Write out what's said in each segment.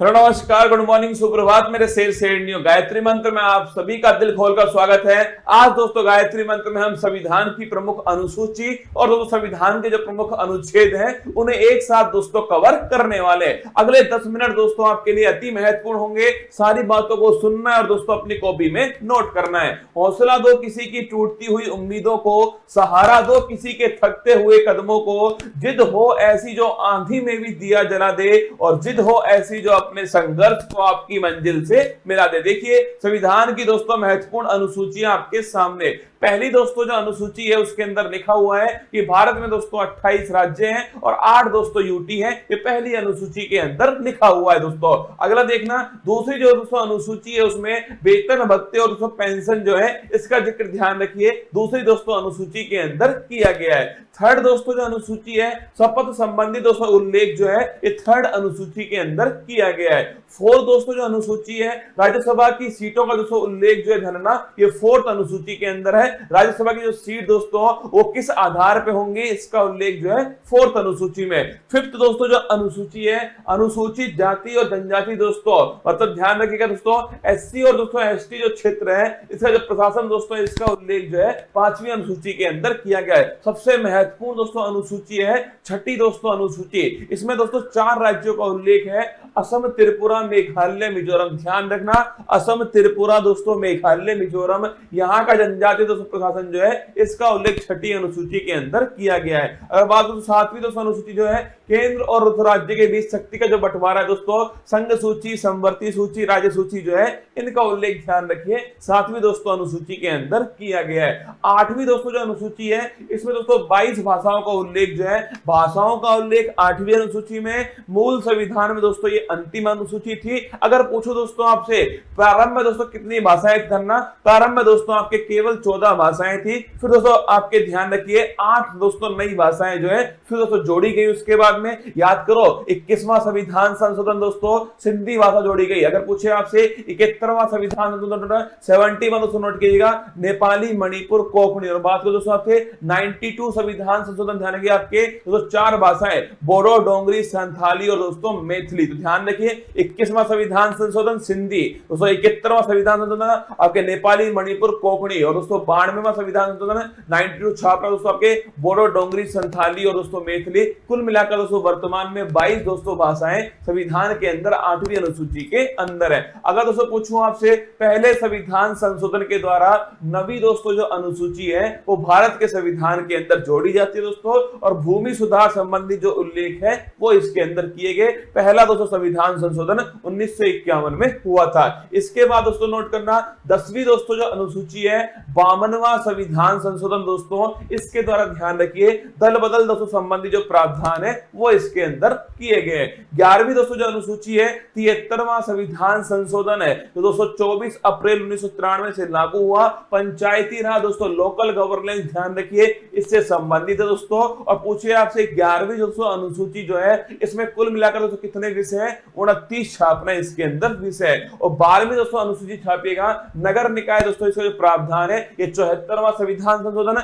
Hello नमस्कार, good morning, सुप्रभात मेरे शेर शेरनियों। गायत्री मंत्र में आप सभी का दिल खोलकर स्वागत है। आज दोस्तों गायत्री मंत्र में हम संविधान की प्रमुख अनुसूची और दोस्तों संविधान के जो प्रमुख अनुच्छेद हैं उन्हें एक साथ दोस्तों कवर करने वाले। अगले 10 मिनट दोस्तों आपके लिए अति महत्वपूर्ण होंगे। सारी बातों को सुनना है और दोस्तों अपनी कॉपी में नोट करना है। हौसला दो किसी की टूटती हुई उम्मीदों को, सहारा दो किसी के थकते हुए कदमों को, जिद हो ऐसी जो आंधी में भी दिया जला दे और जिद हो ऐसी जो अपने संघर्ष को आपकी मंजिल से मिला दे। देखिए संविधान की दोस्तों महत्वपूर्ण अनुसूचियां आपके सामने। पहली दोस्तों जो अनुसूची है उसके अंदर लिखा हुआ है कि भारत में दोस्तों 28 राज्य हैं और 8 दोस्तों यूटी हैं। ये पहली अनुसूची के अंदर लिखा हुआ है दोस्तों। अगला देखना, दूसरी जो दोस्तों अनुसूची है उसमें वेतन भत्ते और दोस्तों पेंशन जो है इसका जिक्र ध्यान रखिए, दूसरी दोस्तों अनुसूची के अंदर किया गया है। थर्ड दोस्तों जो अनुसूची है शपथ संबंधी दोस्तों उल्लेख जो है ये थर्ड अनुसूची के अंदर किया गया है। फोर्थ दोस्तों जो अनुसूची है राज्यसभा की सीटों का दोस्तों उल्लेख जो है धनना, ये फोर्थ अनुसूची के अंदर है। राज्यसभा की जो सीट दोस्तों वो किस आधार पे होंगे इसका उल्लेख जो है फोर्थ अनुसूची में। फिफ्थ दोस्तों जो अनुसूची है अनुसूचित जाति और जनजाति दोस्तों, मतलब ध्यान रखिएगा दोस्तों एससी और दोस्तों एसटी जो क्षेत्र है इसका जो प्रशासन दोस्तों इसका उल्लेख जो है 5वीं अनुसूची के अंदर किया गया है। सबसे महत्वपूर्ण दोस्तों अनुसूची है छठी दोस्तों अनुसूची। इसमें दोस्तों 4 राज्यों का उल्लेख है, असम, त्रिपुरा, मेघालय, मिजोरम। ध्यान रखना असम, त्रिपुरा दोस्तों, मेघालय, मिजोरम, यहाँ का जनजातीय दोस्तों प्रशासन जो है इसका उल्लेख छठी अनुसूची के अंदर किया गया है। अगर बात करें 7वीं दोस्तों अनुसूची जो है केंद्र और राज्य के बीच शक्ति का जो बंटवारा है दोस्तों, संघ सूची, समवर्ती सूची, राज्य सूची जो है इनका उल्लेख ध्यान रखिए 7वीं दोस्तों अनुसूची के अंदर किया गया है। 8वीं दोस्तों जो अनुसूची है इसमें दोस्तों 22 भाषाओं का उल्लेख जो है, भाषाओं का उल्लेख 8वीं अनुसूची में। मूल संविधान में दोस्तों ये अंतिम अनुसूची थी। अगर पूछो दोस्तों आपसे प्रारंभ में दोस्तों कितनी भाषाएं करना, प्रारंभ में दोस्तों आपके केवल 14 भाषाएं थी। फिर दोस्तों आपके ध्यान रखिए 8 दोस्तों नई भाषाएं जो है फिर दोस्तों जोड़ी गई। उसके बाद में याद करो 21वां संविधान संशोधन दोस्तों सिंधी भाषा जोड़ी गई। अगर पूछे आपसे 71वां संविधान संशोधन 71 दोस्तों नोट कीजिएगा, नेपाली, मणिपुर, कोंकणी। और बात करो दोस्तों आपसे 92 संविधान संशोधन ध्यान रखिए आपके दोस्तों 4 भाषाएं बोडो, डोंगरी, संथाली और दोस्तों मैथिली। तो ध्यान रखिए 21वां संविधान संशोधन सिंधी दोस्तों, 71वां संविधान संशोधन आपके नेपाली, मणिपुर, कोंकणी और दोस्तों 92वां संविधान संशोधन 92 छापरा दोस्तों आपके बोडो, डोंगरी, संथाली और दोस्तों मैथिली। कुल मिलाकर दोस्तों वर्तमान में 22 दोस्तों भाषाएं संविधान के अंदर 8वीं अनुसूची के अंदर है। अगर दोस्तों पूछूं आपसे पहले संविधान संशोधन के द्वारा नवी दोस्तों जो अनुसूची है वो भारत के संविधान के अंदर जोड़ी जाती है दोस्तों, और भूमि सुधार संबंधी जो उल्लेख है वो इसके अंदर किए गए। पहला दोस्तों संविधान संशोधन 1951 में हुआ था। इसके बाद दोस्तों नोट करना 10वीं दोस्तों जो अनुसूची है 52वां संविधान संशोधन दोस्तों, इसके द्वारा ध्यान रखिए दल बदल दोस्तों संबंधी जो प्रावधान है वो इसके अंदर किए गए। 11वीं दोस्तों जो अनुसूची है 73वां संविधान संशोधन है जो दोस्तों 24 अप्रैल 1993 से लागू हुआ। पंचायती राज दोस्तों लोकल गवर्नेंस ध्यान रखिए इससे संबंधित है दोस्तों। और पूछिए आपसे 11वीं दोस्तों अनुसूची जो है इसमें कुल मिलाकर दोस्तों कितने विषय हैं, 29 छापना इसके अंदर विषय है। और 12वीं दोस्तों अनुसूची छापिएगा नगर निकाय दोस्तों, इसका जो प्रावधान है ये 74वां संविधान संशोधन।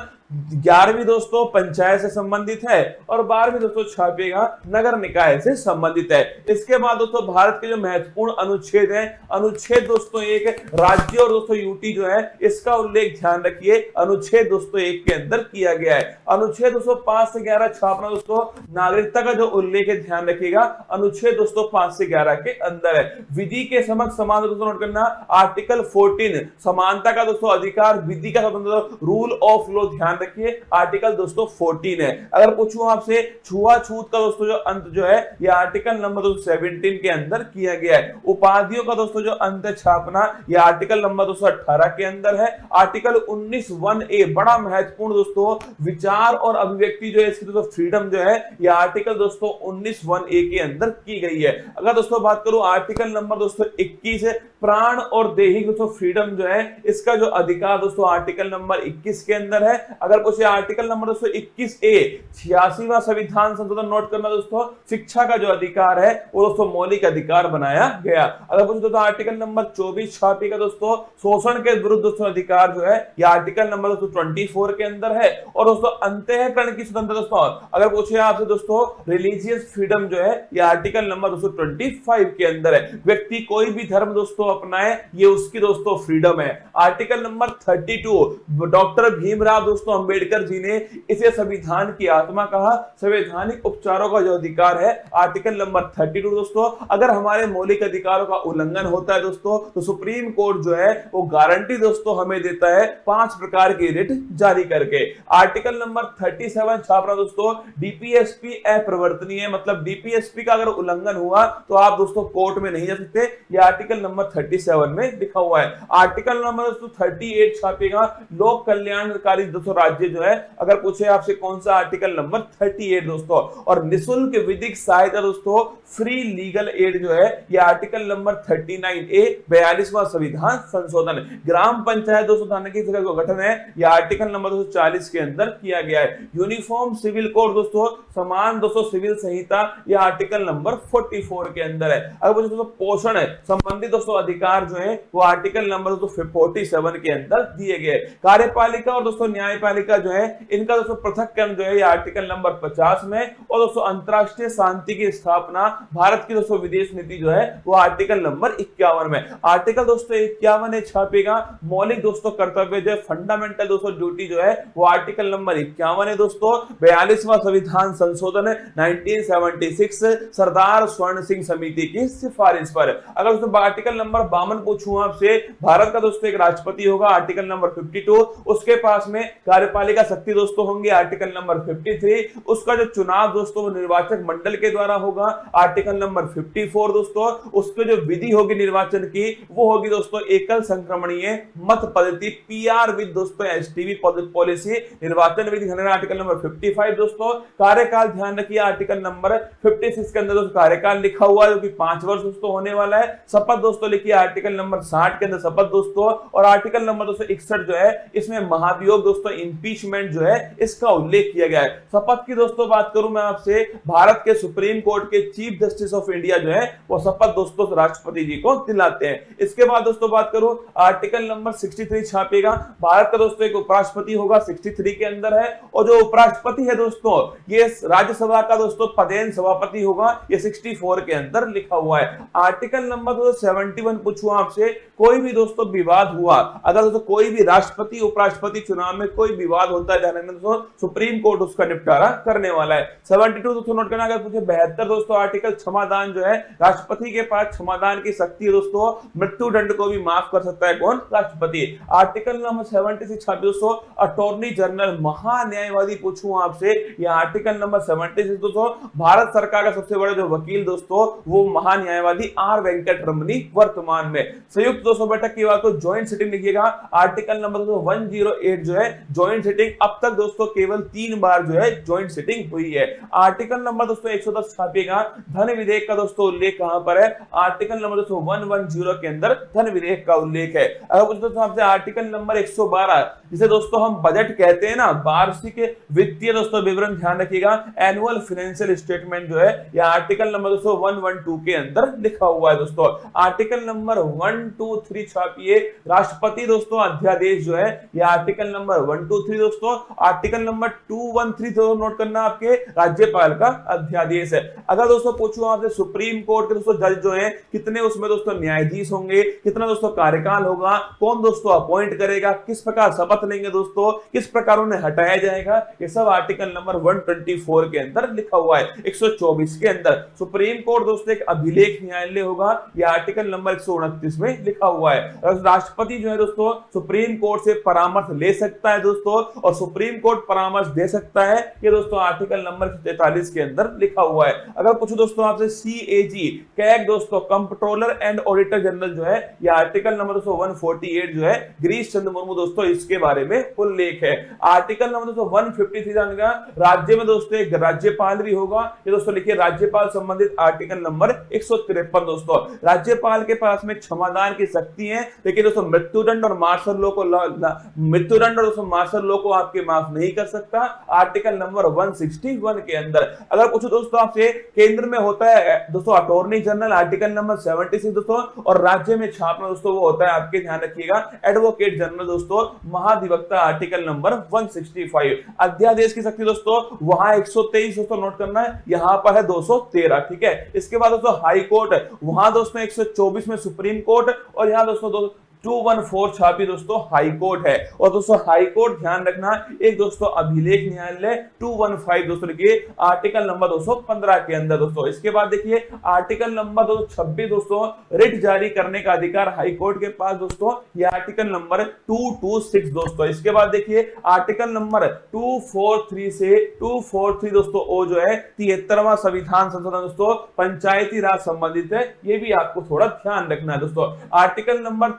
11वीं दोस्तों पंचायत से संबंधित है और 12वीं दोस्तों छापिएगा नगर निकाय से संबंधित है। इसके बाद दोस्तों भारत के जो महत्वपूर्ण अनुच्छेद हैं, अनुच्छेद दोस्तों 1 राज्य और दोस्तों यूटी जो है इसका उल्लेख ध्यान रखिए अनुच्छेद दोस्तों 1 के अंदर किया गया है। अनुच्छेद दोस्तों 5 से 11 छापना दोस्तों नागरिकता का जो उल्लेख है ध्यान रखिएगा अनुच्छेद दोस्तों 5 से 11 के अंदर है। विधि के समक्ष समान दोस्तों नोट करना आर्टिकल 14 समानता का दोस्तों अधिकार, विधि का स्वतंत्रता, रूल ऑफ लॉ ध्यान रखिए आर्टिकल दोस्तों 14 है। अगर पूछूं आपसे छुआछूत का दोस्तों जो अंत जो है ये आर्टिकल नंबर 17 के अंदर किया गया है। उपाधियों का दोस्तों जो अंत छापना ये आर्टिकल नंबर 18 के अंदर है। आर्टिकल 19(1)(a) बड़ा महत्वपूर्ण दोस्तों विचार और अभिव्यक्ति जो है इसकी दोस्तों फ्रीडम जो है ये आर्टिकल दोस्तों 19(1)(a) के अंदर की गई है। अगर दोस्तों बात करूं आर्टिकल नंबर दोस्तों 21 प्राण और दैहिक दोस्तों फ्रीडम जो है इसका जो अधिकार दोस्तों आर्टिकल नंबर 21 के अंदर है। अगर पूछे आर्टिकल नंबर दोस्तों 21A 86वां संविधान संशोधन नोट करना दोस्तों, शिक्षा का जो अधिकार है वो दोस्तों मौलिक अधिकार बनाया गया। अगर पूछे दोस्तों आर्टिकल नंबर 24 छापी का दोस्तों शोषण के विरुद्ध दोस्तों अधिकार जो है ये आर्टिकल नंबर दोस्तों 24 के अंदर है। और दोस्तों अंतःकरण की स्वतंत्रता दोस्तों, अगर पूछे आपसे दोस्तों रिलीजियस फ्रीडम जो है ये आर्टिकल नंबर दोस्तों 25 के अंदर है। व्यक्ति कोई भी धर्म दोस्तों अपनाए ये उसकी दोस्तों फ्रीडम है। आर्टिकल नंबर 32 डॉक्टर भीमराव दोस्तों अंबेडकर जी ने इसे संविधान की आत्मा कहा। संवैधानिक उपचारों का जो अधिकार है आर्टिकल नंबर 32 दोस्तों, अगर हमारे मौलिक अधिकारों का उल्लंघन होता है दोस्तों तो सुप्रीम कोर्ट जो है वो गारंटी दोस्तों हमें देता है 5 प्रकार की रिट जारी करके। आर्टिकल नंबर 37 छापना दोस्तों डीपीएसपी अप्रवर्तनीय, मतलब डीपीएसपी का अगर उल्लंघन हुआ तो आप दोस्तों कोर्ट में नहीं जा सकते। ये आर्टिकल नंबर 37 में लिखा हुआ है। आर्टिकल नंबर दोस्तों 38 छापेगा लोक कल्याणकारी दोस्तों राज्य जो है, अगर पूछे आपसे कौन सा आर्टिकल नंबर 38 दोस्तों। और निःशुल्क विधिक सहायता दोस्तों फ्री लीगल एड जो है ये आर्टिकल नंबर 39A 42वां संविधान संशोधन। ग्राम पंचायत दोस्तों थाने की जगह गठन है ये आर्टिकल नंबर 240 के अंदर किया गया है। यूनिफॉर्म सिविल कोड दोस्तों समान दोस्तों सिविल संहिता ये आर्टिकल नंबर 44 के अंदर है। अगर दोस्तों पोषण है संबंधित दोस्तों अधिकार जो है वो आर्टिकल नंबर 47 के अंदर दिए गए। कार्यपालिका और दोस्तों न्यायपालिका जो है इनका दोस्तों पृथक्करण जो है ये आर्टिकल नंबर 50 में। और दोस्तों अंतरराष्ट्रीय शांति की स्थापना भारत की दोस्तों विदेश नीति जो है वो आर्टिकल नंबर 51 में। आर्टिकल दोस्तों 51 छापेगा मौलिक दोस्तों कर्तव्य जो है फंडामेंटल दोस्तों ड्यूटी जो है वो आर्टिकल नंबर 51 है दोस्तों। 42वां संविधान संशोधन 1976 सरदार स्वर्ण सिंह समिति की सिफारिश पर। अगर दोस्तों आर्टिकल नंबर 52 पूछूं आपसे, भारत का दोस्तों एक राष्ट्रपति होगा आर्टिकल नंबर 52, उसके पास में कार्यपालिका शक्ति दोस्तों होंगे आर्टिकल नंबर 53, उसका जो चुनाव दोस्तों वो निर्वाचक मंडल के द्वारा होगा आर्टिकल नंबर 54 दोस्तों, उसके जो विधि होगी निर्वाचन की वो होगी दोस्तों एकल संक्रमणीय मत पद्धति पीआर विद दोस्तों एसटीवी पॉलिसी निर्वाचन विधि आर्टिकल नंबर 55 दोस्तों। कार्यकाल ध्यान रखिए आर्टिकल नंबर 56 के अंदर दोस्तों कार्यकाल लिखा हुआ है जो कि 5 वर्ष दोस्तों होने वाला है। शपथ दोस्तों लिखिए आर्टिकल नंबर 60 के अंदर शपथ दोस्तों। और आर्टिकल नंबर 261 जो है इसमें महाभियोग दोस्तों इंपीचमेंट जो है इसका उल्लेख किया गया है। शपथ की दोस्तों बात करूं मैं आपसे, भारत के सुप्रीम कोर्ट के चीफ जस्टिस ऑफ इंडिया जो है वो शपथ दोस्तों राष्ट्रपति जी को दिलाते हैं। इसके बाद दोस्तों बात करूं आर्टिकल नंबर 63 छापेगा, भारत का दोस्तों एक उपराष्ट्रपति होगा 63 के अंदर है। और जो उपराष्ट्रपति है दोस्तों ये राज्यसभा का दोस्तों पदेन सभापति होगा, ये 64 के अंदर लिखा हुआ है। आर्टिकल नंबर 71 पूछूं आपसे, कोई भी दोस्तों विवाद हुआ, अगर दोस्तों कोई भी राष्ट्रपति उपराष्ट्रपति चुनाव में कोई विवाद होता है जाने में दोस्तों सुप्रीम कोर्ट उसका निपटारा करने वाला है। 72 दोस्तों नोट करना। अगर पूछे 72 दोस्तों आर्टिकल क्षमादान जो है, राष्ट्रपति के पास क्षमादान की शक्ति है दोस्तों, मृत्यु दंड को भी माफ कर सकता है कौन? राष्ट्रपति। आर्टिकल नंबर 76 दोस्तों अटॉर्नी जनरल महान्यायवादी पूछूं आपसे, यह आर्टिकल नंबर 76 दोस्तों भारत सरकार का सबसे बड़ा जो वकील दोस्तों वो महान्यायवादी आर वेंकट रमनी वर्तमान में। संयुक्त दोस्तों बैठक की बात तो ज्वाइंट सिटिंग लिखिएगा, आर्टिकल नंबर 108 जो है ज्वाइंट सिटिंग अब तक दोस्तों केवल 3 बार जो है ज्वाइंट सिटिंग हुई है। आर्टिकल नंबर दोस्तों 110 छापेगा, धन विधेयक का दोस्तों उल्लेख कहां पर है? आर्टिकल नंबर दोस्तों 110 के अंदर धन विधेयक का उल्लेख है। अगर दोस्तों आपसे आर्टिकल नंबर 112 जिसे दोस्तों हम बजट कहते हैं ना, वार्षिक वित्तीय दोस्तों विवरण ध्यान रखिएगा, एनुअल फाइनेंशियल स्टेटमेंट जो है यह आर्टिकल नंबर दोस्तों 112 के अंदर लिखा हुआ है दोस्तों। आर्टिकल नंबर 123 छापिए, राष्ट्रपति दोस्तों अध्यादेश जो है यह आर्टिकल नंबर 123 दोस्तों। आर्टिकल नंबर 213 तो नोट करना आपके राज्यपाल का अध्यादेश है। अगर दोस्तों पूछूं आपसे सुप्रीम कोर्ट के दोस्तों जज जो है कितने उसमें दोस्तों न्यायाधीश होंगे, कितना दोस्तों कार्यकाल होगा, कौन दोस्तों अपॉइंट करेगा, किस प्रकार शपथ लेंगे दोस्तों, किस प्रकार उन्हें हटाया जाएगा, ये सब आर्टिकल नंबर 124 के अंदर लिखा हुआ है। 124 के अंदर सुप्रीम कोर्ट दोस्तों एक अभिलेख न्यायालय होगा, यह आर्टिकल नंबर 129 में लिखा हुआ है। राष्ट्रपति जो है दोस्तों सुप्रीम कोर्ट से परामर्श ले सकता है दोस्तों, और सुप्रीम कोर्ट परामर्श दे सकता है, ये दोस्तों आर्टिकल नंबर 43 के अंदर लिखा हुआ है। अगर पूछो दोस्तों आपसे CAG कैग दोस्तों कंट्रोलर एंड ऑडिटर जनरल जो है यह आर्टिकल नंबर 148 जो है गिरीश चंद्र मुर्मू दोस्तों इसके बारे में उल्लेख है। आर्टिकल नंबर 153 जानेगा, राज्य में दोस्तों एक राज्यपाल भी होगा, ये दोस्तों लिखिए राज्यपाल संबंधित आर्टिकल नंबर 153 दोस्तों। राज्यपाल के पास में क्षमादान की शक्ति है, लेकिन दोस्तों मृत्युदंड और मार्शल लॉ को मृत्युदंड और दोस्तों मार्शल लॉ को आपके माफ नहीं कर सकता आर्टिकल नंबर 161 के अंदर। अगर कुछ दोस्तों आपसे केंद्र में होता है दोस्तों अटॉर्नी जनरल आर्टिकल नंबर 76 दोस्तों, और राज्य में छापना दोस्तों वो होता है आपके ध्यान रखिएगा एडवोकेट जनरल दोस्तों महाधिवक्ता आर्टिकल नंबर 165। अध्यादेश की शक्ति दोस्तों वहां 123 दोस्तों नोट करना है, यहां पर है 213। ठीक है, इसके बाद दोस्तों हाई कोर्ट वहां दोस्तों 124 में सुप्रीम कोर्ट, और यहां दोस्तों 214 छापी दोस्तों हाई कोर्ट है। और दोस्तों हाई कोर्ट ध्यान रखना एक दोस्तों अभिलेख न्यायालय 215 दोस्तों लिखिए आर्टिकल नंबर 215 के अंदर दोस्तों। इसके बाद देखिए आर्टिकल नंबर 226 दोस्तों रिट जारी करने का अधिकार हाई कोर्ट के पास दोस्तों, ये आर्टिकल नंबर 226 दोस्तों। इसके बाद देखिए आर्टिकल नंबर 243 से 243 दोस्तों ओ जो है 73वां संविधान संशोधन दोस्तों पंचायती राज संबंधित है, ये भी आपको थोड़ा ध्यान रखना है दोस्तों। आर्टिकल नंबर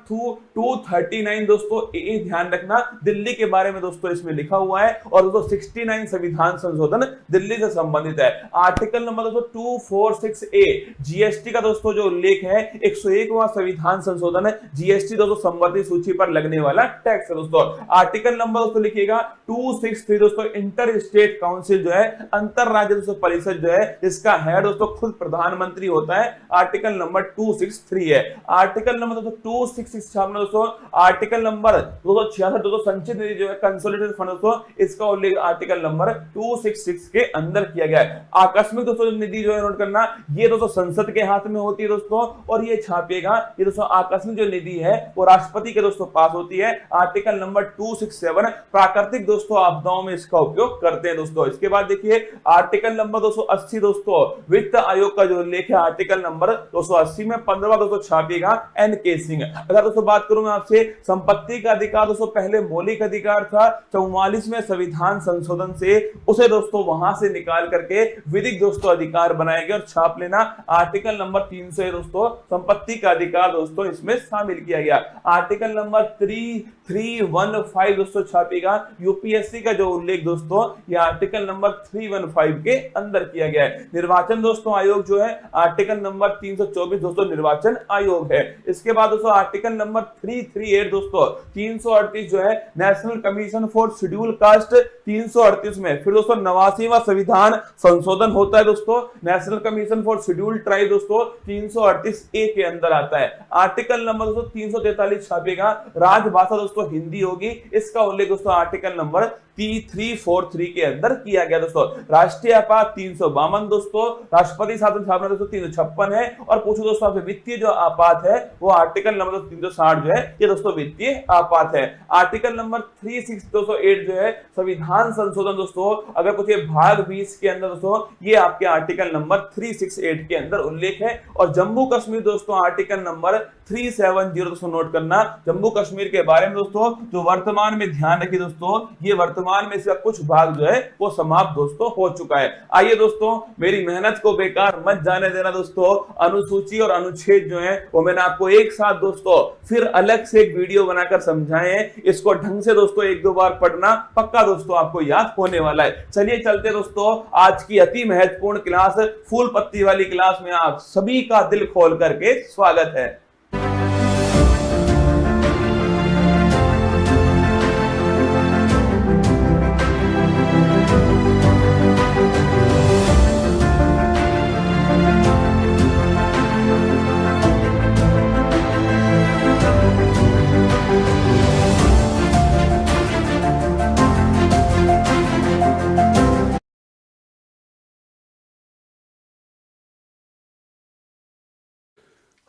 239 दोस्तों ए ध्यान रखना दिल्ली के बारे में दोस्तों इसमें लिखा हुआ है, और दोस्तों 69 संविधान संशोधन दिल्ली से संबंधित है। आर्टिकल नंबर दोस्तों 246 ए जीएसटी का दोस्तों जो उल्लेख है 101वां संविधान संशोधन है, जीएसटी दोस्तों संबंधित सूची पर लगने वाला टैक्स है दोस्तों। आर्टिकल नंबर दोस्तों लिखिएगा 263 दोस्तों इंटर स्टेट काउंसिल जो है अंतर राज्य दोस्तों परिषद जो है इसका हेड दोस्तों खुद प्रधानमंत्री होता है, आर्टिकल नंबर 263 है। आर्टिकल नंबर दोस्तों 266 दोस्तों आर्टिकल नंबर 266 दोस्तों संचित निधि जो है कंसोलिडेटेड फंड दोस्तों इसका उल्लेख आर्टिकल नंबर 266 के अंदर किया गया है। आकस्मिक दोस्तों निधि जो है नोट करना ये दोस्तों संसद के हाथ में होती है दोस्तों, और ये छापेगा ये दोस्तों आकस्मिक जो निधि है वो राष्ट्रपति के दोस्तों पास होती है, आर्टिकल नंबर 267 प्राकृतिक दोस्तों आपदाओं में इसका उपयोग करते हैं दोस्तों। इसके बाद देखिए आर्टिकल नंबर 280 दोस्तों वित्त आयोग का जो उल्लेख है आर्टिकल नंबर 280 में 15वां दोस्तों छापेगा एनके सिंह। अगर दोस्तों बात करूं मैं आपसे संपत्ति का अधिकार दोस्तों पहले मौलिक अधिकार था, 44वें संविधान संशोधन से उसे दोस्तों वहां से निकाल करके विधिक दोस्तों अधिकार बनाया गया, और छाप लेना आर्टिकल नंबर 300 दोस्तों संपत्ति का अधिकार दोस्तों इसमें शामिल किया गया। आर्टिकल नंबर 315 दोस्तों छापेगा यूपीएससी का जो उल्लेख दोस्तों ये आर्टिकल नंबर 315 के अंदर किया गया है। निर्वाचन दोस्तों आयोग जो है आर्टिकल नंबर 324 दोस्तों निर्वाचन आयोग है। इसके बाद दोस्तों आर्टिकल नंबर 338 दोस्तों 338 जो है national commission for schedule caste 338 में फिर दोस्तों 89वां संविधान संशोधन होता है दोस्तों, national commission for schedule tribe दोस्तों 338 ए के अंदर आता है। आर्टिकल नंबर दोस्तों 343 छापेगा राजभाषा दोस्तों हिंदी होगी, इसका उल्लेख दोस्तों आर्टिकल नंबर 343 के अंदर किया गया दोस्तों। राष्ट्रीय आपात 352 दोस्तों, राष्ट्रपति शासन छापना दोस्तों 356 है, और पूछो दोस्तों आपसे वित्तीय जो आपात है वो आर्टिकल नंबर 360 जो है ये दोस्तों वित्तीय आपात है। आर्टिकल नंबर 368 जो है संविधान संशोधन दोस्तों, अगर कुछ भाग 20 के अंदर दोस्तों ये आपके आर्टिकल नंबर 368 के अंदर उल्लेख है। और जम्मू कश्मीर दोस्तों आर्टिकल नंबर 370 दोस्तों नोट करना, जम्मू कश्मीर के बारे में दोस्तों जो वर्तमान में ध्यान रखिए दोस्तों ये वर्तमान में इसका कुछ भाग जो है वो समाप्त दोस्तों हो चुका है। आइए दोस्तों मेरी मेहनत को बेकार मत जाने देना दोस्तों, अनुसूची और अनुच्छेद जो है वो मैंने आपको एक साथ दोस्तों फिर अलग से एक वीडियो बनाकर समझाए हैं, इसको ढंग से दोस्तों एक दो बार पढ़ना पक्का दोस्तों आपको याद होने वाला है। चलिए चलते दोस्तों आज की अति महत्वपूर्ण क्लास फूल पत्ती वाली क्लास में आप सभी का दिल खोल करके स्वागत है।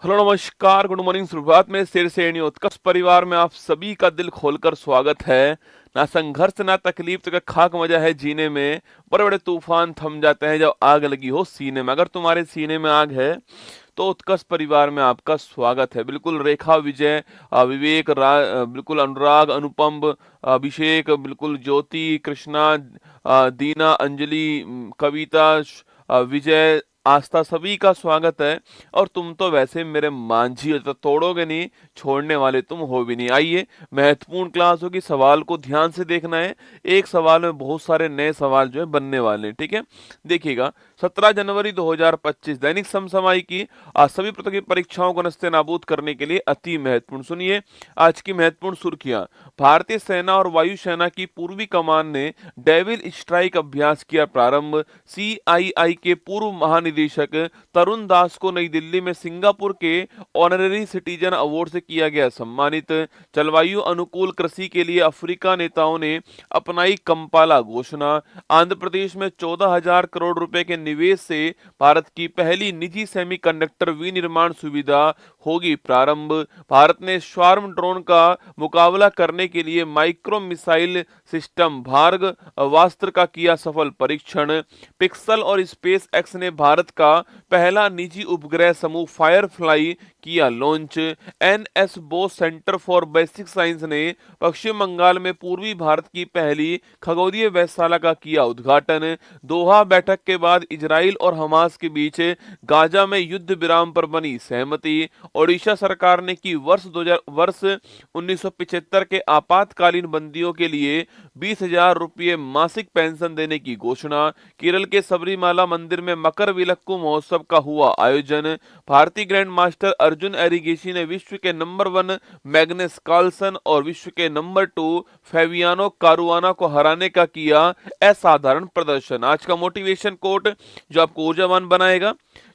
हेलो नमस्कार गुड मॉर्निंग सुप्रभात में शेर से उत्कर्ष परिवार में आप सभी का दिल खोलकर स्वागत है। ना संघर्ष ना तकलीफ तो क्या खाक मजा है जीने में, बड़े बड़े तूफान थम जाते हैं जब आग लगी हो सीने में। अगर तुम्हारे सीने में आग है तो उत्कर्ष परिवार में आपका स्वागत है। बिल्कुल रेखा विजय विवेक बिल्कुल अनुराग अनुपम अभिषेक बिल्कुल ज्योति कृष्णा दीना अंजलि कविता विजय आस्था सभी का स्वागत है। और तुम तो वैसे मेरे मांझी हो, तो तोड़ोगे नहीं छोड़ने वाले तुम हो भी नहीं। आइए महत्वपूर्ण क्लास होगी, सवाल को ध्यान से देखना है। एक सवाल में बहुत सारे नए सवाल जो है बनने वाले हैं, ठीक है। देखिएगा 17 जनवरी 2025 दैनिक समसामयिक की आज सभी प्रकार की परीक्षाओं को नस्ते-नाबूद करने के लिए अति महत्वपूर्ण। सुनिए आज की महत्वपूर्ण सुर्खियां। भारतीय सेना और वायुसेना की पूर्वी कमान ने डेविल स्ट्राइक अभ्यास किया प्रारंभ। सीआईआई के पूर्व महानिदेशक तरुण दास को नई दिल्ली में सिंगापुर के ऑनररी सिटीजन अवार्ड से किया गया सम्मानित। जलवायु अनुकूल कृषि के लिए अफ्रीका नेताओं ने अपनाई कंपाला घोषणा। आंध्र प्रदेश में 14,000 करोड़ रुपए के निवेश से भारत की पहली निजी सेमीकंडक्टर विनिर्माण सुविधा होगी प्रारंभ। भारत ने स्वार्म ड्रोन का मुकाबला करने के लिए माइक्रो मिसाइल सिस्टम भार्ग वास्त्र का किया सफल परीक्षण। पिक्सल और स्पेस एक्स ने भारत का पहला निजी उपग्रह समूह फायरफ्लाई किया launch. NS Bose centre for basic science ने पश्चिम बंगाल में पूर्वी भारत की पहली खगोलीय वेधशाला का किया उद्घाटन। दोहा बैठक के बाद इजराइल और हमास के बीच गाजा में युद्ध विराम पर बनी सहमति। ओडिशा सरकार ने की वर्ष 1975 के आपातकालीन बंदियों के लिए 20,000 रुपये मासिक पेंशन देने की घोषणा। केरल के सबरीमाला मंदिर में मकर विलक्कू महोत्सव का हुआ आयोजन। भारतीय ग्रैंड मास्टर अर्जुन एरिगेसी ने विश्व के नंबर 1 मैग्नस कार्लसन और विश्व के नंबर 2 फेबियानो कारुआना को हराने का किया असाधारण प्रदर्शन। आज का मोटिवेशन कोट जो आपको ऊर्जावान बनाएगा,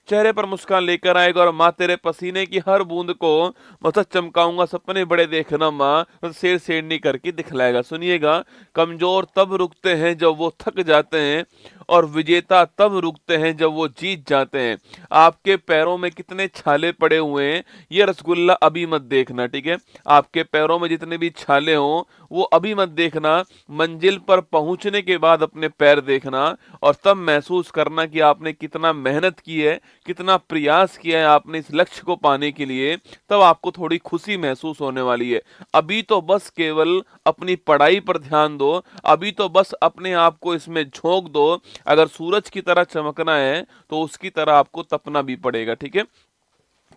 चेहरे पर मुस्कान लेकर आएगा और माँ तेरे पसीने की हर बूंद को मतलब चमकाऊंगा, सपने बड़े देखना माँ, शेर शेरनी करके दिखलाएगा। सुनिएगा, कमजोर तब रुकते हैं जब वो थक जाते हैं और विजेता तब रुकते हैं जब वो जीत जाते हैं। आपके पैरों में कितने छाले पड़े हुए हैं ये रसगुल्ला अभी मत देखना, ठीक है। आपके पैरों में जितने भी छाले हों वो अभी मत देखना, मंजिल पर पहुंचने के बाद अपने पैर देखना और तब महसूस करना कि आपने कितना मेहनत की है, कितना प्रयास किया है आपने इस लक्ष्य को पाने के लिए। तब आपको थोड़ी खुशी महसूस होने वाली है। अभी तो बस केवल अपनी पढ़ाई पर ध्यान दो, अभी तो बस अपने आप को इसमें झोंक दो। अगर सूरज की तरह चमकना है तो उसकी तरह आपको तपना भी पड़ेगा, ठीक है।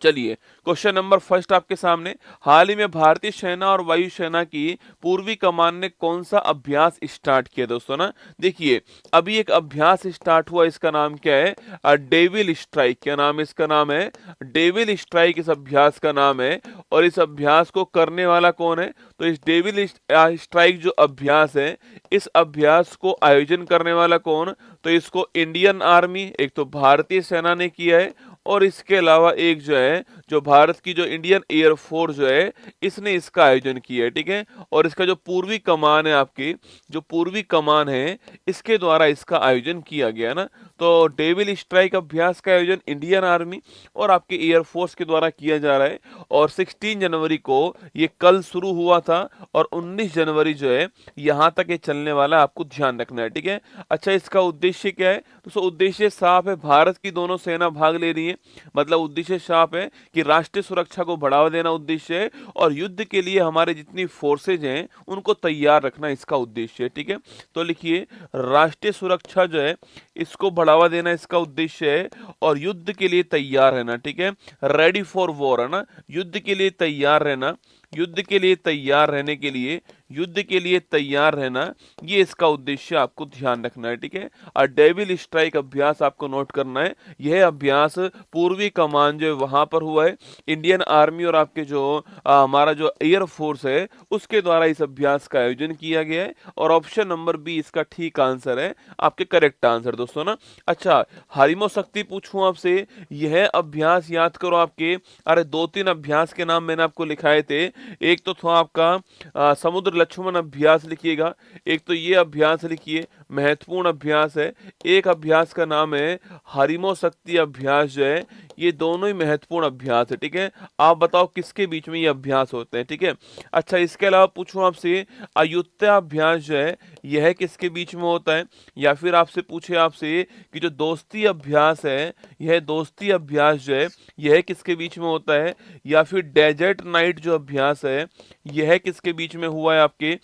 चलिए क्वेश्चन नंबर फर्स्ट आपके सामने। हाल ही में भारतीय सेना और वायुसेना की पूर्वी कमान ने कौन सा अभ्यास स्टार्ट किया दोस्तों ना। देखिए अभी एक अभ्यास स्टार्ट हुआ, इसका नाम क्या है, डेविल स्ट्राइक। क्या नाम है इसका? नाम है डेविल स्ट्राइक, इस अभ्यास का नाम है। और इस अभ्यास को करने वाला कौन है? तो इस डेविल स्ट्राइक जो अभ्यास है, इस अभ्यास को आयोजन करने वाला कौन? तो इसको इंडियन आर्मी, एक तो भारतीय सेना ने किया है और इसके अलावा एक जो है जो भारत की जो इंडियन एयरफोर्स जो है इसने इसका आयोजन किया है, ठीक है। और इसका जो पूर्वी कमान है, आपकी जो पूर्वी कमान है इसके द्वारा इसका आयोजन किया गया ना। तो डेविल स्ट्राइक अभ्यास का आयोजन इंडियन आर्मी और आपके एयरफोर्स के द्वारा किया जा रहा है। और 16 जनवरी को ये कल शुरू हुआ था और 19 जनवरी जो है यहाँ तक ये चलने वाला है, आपको ध्यान रखना है, ठीक है। अच्छा, इसका उद्देश्य क्या है? तो उद्देश्य साफ है, भारत की दोनों सेना भाग ले रही है, मतलब उद्देश्य साफ है कि राष्ट्रीय सुरक्षा को बढ़ावा देना उद्देश्य है और युद्ध के लिए हमारे जितनी फोर्सेज हैं उनको तैयार रखना इसका उद्देश्य है, ठीक है। तो लिखिए राष्ट्रीय सुरक्षा जो है इसको बढ़ावा देना इसका उद्देश्य है और युद्ध के लिए तैयार रहना, ठीक है। रेडी फॉर वॉर है ना, युद्ध के लिए तैयार रहना, युद्ध के लिए तैयार रहने के लिए, युद्ध के लिए तैयार रहना, ये इसका उद्देश्य आपको ध्यान रखना है, ठीक है। और डेविल स्ट्राइक अभ्यास आपको नोट करना है। यह अभ्यास पूर्वी कमान जो है वहां पर हुआ है, इंडियन आर्मी और आपके जो हमारा जो एयर फोर्स है उसके द्वारा इस अभ्यास का आयोजन किया गया है। और ऑप्शन नंबर बी इसका ठीक आंसर है, आपके करेक्ट आंसर दोस्तों ना। अच्छा, हरिमो शक्ति पूछूं आपसे, यह अभ्यास याद करो आपके, अरे 2-3 अभ्यास के नाम मैंने आपको लिखाए थे। एक तो था आपका समुद्र लक्ष्मण अभ्यास लिखिएगा, एक तो ये अभ्यास लिखिए, महत्वपूर्ण अभ्यास है। एक अभ्यास का नाम है हरिमो शक्ति अभ्यास जो है, ये दोनों ही महत्वपूर्ण अभ्यास है, ठीक है। आप बताओ किसके बीच में ये अभ्यास होते हैं, ठीक है। अच्छा, इसके अलावा पूछूं आपसे अयुत्या अभ्यास जो है यह किसके बीच में होता है? या फिर आपसे पूछे आपसे कि जो दोस्ती अभ्यास है, यह दोस्ती अभ्यास जो है यह किसके बीच में होता है? या फिर डेजर्ट नाइट जो अभ्यास है यह किसके बीच में हुआ है आपके?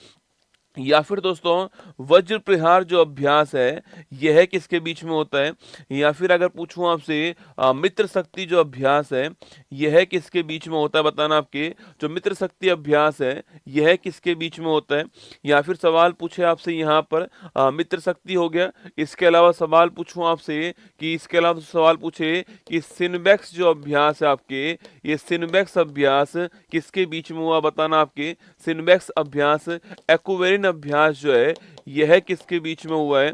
या फिर दोस्तों वज्र प्रहार जो अभ्यास है यह किसके बीच में होता है। या फिर अगर पूछूं आपसे मित्र शक्ति जो अभ्यास है यह किसके बीच में होता है, बताना आपके जो मित्र शक्ति अभ्यास है यह किसके बीच में होता है। या फिर सवाल पूछे आपसे यहाँ पर मित्र शक्ति हो गया, इसके अलावा सवाल पूछूं आपसे कि इसके अलावा सवाल पूछे कि सिनबैक्स जो अभ्यास है आपके, ये सिनबैक्स अभ्यास किसके बीच में हुआ, बताना आपके सिनबैक्स अभ्यास एक्वेरिन अभ्यास जो है यह किसके बीच में हुआ है।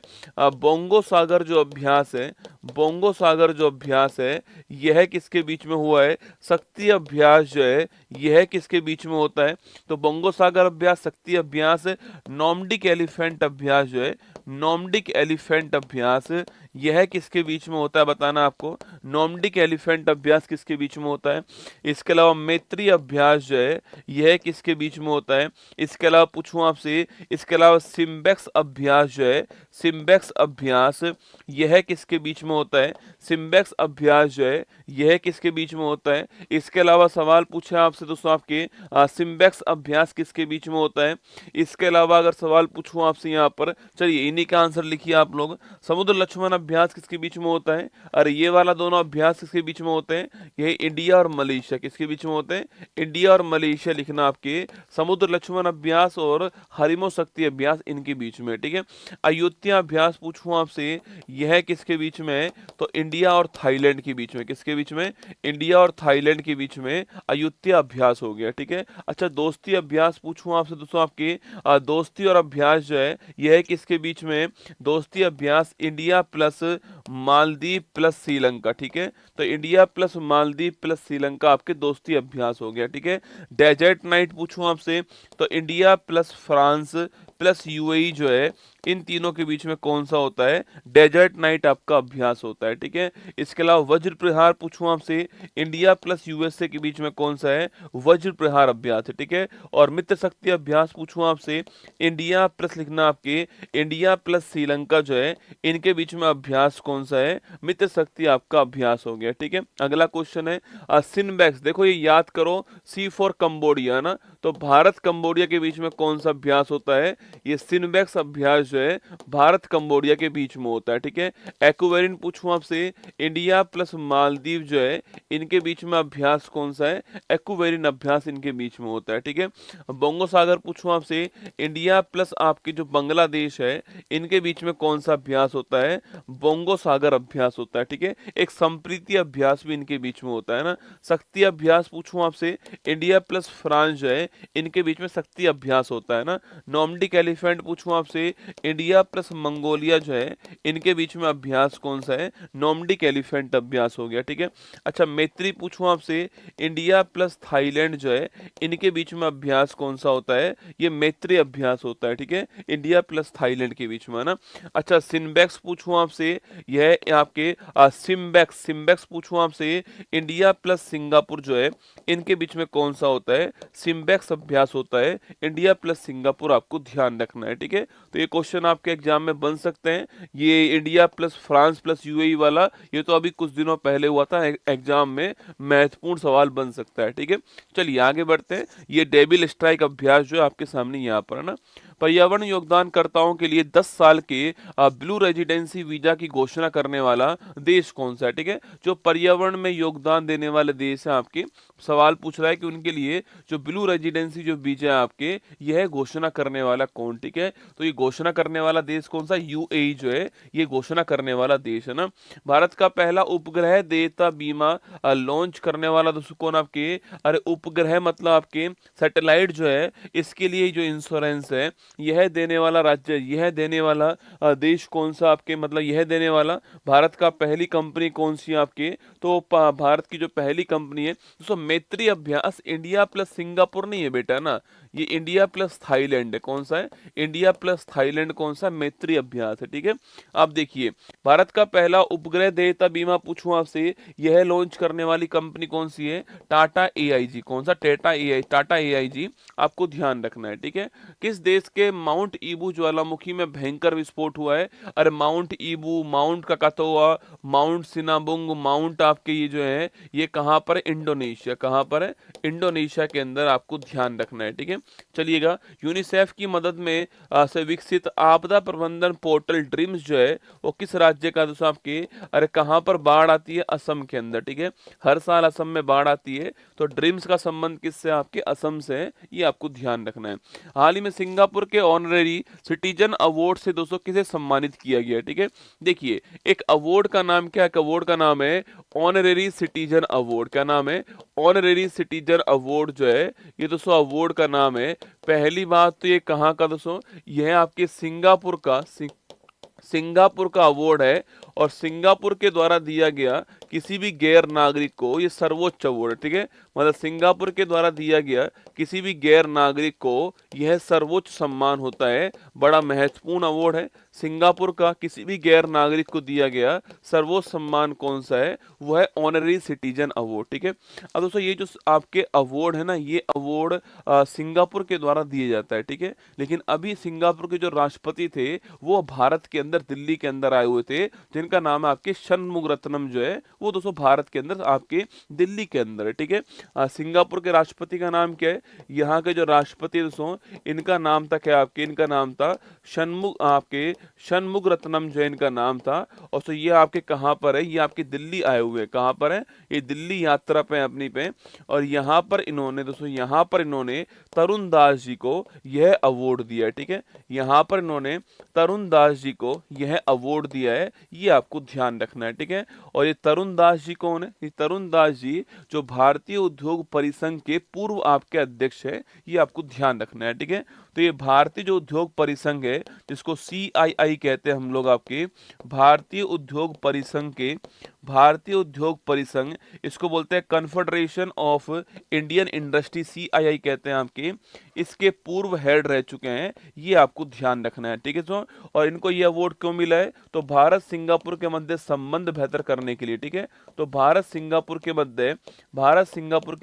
बोंगो सागर जो अभ्यास है, बोंगो सागर जो अभ्यास है यह किसके बीच में हुआ है। शक्ति अभ्यास जो है यह किसके बीच में होता है। तो बोंगो सागर अभ्यास, शक्ति अभ्यास, नॉर्डिक एलिफेंट अभ्यास जो है, नॉर्डिक एलिफेंट अभ्यास यह किसके बीच में होता है, बताना आपको नॉर्डिक एलिफेंट अभ्यास किसके बीच में होता है। इसके अलावा मैत्री अभ्यास जो है यह किसके बीच में होता है। इसके अलावा पूछूं आपसे, इसके अलावा सिम्बेक्स अभ्यास जो है, सिम्बेक्स अभ्यास यह किसके बीच में होता है। सिम्बेक्स अभ्यास जो है यह किसके बीच में होता है। इसके अलावा सवाल पूछे आपसे दोस्तों आपके सिम्बेक्स अभ्यास किसके बीच में होता है। इसके अलावा अगर सवाल पूछूं आपसे यहाँ पर, चलिए इन्हीं का आंसर लिखिए आप लोग। समुद्र लक्ष्मण अभ्यास किसके बीच में होता है। अरे ये वाला दोनों अभ्यास किसके बीच में होते हैं, यही इंडिया और मलेशिया किसके बीच में होते हैं, इंडिया और मलेशिया लिखना आपके। समुद्र लक्ष्मण अभ्यास और हरिमो शक्ति अभ्यास इनके बीच में, ठीक है। अयोध्या अभ्यास पूछूं आपसे यह किसके बीच में है, तो इंडिया और थाईलैंड के बीच में, किसके बीच में, इंडिया और थाईलैंड के बीच में अयोध्या अभ्यास हो गया, ठीक है। अच्छा दोस्ती अभ्यास पूछूं आपसे दोस्तों आपके दोस्ती और अभ्यास जो है यह किसके बीच में, दोस्ती अभ्यास India plus Maldives plus Sri Lanka, ठीक है। तो India plus Maldives plus Sri Lanka आपके दोस्ती अभ्यास हो गया, ठीक है। डेजर्ट नाइट पूछूं आपसे तो India plus France plus UAE जो है इन तीनों के बीच में कौन सा होता है, डेजर्ट नाइट आपका अभ्यास होता है, ठीक है। इसके अलावा वज्र प्रहार पूछूं आपसे इंडिया प्लस यूएसए के बीच में कौन सा है, वज्र प्रहार अभ्यास है, ठीक है। और मित्र शक्ति अभ्यास पूछूं आपसे इंडिया प्लस लिखना आपके इंडिया प्लस श्रीलंका जो है इनके बीच में अभ्यास कौन सा है, मित्र शक्ति आपका अभ्यास हो गया, ठीक है। अगला क्वेश्चन है सिनबैक्स, देखो ये याद करो सी फॉर कंबोडिया ना, तो भारत कंबोडिया के बीच में कौन सा अभ्यास होता है, ये सिनबैक्स अभ्यास जो है भारत कंबोडिया के बीच में होता है, ठीक है। एक्वेरिन पूछूं आपसे इंडिया प्लस मालदीव जो है इनके बीच में अभ्यास कौन सा है, एक्वेरिन अभ्यास इनके बीच में होता है, ठीक है। बंगो सागर पूछूं आपसे इंडिया प्लस आपके जो बांग्लादेश है इनके बीच में कौन सा अभ्यास होता है, बोंगो सागर अभ्यास होता है, ठीक है। एक संप्रीति अभ्यास भी इनके बीच में होता है ना। शक्ति अभ्यास पूछूं आपसे इंडिया प्लस फ्रांस जो है इनके बीच में शक्ति अभ्यास होता है ना। नॉर्डिक एलिफेंट पूछूं आपसे इंडिया प्लस मंगोलिया जो है इनके बीच में अभ्यास कौन सा है, नॉर्डिक एलिफेंट अभ्यास हो गया, ठीक है। अच्छा मैत्री पूछूं आपसे इंडिया प्लस थाईलैंड जो है इनके बीच में अभ्यास कौन सा होता है, ये मैत्री अभ्यास होता है, ठीक है, इंडिया प्लस थाईलैंड के बीच में ना। अच्छा सिनबैक्स पूछूं आपसे यह आपके सिम्बैक्स, सिम्बैक्स पूछूं आपसे इंडिया प्लस सिंगापुर जो है इनके बीच में कौन सा होता है, सिम्बैक्स अभ्यास होता है इंडिया प्लस सिंगापुर, आपको ध्यान रखना है, ठीक है। तो ये क्वेश्चन आपके एग्जाम में बन सकते हैं। ये India plus France plus UAE वाला ये तो अभी कुछ दिनों पहले हुआ था, एग्जाम में महत्वपूर्ण सवाल बन सकता है, ठीक है। चलिए आगे बढ़ते हैं। ये डेविल स्ट्राइक अभ्यास जो है आपके सामने यहाँ पर है ना। पर्यावरण योगदानकर्ताओं के लिए 10 साल के ब्लू रेजिडेंसी वीजा की घोषणा करने वाला देश कौन सा है, ठीक है। जो पर्यावरण में योगदान देने वाले देश है आपके, सवाल पूछ रहा है कि उनके लिए जो ब्लू रेजिडेंसी जो वीजा है आपके यह घोषणा करने वाला कौन, ठीक है। तो ये घोषणा करने वाला देश कौन सा, यूएई जो है ये घोषणा करने वाला देश है ना। भारत का पहला उपग्रह देयता बीमा लॉन्च करने वाला दोस्तों कौन आपके, अरे उपग्रह मतलब आपके सैटेलाइट जो है इसके लिए जो इंश्योरेंस है यह देने वाला राज्य, यह देने वाला देश कौन सा आपके, मतलब यह देने वाला भारत का पहली कंपनी कौन सी है आपके, तो भारत की जो पहली कंपनी है दोस्तों मैत्री अभ्यास इंडिया प्लस सिंगापुर नहीं है बेटा ना, ये इंडिया प्लस थाईलैंड है। कौन सा है, इंडिया प्लस थाईलैंड कौन सा, मैत्री अभ्यास है, ठीक है। आप देखिए भारत का पहला उपग्रह देयता बीमा पूछूं आपसे यह लॉन्च करने वाली कंपनी कौन सी है, टाटा एआईजी, कौन सा, टाटा एआईजी, आपको ध्यान रखना है, ठीक है। किस देश के के माउंट ईबू ज्वालामुखी में भयंकर विस्फोट हुआ है। अरे mount ईबू, mount ककातोआ, mount Sinabung, mount आपके ये जो है ये कहाँ पर है? इंडोनेशिया। कहाँ पर है? इंडोनेशिया के अंदर आपको ध्यान रखना है, ठीक है। चलिएगा, यूनिसेफ की मदद में से विकसित आपदा प्रबंधन पोर्टल ड्रीम्स जो है वो किस राज्य का? दोस्तों आपके, अरे कहाँ पर बाढ़ आती है? असम के अंदर, ठीक है। हर साल असम में बाढ़ आती है, तो ड्रीम्स का संबंध किससे? आपके असम से है, ये आपको ध्यान रखना है। हाल ही में सिंगापुर के ऑनरेरी सिटीजन अवार्ड से दोस्तों किसे सम्मानित किया गया, ठीक है। देखिए, एक अवार्ड का नाम क्या है? एक अवार्ड का नाम है ऑनरेरी सिटीजन अवार्ड। क्या नाम है? ऑनरेरी सिटीजन अवार्ड जो है ये दोस्तों अवार्ड का नाम है। पहली बात तो ये कहाँ का दोस्तों? यह है आपके सिंगापुर का, सिंगापुर का अवार्ड है, और सिंगापुर के द्वारा दिया गया किसी भी गैर नागरिक को ये सर्वोच्च अवार्ड है, ठीक है। मतलब सिंगापुर के द्वारा दिया गया किसी भी गैर नागरिक को यह सर्वोच्च सम्मान होता है, बड़ा महत्वपूर्ण अवार्ड है। सिंगापुर का किसी भी गैर नागरिक को दिया गया सर्वोच्च सम्मान कौन सा है? वो है ऑनररी सिटीजन अवार्ड, ठीक है। अब दोस्तों ये जो आपके अवार्ड है ना, ये अवार्ड सिंगापुर के द्वारा दिया जाता है, ठीक है। लेकिन अभी सिंगापुर के जो राष्ट्रपति थे वो भारत के अंदर, दिल्ली के अंदर आए हुए थे, जिनका नाम है आपके शनमुगरत्नम जो है वो दोस्तों भारत के अंदर आपके दिल्ली के अंदर है, ठीक है। सिंगापुर के राष्ट्रपति का नाम क्या है? यहाँ के जो राष्ट्रपति दोस्तों इनका नाम था क्या? आपके इनका नाम था शनमुगरत्नम जो है इनका नाम था। और तो ये आपके कहाँ पर है? ये आपके दिल्ली आए हुए हैं। कहाँ पर है? ये दिल्ली यात्रा पे अपनी पे, और यहाँ पर इन्होंने दोस्तों, यहाँ पर इन्होंने तरुण दास जी को यह अवार्ड दिया है, ठीक है। यहाँ पर इन्होंने तरुण दास जी को यह अवार्ड दिया है, ये आपको ध्यान रखना है, ठीक है। और ये तरुण दास जी कौन है? ये तरुण दास जी जो भारतीय उद्योग परिसंघ के पूर्व आपके अध्यक्ष है, ये आपको ध्यान रखना है, ठीक है। तो ये भारतीय जो उद्योग परिसंघ है, जिसको CII कहते हैं हम लोग, आपके भारतीय उद्योग परिसंघ के, भारतीय उद्योग परिसंघ, इसको बोलते हैं confederation of Indian industry, CII कहते हैं आपके, इसके पूर्व हेड रह चुके हैं, ये आपको ध्यान रखना है, ठीक है। तो और इनको ये अवार्ड क्यों मिला है? तो भारत सिंगापुर के मध्य संबंध बेहतर करने के लिए, ठीक है। तो भारत सिंगापुर के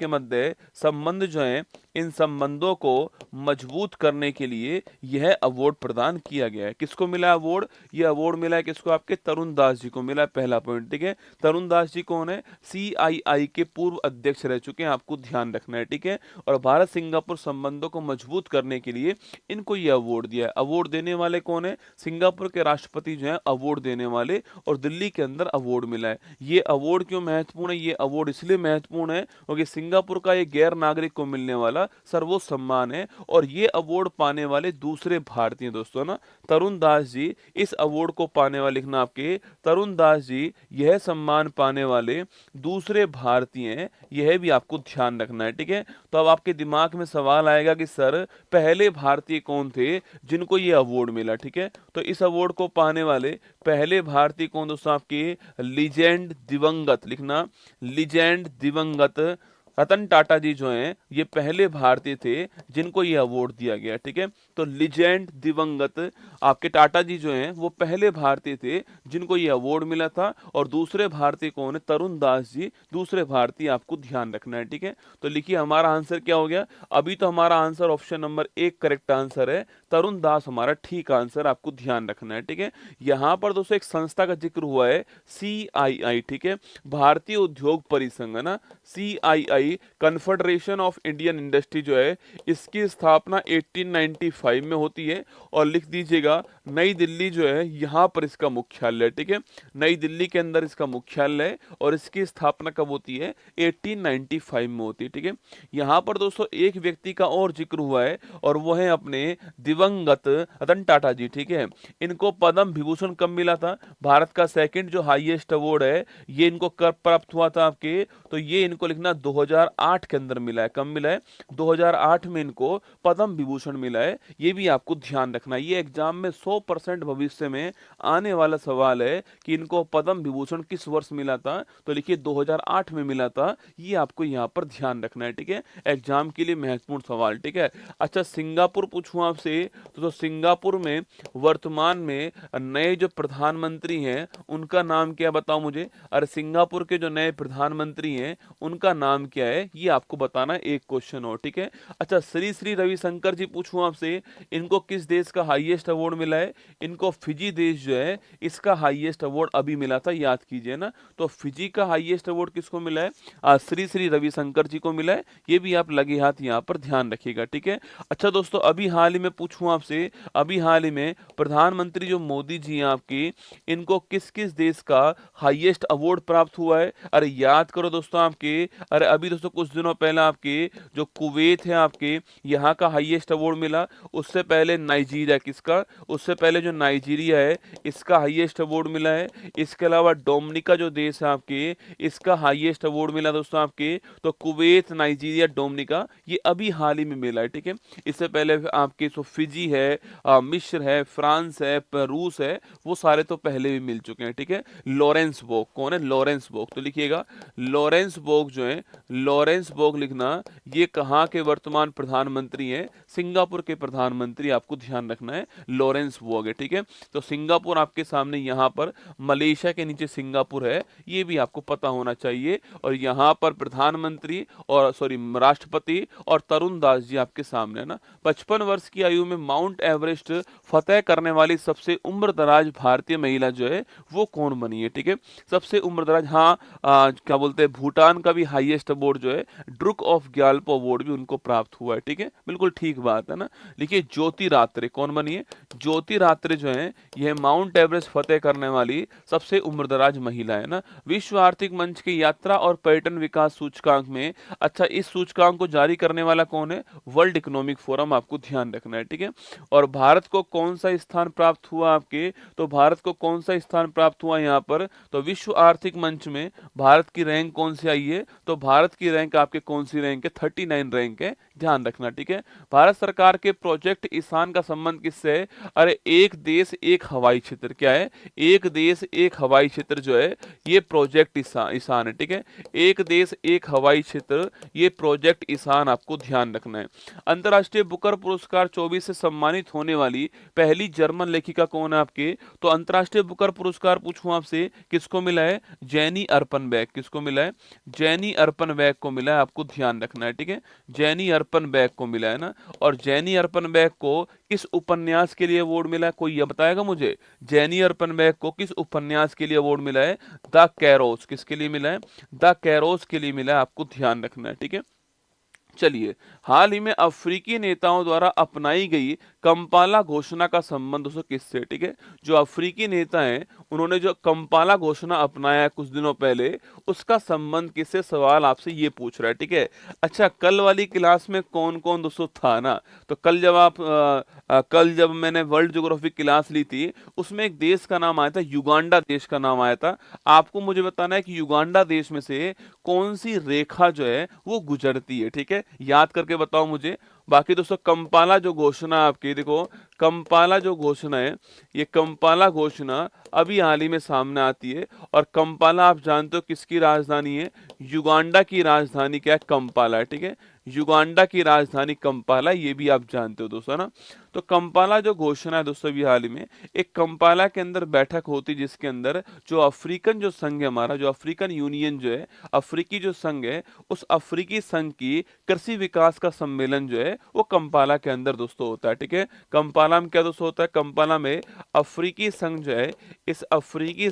मध्य संबंध जो है, इन संबंधों को मजबूत करने के लिए यह अवार्ड प्रदान किया गया है। किसको मिला अवार्ड? यह अवार्ड मिला है किसको? आपके तरुण दास जी को मिला है, पहला पॉइंट, ठीक है। तरुण दास जी कौन है? CII के पूर्व अध्यक्ष रह चुके हैं, आपको ध्यान रखना है, ठीक है। और भारत सिंगापुर संबंधों को मजबूत करने के लिए इनको यह अवार्ड दिया है। अवार्ड देने वाले कौन है? सिंगापुर के राष्ट्रपति जो है अवार्ड देने वाले, और दिल्ली के अंदर अवार्ड मिला है। ये अवार्ड क्यों महत्वपूर्ण है? ये अवार्ड इसलिए महत्वपूर्ण है क्योंकि सिंगापुर का एक गैर नागरिक को मिलने वाला सर्वोच्च सम्मान है, और ये अवार्ड पाने वाले दूसरे भारतीय दोस्तों ना, तरुण दास जी इस अवार्ड को पाने वाले, लिखना आपके, तरुण दास जी यह सम्मान पाने वाले दूसरे भारतीय हैं, यह भी आपको ध्यान रखना है, ठीक है। तो अब आपके दिमाग में सवाल आएगा कि सर पहले भारतीय कौन थे जिनको ये अवार्ड मिला, ठीक है। तो इस अवार्ड को पाने वाले पहले भारतीय कौन दोस्तों? आपके लीजेंड दिवंगत, लिखना, लीजेंड दिवंगत रतन टाटा जी जो हैं ये पहले भारतीय थे जिनको ये अवार्ड दिया गया, ठीक है। तो लीजेंड दिवंगत आपके टाटा जी जो हैं वो पहले भारतीय थे जिनको ये अवार्ड मिला था, और दूसरे भारतीय कौन है? तरुण दास जी दूसरे भारतीय, आपको ध्यान रखना है, ठीक है। तो लिखिए हमारा आंसर क्या हो गया? अभी तो हमारा answer option number 1 correct answer है, तरुण दास हमारा ठीक आंसर, आपको ध्यान रखना है, ठीक है। यहाँ पर दोस्तों एक संस्था का जिक्र हुआ है CII, ठीक है, भारतीय उद्योग परिसंघ है ना, CII confederation of Indian industry जो है, इसकी स्थापना 1895 में होती है, और लिख दीजिएगा नई दिल्ली जो है यहाँ पर इसका मुख्यालय है, ठीक है। नई दिल्ली के अंदर इसका मुख्यालय है, और इसकी स्थापना कब होती है? 1895 में होती है, ठीक है। यहाँ पर दोस्तों एक व्यक्ति का और जिक्र हुआ है, और वो है अपने दिवंगत रतन टाटा जी, ठीक है। इनको पद्म विभूषण कब मिला था? भारत का सेकंड जो हाईएस्ट अवार्ड है ये इनको कब प्राप्त हुआ था आपके? तो ये इनको लिखना 2008 के अंदर मिला है। कब मिला है? 2008 में इनको पद्म विभूषण मिला है, ये भी आपको ध्यान रखना है। ये एग्जाम में 100% भविष्य में आने वाला सवाल है कि इनको पद्म विभूषण किस वर्ष मिला था, तो लिखिए 2008 में मिला था, ये आपको यहाँ पर ध्यान रखना है, ठीक है। एग्जाम के लिए महत्वपूर्ण सवाल, ठीक है। अच्छा सिंगापुर पूछूं आपसे, तो सिंगापुर में वर्तमान में नए जो प्रधानमंत्री हैं उनका नाम क्या, बताओ मुझे। अरे सिंगापुर के जो नए प्रधानमंत्री हैं उनका नाम क्या क्या है ये आपको बताना है, एक क्वेश्चन और, ठीक है। अच्छा, श्री श्री रविशंकर जी पूछूं आपसे, इनको किस देश का हाईएस्ट अवार्ड मिला है? इनको फिजी देश जो है इसका हाईएस्ट अवार्ड अभी मिला था, याद कीजिए ना। तो फिजी का हाईएस्ट अवार्ड किसको मिला है? श्री श्री रविशंकर जी को मिला है। ये भी आप लगे हाथ यहाँ पर ध्यान रखिएगा, ठीक है। अच्छा दोस्तों, अभी हाल ही में पूछूं आपसे, अभी हाल ही में प्रधानमंत्री जो मोदी जी हैं आपके, इनको किस किस देश का हाईएस्ट अवार्ड प्राप्त हुआ है? अरे याद करो दोस्तों आपके, अरे अभी दोस्तों कुछ दिनों पहले आपके जो कुवैत है आपके, यहाँ का हाईएस्ट अवार्ड मिला। उससे पहले नाइजीरिया, किसका? उससे पहले जो नाइजीरिया है इसका हाईएस्ट अवार्ड मिला है। इसके अलावा डोमिनिका जो देश है आपके, इसका हाईएस्ट अवार्ड मिला दोस्तों आपके। तो कुवैत, नाइजीरिया, डोमिनिका, ये अभी हाल ही में मिला है, ठीक है। इससे पहले आपके तो फिजी है, मिस्र है, फ्रांस है, रूस है, वो सारे तो पहले भी मिल चुके हैं, ठीक है। लॉरेंस बोग, कौन है? लॉरेंस बोग, तो लिखिएगा लॉरेंस बोग जो है, लॉरेंस बोग लिखना। ये कहाँ के वर्तमान प्रधानमंत्री हैं? सिंगापुर के प्रधानमंत्री, आपको ध्यान रखना है, लॉरेंस बोग है, ठीक है। तो सिंगापुर आपके सामने, यहाँ पर मलेशिया के नीचे सिंगापुर है, ये भी आपको पता होना चाहिए। और यहाँ पर प्रधानमंत्री और राष्ट्रपति और तरुण दास जी आपके सामने है ना। 55 वर्ष की आयु में माउंट एवरेस्ट फतेह करने वाली सबसे उम्रदराज भारतीय महिला जो है वो कौन बनी है, ठीक है। सबसे उम्रदराज, हाँ, क्या बोलते हैं, भूटान का भी हाईएस्ट अवार्ड जो है ड्रुक ऑफ ग्याल्पो अवार्ड भी उनको प्राप्त हुआ है, ठीक है। बिल्कुल ठीक बात है ना। देखिए ज्योति रात्रे कौन बनी है? ज्योति रात्रे जो है यह माउंट एवरेस्ट फतेह करने वाली सबसे उम्रदराज महिला है ना। विश्व आर्थिक मंच की यात्रा और पर्यटन विकास सूचकांक में, अच्छा, इस सूचकांक को जारी करने वाला कौन है? वर्ल्ड इकोनॉमिक फोरम, आपको ध्यान रखना है, ठीक है। और भारत को कौन सा स्थान प्राप्त हुआ आपके? तो भारत को कौन सा स्थान प्राप्त हुआ यहाँ पर? तो विश्व आर्थिक मंच में भारत की रैंक कौन सी आई है? तो भारत की रैंक आपके कौन सी रैंक है? 39 रैंक है, ध्यान रखना, ठीक है। भारत सरकार के प्रोजेक्ट ईशान का संबंध किससे है? अरे एक देश एक हवाई क्षेत्र, क्या है? एक देश एक हवाई क्षेत्र जो है ये प्रोजेक्ट ईशान है, ठीक है। एक देश एक हवाई क्षेत्र, ये प्रोजेक्ट ईशान, आपको ध्यान रखना है। अंतर्राष्ट्रीय बुकर पुरस्कार 24 से सम्मानित होने वाली पहली जर्मन लेखिका कौन है आपके? तो अंतर्राष्ट्रीय बुकर पुरस्कार पूछूं आपसे, किसको मिला है? जेनी अर्पनबैक, किसको मिला है? जेनी अर्पनबैक को मिला है, आपको ध्यान रखना है, ठीक है। जेनी अर्पनबैक को मिला है ना। और जेनी अर्पनबैक को किस उपन्यास के लिए अवार्ड मिला है? कोई ये बताएगा मुझे? जेनी अर्पनबैक को किस उपन्यास के लिए अवार्ड मिला है? द कैरोस, किसके लिए मिला है? द कैरोस के लिए मिला है, आपको ध्यान रखना है, ठीक है। चलिए, हाल ही में अफ्रीकी नेताओं द्वारा अपनाई गई कंपाला घोषणा का संबंध दोस्तों किससे, ठीक है। जो अफ्रीकी नेता हैं उन्होंने जो कंपाला घोषणा अपनाया है कुछ दिनों पहले, उसका संबंध किससे, सवाल आपसे ये पूछ रहा है, ठीक है। अच्छा, कल वाली क्लास में कौन कौन दोस्तों था ना? तो कल जब मैंने वर्ल्ड ज्योग्राफी क्लास ली थी, उसमें एक देश का नाम आया था, युगांडा देश का नाम आया था। आपको मुझे बताना है कि युगांडा देश में से कौन सी रेखा जो है वो गुजरती है, ठीक है। याद करके बताओ मुझे। बाकी दोस्तों कंपाला जो घोषणा आपकी, देखो कंपाला जो घोषणा है, ये कंपाला घोषणा अभी हाल ही में सामने आती है। और कंपाला आप जानते हो किसकी राजधानी है? युगांडा की राजधानी क्या है? कंपाला है, ठीक है। युगांडा की राजधानी कंपाला, ये भी आप जानते हो दोस्तों ना। तो कंपाला जो घोषणा है दोस्तों अभी हाल ही में, एक कंपाला के अंदर बैठक होती जिसके अंदर जो अफ्रीकन जो संघ है हमारा, जो अफ्रीकन यूनियन जो है, अफ्रीकी जो संघ है, उस अफ्रीकी संघ की कृषि विकास का सम्मेलन जो है वो कंपाला के अंदर दोस्तों होता है, ठीक है। कंपाला में क्या दोस्तों होता है? कंपाला में अफ्रीकी संघ जो है, इस अफ्रीकी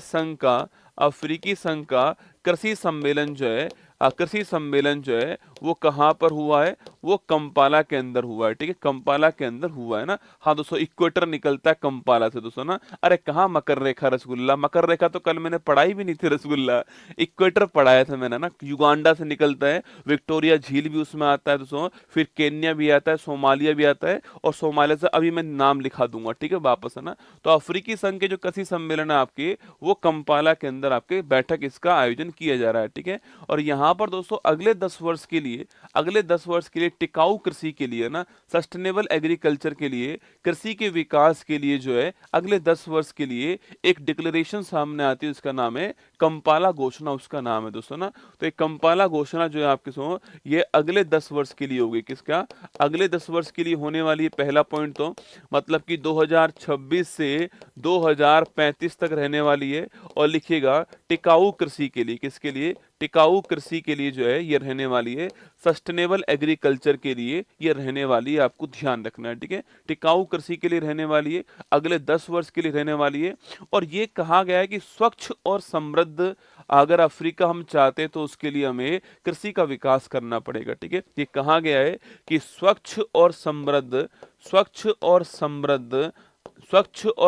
संघ का कृषि सम्मेलन जो है, कृषि सम्मेलन जो है वो कहाँ पर हुआ है? वो कंपाला के अंदर हुआ है, ठीक है। कंपाला के अंदर हुआ है ना। हाँ दोस्तों, इक्वेटर निकलता है कंपाला से दोस्तों ना। अरे कहाँ मकर रेखा रसगुल्ला, मकर रेखा तो कल मैंने पढ़ाई भी नहीं थी रसगुल्ला, इक्वेटर पढ़ाया था मैंने ना। युगांडा से निकलता है, विक्टोरिया झील भी उसमें आता है दोस्तों, फिर केन्या भी आता है, सोमालिया भी आता है, और सोमालिया से अभी मैं नाम लिखा दूंगा, ठीक है, वापस है ना। तो अफ्रीकी संघ के जो कृषि सम्मेलन है आपके, वो कंपाला के अंदर आपके बैठक इसका आयोजन किया जा रहा है, ठीक है। और यहाँ पर दोस्तों अगले 10 वर्ष के लिए टिकाऊ कृषि के लिए ना, सस्टेनेबल एग्रीकल्चर के लिए, कृषि के विकास के लिए जो है अगले 10 वर्ष के लिए एक डिक्लेरेशन सामने आती है, उसका नाम है कंपाला घोषणा, उसका नाम है दोस्तों ना। तो एक कंपाला घोषणा जो है आपके सो ये अगले 10 वर्ष के लिए होगी, किसका? अगले 10 वर्ष के लिए होने वाली है। पहला पॉइंट तो मतलब कि 2026 से 2035 तक रहने वाली है। और लिखिएगा टिकाऊ कृषि के लिए, किसके लिए? टिकाऊ कृषि के लिए जो है ये रहने वाली है, सस्टेनेबल एग्रीकल्चर के लिए ये रहने वाली है, आपको ध्यान रखना है, ठीक है। टिकाऊ कृषि के लिए रहने वाली है, अगले 10 वर्ष के लिए रहने वाली है। और ये कहा गया है कि स्वच्छ और समृद्ध अगर अफ्रीका हम चाहते हैं तो उसके लिए हमें कृषि का विकास करना पड़ेगा, ठीक है। ये कहा गया है कि स्वच्छ और समृद्ध स्वच्छ और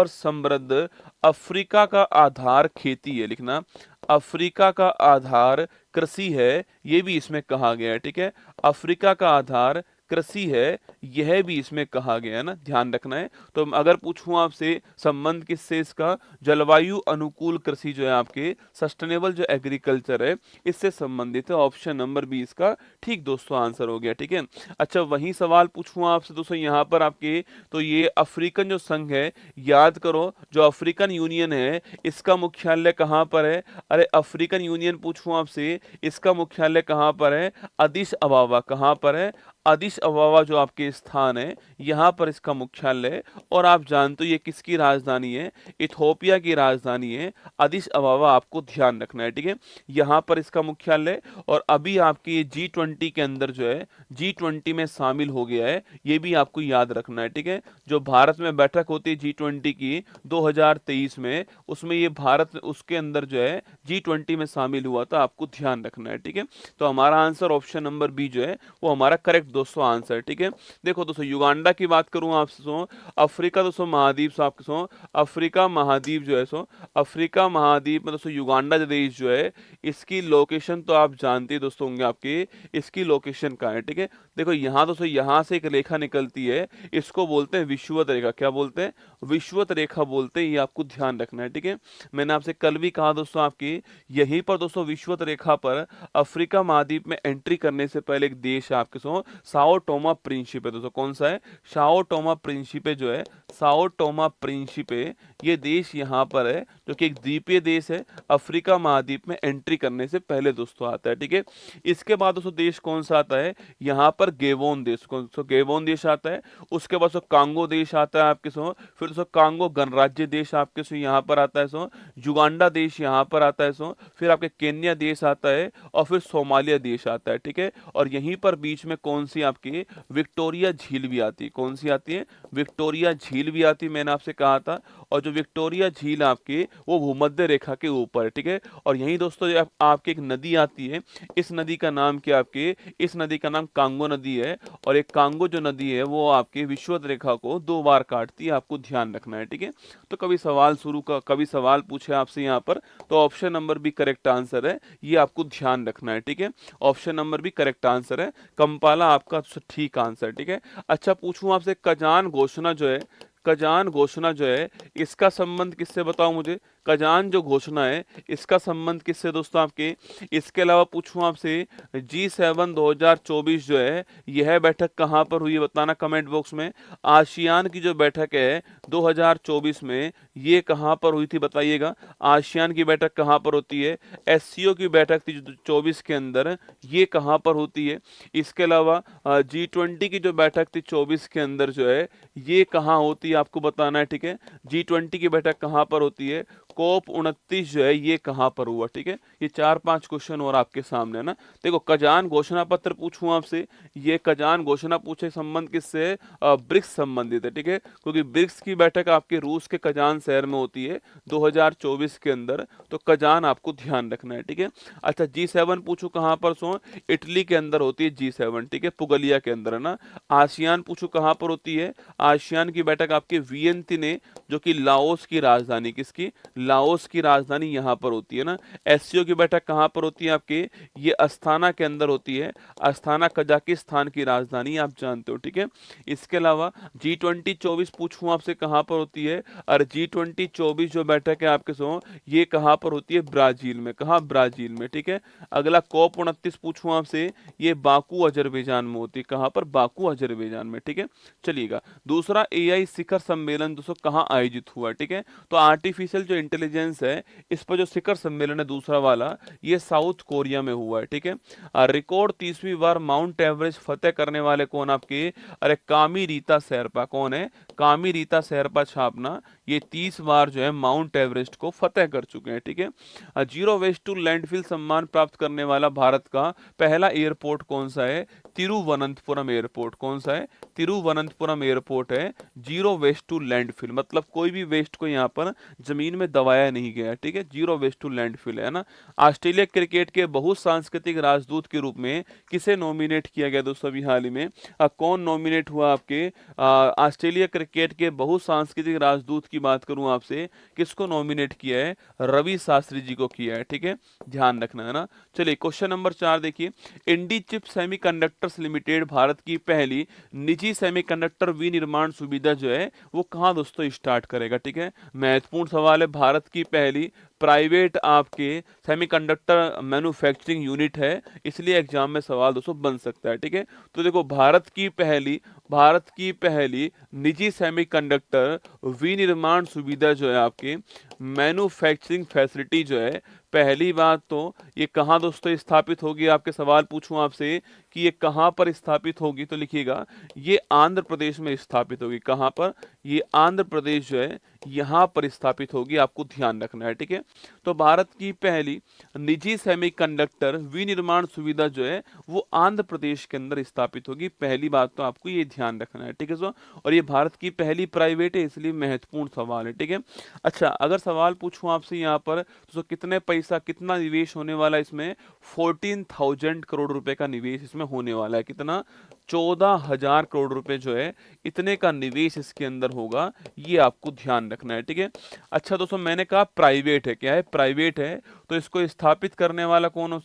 समृद्ध अफ्रीका का आधार खेती है, लिखना, अफ्रीका का आधार कृषि है, ये भी इसमें कहा गया है, ठीक है। अफ्रीका का आधार कृषि है, यह भी इसमें कहा गया है ना, ध्यान रखना है। तो अगर पूछूं आपसे संबंध किससे इसका, जलवायु अनुकूल कृषि जो है आपके सस्टेनेबल जो एग्रीकल्चर है इससे संबंधित है। ऑप्शन नंबर बी इसका ठीक दोस्तों आंसर हो गया, ठीक है। अच्छा वही सवाल पूछूं आपसे दोस्तों यहाँ पर आपके, तो ये अफ्रीकन जो संघ है, याद करो जो अफ्रीकन यूनियन है इसका मुख्यालय कहाँ पर है। अरे अफ्रीकन यूनियन पूछूं आपसे, इसका मुख्यालय कहाँ पर है, अदिस अबाबा, कहाँ पर है, अदिस अबाबा जो आपके स्थान है यहाँ पर इसका मुख्यालय है। और आप जानते हो ये किसकी राजधानी है, इथोपिया की राजधानी है अदिस अबाबा, आपको ध्यान रखना है, ठीक है। यहाँ पर इसका मुख्यालय, और अभी आपके ये G20 के अंदर जो है G20 में शामिल हो गया है, ये भी आपको याद रखना है, ठीक है। जो भारत में बैठक होती है G20 की 2023 में, उसमें ये भारत उसके अंदर जो है G20 में शामिल हुआ था, आपको ध्यान रखना है, ठीक है। तो हमारा आंसर ऑप्शन नंबर बी जो है वो हमारा करेक्ट दोस्तों आंसर, ठीक है। देखो दोस्तों युगांडा की बात करूं आपसे, सो अफ्रीका दोस्तों महाद्वीप, सो आपके सो अफ्रीका महाद्वीप जो है, सो अफ्रीका महाद्वीप में दोस्तों युगांडा जो देश जो है इसकी लोकेशन तो आप जानते ही दोस्तों होंगे आपके, इसकी लोकेशन कहाँ है, ठीक है। देखो यहाँ दोस्तों यहाँ से एक रेखा निकलती है, इसको बोलते हैं विषुवत रेखा, क्या बोलते हैं, विषुवत रेखा बोलते हैं, ये आपको ध्यान रखना है, ठीक है। मैंने आपसे कल भी कहा दोस्तों आपकी यहीं पर दोस्तों विषुवत रेखा पर अफ्रीका महाद्वीप में एंट्री करने से पहले एक देश है आपके सो साओ टोमा प्रिंसिपे, दोस्तों कौन सा है, साओ टोमा प्रिंसिपे जो है, साओ टोमा प्रिंसिपे, ये देश यहाँ पर है जो कि एक द्वीपीय देश है, अफ्रीका महाद्वीप में एंट्री करने से पहले दोस्तों आता है, ठीक है। इसके बाद दोस्तों देश कौन सा आता है, यहाँ पर गेबोन देश, कौन सा गेबोन देश आता है। उसके बाद सो कांगो देश आता है आपके सो, फिर दोस्तों कांगो गणराज्य देश आपके सो यहाँ पर आता है, सो युगांडा देश यहाँ पर आता है, सो फिर आपके केन्या देश आता है, और फिर सोमालिया देश आता है, ठीक है। और यहीं पर बीच में कौन सी आपकी विक्टोरिया झील भी आती है, कौन सी आती है, विक्टोरिया झील भी आती है, मैंने आपसे कहा था। और जो विक्टोरिया झील आपकी वो भूमध्य रेखा के ऊपर है, ठीक है। और यही दोस्तों आपकी एक नदी आती है, इस नदी का नाम क्या आपके, इस नदी का नाम कांगो नदी है। और एक कांगो जो नदी है वो आपकी विषुवत रेखा को 2 बार काटती है, आपको ध्यान रखना है, ठीक है। तो कभी सवाल पूछे आपसे यहाँ पर, तो ऑप्शन नंबर भी करेक्ट आंसर है, ये आपको ध्यान रखना है, ठीक है। ऑप्शन नंबर भी करेक्ट आंसर है, कंपाला आपका ठीक आंसर, ठीक है। अच्छा पूछूं आपसे कजान घोषणा जो है इसका संबंध किससे, बताओ मुझे, कजान जो घोषणा है इसका संबंध किससे दोस्तों आपके। इसके अलावा पूछूं आपसे G7 2024 जो है यह बैठक कहां पर हुई है, बताना कमेंट बॉक्स में। आसियान की जो बैठक है 2024 में ये कहां पर हुई थी, बताइएगा। आसियान की बैठक कहां पर होती है, SCO की बैठक थी जो 24 के अंदर, ये कहां पर होती है। इसके अलावा G20 की जो बैठक थी 24 के अंदर जो है ये कहां होती है, आपको बताना है, ठीक है। G20 की बैठक कहां पर होती है, COP 29 जो है ये कहां पर हुआ, ठीक है। ये 4-5 क्वेश्चन और आपके सामने है ना। देखो कजान घोषणा पत्र पूछूं आपसे, ये कजान घोषणा पूछे संबंध किससे है, ब्रिक्स संबंधित है, ठीक है। क्योंकि ब्रिक्स की बैठक आपके रूस के कजान शहर में होती है 2024 के अंदर, तो कजान आपको ध्यान रखना है, ठीक है। अच्छा G7 पूछू कहां पर, सो इटली के अंदर होती है G7, ठीक है, पुगलिया के अंदर है ना। आसियान पूछू कहां पर होती है, आसियान की बैठक आपके वियंतिने जो कि लाओस की राजधानी, किसकी, लाओस की राजधानी यहां पर होती है ना। SCO की बैठक कहां पर होती है आपके, ये अस्थाना के अंदर होती है, अस्थाना कजाकिस्तान की राजधानी आप जानते हो, ठीक है। इसके अलावा G20 24 पूछूं आपसे कहां पर होती है, और G20 24 जो बैठक है आपके सो ये कहां पर होती है, ब्राजील में, कहां, ब्राजील में, ठीक है। अगला COP 29 पूछूं आपसे, ये बाकू अजरबैजान में होती है, कहां पर, बाकू अजरबैजान में, ठीक है। चलिएगा दूसरा AI शिखर सम्मेलन दोस्तों कहां आयोजित हुआ, ठीक है। तो आर्टिफिशियल जो इंटेलिजेंस इंटेलिजेंस है, इस पर जो शिखर सम्मेलन है दूसरा वाला, ये साउथ कोरिया में हुआ है, ठीक है। रिकॉर्ड 30वीं बार माउंट एवरेस्ट फतेह करने वाले कौन आपके, अरे कामी रीता शेरपा। कौन है, कामी रीता शेरपा छापना, ये 30 बार जो है माउंट एवरेस्ट को फतेह कर चुके हैं, ठीक है। जीरो वेस्ट टू लैंडफिल सम्मान प्राप्त करने वाला भारत का पहला एयरपोर्ट कौन सा है, तिरुवनंतपुरम एयरपोर्ट। कौन सा है, तिरुवनंतपुरम एयरपोर्ट है। जीरो वेस्ट टू लैंडफिल मतलब कोई भी वेस्ट को यहाँ पर जमीन में दबाया नहीं गया, ठीक है, जीरो वेस्ट टू लैंडफिल है ना। ऑस्ट्रेलिया क्रिकेट के बहुसांस्कृतिक राजदूत के रूप में किसे नॉमिनेट किया गया दोस्तों अभी हाल ही में, कौन नॉमिनेट हुआ आपके ऑस्ट्रेलिया क्रिकेट के बहुसांस्कृतिक राजदूत की बात करूं आपसे, किसको नॉमिनेट किया है, रवि शास्त्री जी को किया है, ठीक है, ध्यान रखना है ना। चलिए क्वेश्चन नंबर 4 देखिए, इंडी चिप सेमीकंडक्टर्स लिमिटेड भारत की पहली निजी सेमीकंडक्टर विनिर्माण सुविधा जो है वो कहां दोस्तों स्टार्ट करेगा, ठीक है, महत्वपूर्ण सवाल है। भारत की पहली प्राइवेट आपके सेमीकंडक्टर मैन्युफैक्चरिंग यूनिट है, इसलिए एग्जाम में सवाल दोस्तों बन सकता है, ठीक है। तो देखो भारत की पहली निजी सेमीकंडक्टर विनिर्माण सुविधा जो है आपकी मैन्युफैक्चरिंग फैसिलिटी जो है, पहली बात तो ये कहाँ दोस्तों स्थापित होगी, आपके सवाल पूछूं आपसे कि ये कहाँ पर स्थापित होगी, तो लिखिएगा ये आंध्र प्रदेश में स्थापित होगी। कहाँ पर, ये आंध्र प्रदेश जो है यहाँ पर स्थापित होगी, आपको ध्यान रखना है, ठीक है। तो भारत की पहली निजी सेमीकंडक्टर विनिर्माण सुविधा जो है वो आंध्र प्रदेश के अंदर स्थापित होगी, पहली बात तो आपको ये ध्यान रखना है, ठीक है सो। और ये भारत की पहली प्राइवेट है, इसलिए महत्वपूर्ण सवाल है, ठीक है। अच्छा अगर सवाल पूछूं आपसे यहाँ पर तो कितने पैसा कितना निवेश होने वाला है इसमें, 14,000 करोड़ रुपए का निवेश इसमें होने वाला है। कितना, 14,000 करोड़ रुपए जो है इतने का निवेश इसके अंदर होगा, ये आपको ध्यान रखना है, ठीक है। अच्छा दोस्तों मैंने कहा प्राइवेट है, क्या है, प्राइवेट है, तो इसको स्थापित करने वाला कौन,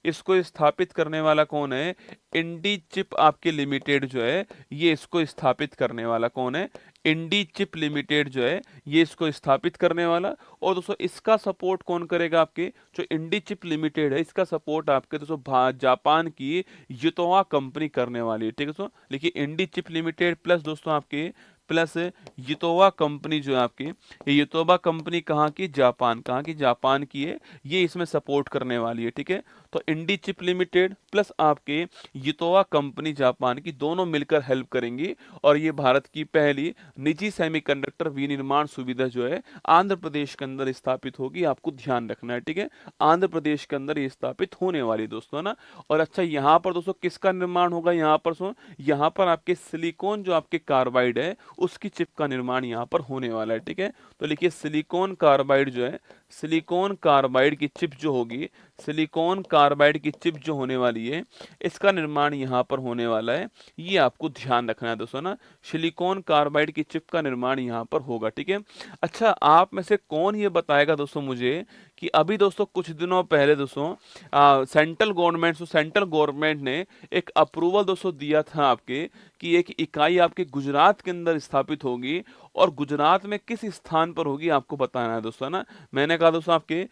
इसको स्थापित करने वाला कौन है, इंडी चिप आपके लिमिटेड जो है ये इसको स्थापित करने वाला कौन है, इंडी चिप लिमिटेड जो है ये इसको स्थापित करने वाला। और दोस्तों इसका सपोर्ट कौन करेगा, आपके जो इंडी चिप लिमिटेड है इसका सपोर्ट आपके दोस्तों जापान की युतोवा कंपनी करने वाली है, ठीक है दोस्तों। लिखिए इंडी चिप लिमिटेड प्लस दोस्तों आपके प्लस युतोवा कंपनी जो है आपकी, ये युतोवा कंपनी कहाँ की, जापान की है, ये इसमें सपोर्ट करने वाली है, ठीक है। तो इंडी चिप लिमिटेड प्लस आपके युतोवा कंपनी जापान की दोनों मिलकर हेल्प करेंगी और ये भारत की पहली निजी सेमीकंडक्टर विनिर्माण सुविधा जो है आंध्र प्रदेश के अंदर स्थापित होगी, आपको ध्यान रखना है, ठीक है। आंध्र प्रदेश के अंदर ये स्थापित होने वाली दोस्तों ना। और अच्छा यहाँ पर दोस्तों किसका निर्माण होगा, यहाँ पर आपके सिलिकॉन जो आपके कार्बाइड है उसकी चिप का निर्माण यहाँ पर होने वाला है, ठीक है। तो लिखिए सिलिकॉन कार्बाइड जो है, सिलिकॉन कार्बाइड की चिप जो होगी, सिलिकॉन कार्बाइड की चिप जो होने वाली है इसका निर्माण यहाँ पर होने वाला है, ये आपको ध्यान रखना है दोस्तों ना। सिलिकॉन कार्बाइड की चिप का निर्माण यहाँ पर होगा, ठीक है। अच्छा आप में से कौन ये बताएगा दोस्तों मुझे कि अभी दोस्तों कुछ दिनों पहले दोस्तों सेंट्रल गवर्नमेंट ने एक अप्रूवल दोस्तों दिया था आपके कि एक इकाई आपके गुजरात के अंदर स्थापित होगी और गुजरात में किस स्थान पर होगी आपको बताना है दोस्तों ना। मैंने कहा दोस्तों आपके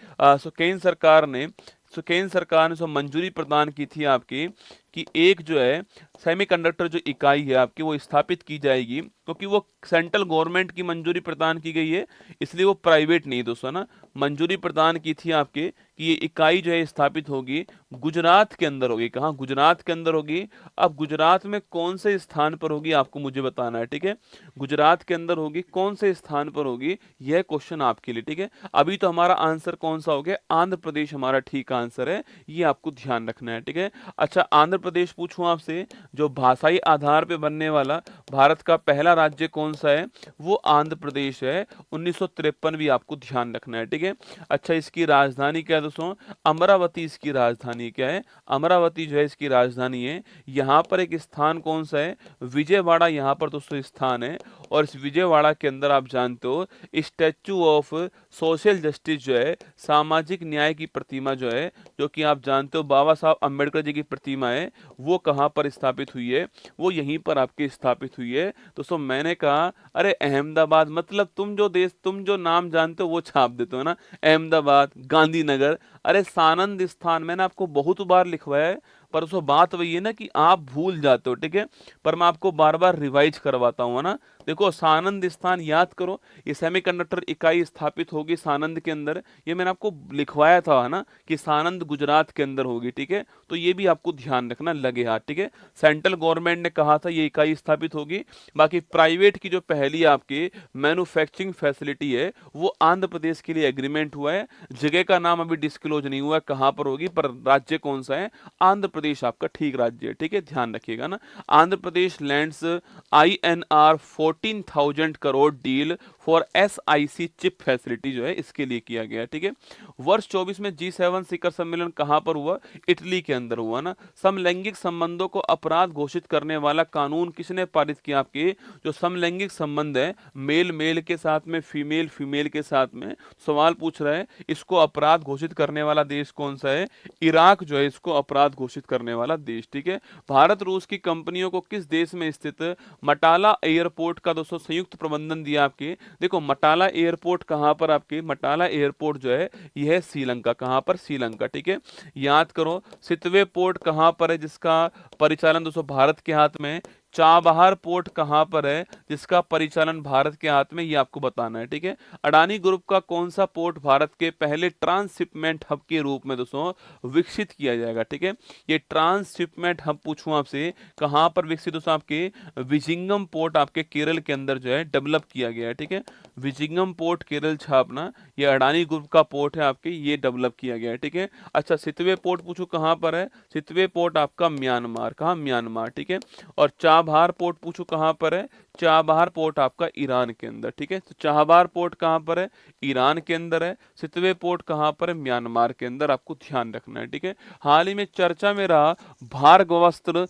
केंद्र सरकार ने मंजूरी प्रदान की थी आपकी कि एक जो है सेमीकंडक्टर जो इकाई है आपकी वो स्थापित की जाएगी, क्योंकि वो सेंट्रल गवर्नमेंट की मंजूरी प्रदान की गई है इसलिए वो प्राइवेट नहीं दोस्तों ना। मंजूरी प्रदान की थी आपके कि ये इकाई जो है स्थापित होगी गुजरात के अंदर होगी। कहाँ, गुजरात के अंदर होगी। अब गुजरात में कौन से स्थान पर होगी आपको मुझे बताना है, ठीक है। गुजरात के अंदर होगी, कौन से स्थान पर होगी, यह क्वेश्चन आपके लिए, ठीक है। अभी तो हमारा आंसर कौन सा हो गया, आंध्र प्रदेश हमारा ठीक आंसर है, ये आपको ध्यान रखना है, ठीक है। अच्छा आंध्र प्रदेश पूछूं आपसे, जो भाषाई आधार पे बनने वाला भारत का पहला राज्य कौन सा है, वो आंध्र प्रदेश है। 1953 भी आपको ध्यान रखना है, ठीक है। अच्छा इसकी राजधानी क्या है दोस्तों, अमरावती इसकी राजधानी क्या है, अमरावती जो है इसकी राजधानी है। यहाँ पर एक स्थान कौन सा है, विजयवाड़ा यहाँ पर दोस्तों स्थान है। और इस विजयवाड़ा के अंदर आप जानते हो स्टैचू ऑफ सोशल जस्टिस जो है, सामाजिक न्याय की प्रतिमा जो है, जो कि आप जानते हो बाबा साहब अम्बेडकर जी की प्रतिमा है, वो कहाँ पर स्थापित हुई है, वो यहीं पर आपके स्थापित हुई है दोस्तों। मैंने कहा अरे अहमदाबाद, मतलब तुम जो नाम जानते हो वो छाप देते हो ना, अहमदाबाद, गांधीनगर, अरे सानंद स्थान मैंने आपको बहुत बार लिखवाया है, पर दोस्तों बात वही है ना कि आप भूल जाते हो, ठीक है, पर मैं आपको बार बार रिवाइज करवाता हूँ, है ना। देखो सानंद स्थान याद करो, ये सेमीकंडक्टर इकाई स्थापित होगी सानंद के अंदर, ये मैंने आपको लिखवाया था, है ना, कि सानंद गुजरात के अंदर होगी, ठीक है। तो ये भी आपको ध्यान रखना लगे हाथ, ठीक है। सेंट्रल गवर्नमेंट ने कहा था ये इकाई स्थापित होगी। बाकी प्राइवेट की जो पहली आपकी मैन्युफैक्चरिंग फैसिलिटी है वो आंध्र प्रदेश के लिए एग्रीमेंट हुआ है। जगह का नाम अभी डिस्क्लोज नहीं हुआ है कहां पर होगी, पर राज्य कौन सा है, आंध्र प्रदेश आपका ठीक राज्य है, ठीक है, ध्यान रखिएगा ना। Andhra Pradesh lands INR 14,000 crore deal for SIC chip facility जो है इसके लिए किया गया, ठीक है। वर्ष 24 में G7 शिखर सम्मेलन कहां पर हुआ, इटली के अंदर हुआ ना। समलैंगिक संबंधों को अपराध घोषित करने वाला कानून किसने पारित किया, आपके जो समलैंगिक संबंध है, मेल मेल के साथ में, फीमेल फीमेल के साथ में, सवाल पूछ रहा है इसको अपराध घोषित करने वाला देश कौन सा है, इराक जो है इसको अपराध घोषित करने वाला देश, ठीक है। भारत रूस की कंपनियों को किस देश में स्थित मटाला एयरपोर्ट का दोस्तों संयुक्त प्रबंधन दिया आपके। देखो मटाला एयरपोर्ट कहां पर, आपके मटाला एयरपोर्ट जो है यह है श्रीलंका, कहां पर, श्रीलंका, ठीक है। याद करो सितवे पोर्ट कहां पर है जिसका परिचालन दोस्तों भारत के हाथ में है। चाबहार पोर्ट कहां पर है जिसका परिचालन भारत के हाथ में, ये आपको बताना है, ठीक है। अडानी ग्रुप का कौन सा पोर्ट भारत के पहले ट्रांसशिपमेंट हब के रूप में दोस्तों विकसित किया जाएगा, ठीक है। ये ट्रांसशिपमेंट हब पूछूं आपसे कहां पर विकसित दोस्तों, आपके विजिंगम पोर्ट आपके केरल के अंदर जो है डेवलप किया गया है, ठीक है। विजिंगम पोर्ट केरल छापना, ये अडानी ग्रुप का पोर्ट है आपके, ये डेवलप किया गया है, ठीक है। अच्छा सितवे पोर्ट पूछो कहां पर है, सितवे पोर्ट आपका म्यांमार, कहां, म्यांमार, ठीक है। और चाबहार पोर्ट पूछो कहां पर है, चाबहार पोर्ट आपका ईरान के अंदर, ठीक है। तो चाबहार पोर्ट कहां पर है, ईरान के अंदर है। सितवे पोर्ट कहां पर है, म्यांमार के अंदर, आपको ध्यान रखना है, ठीक है। हाल ही में चर्चा में रहा भार्गवास्त्र,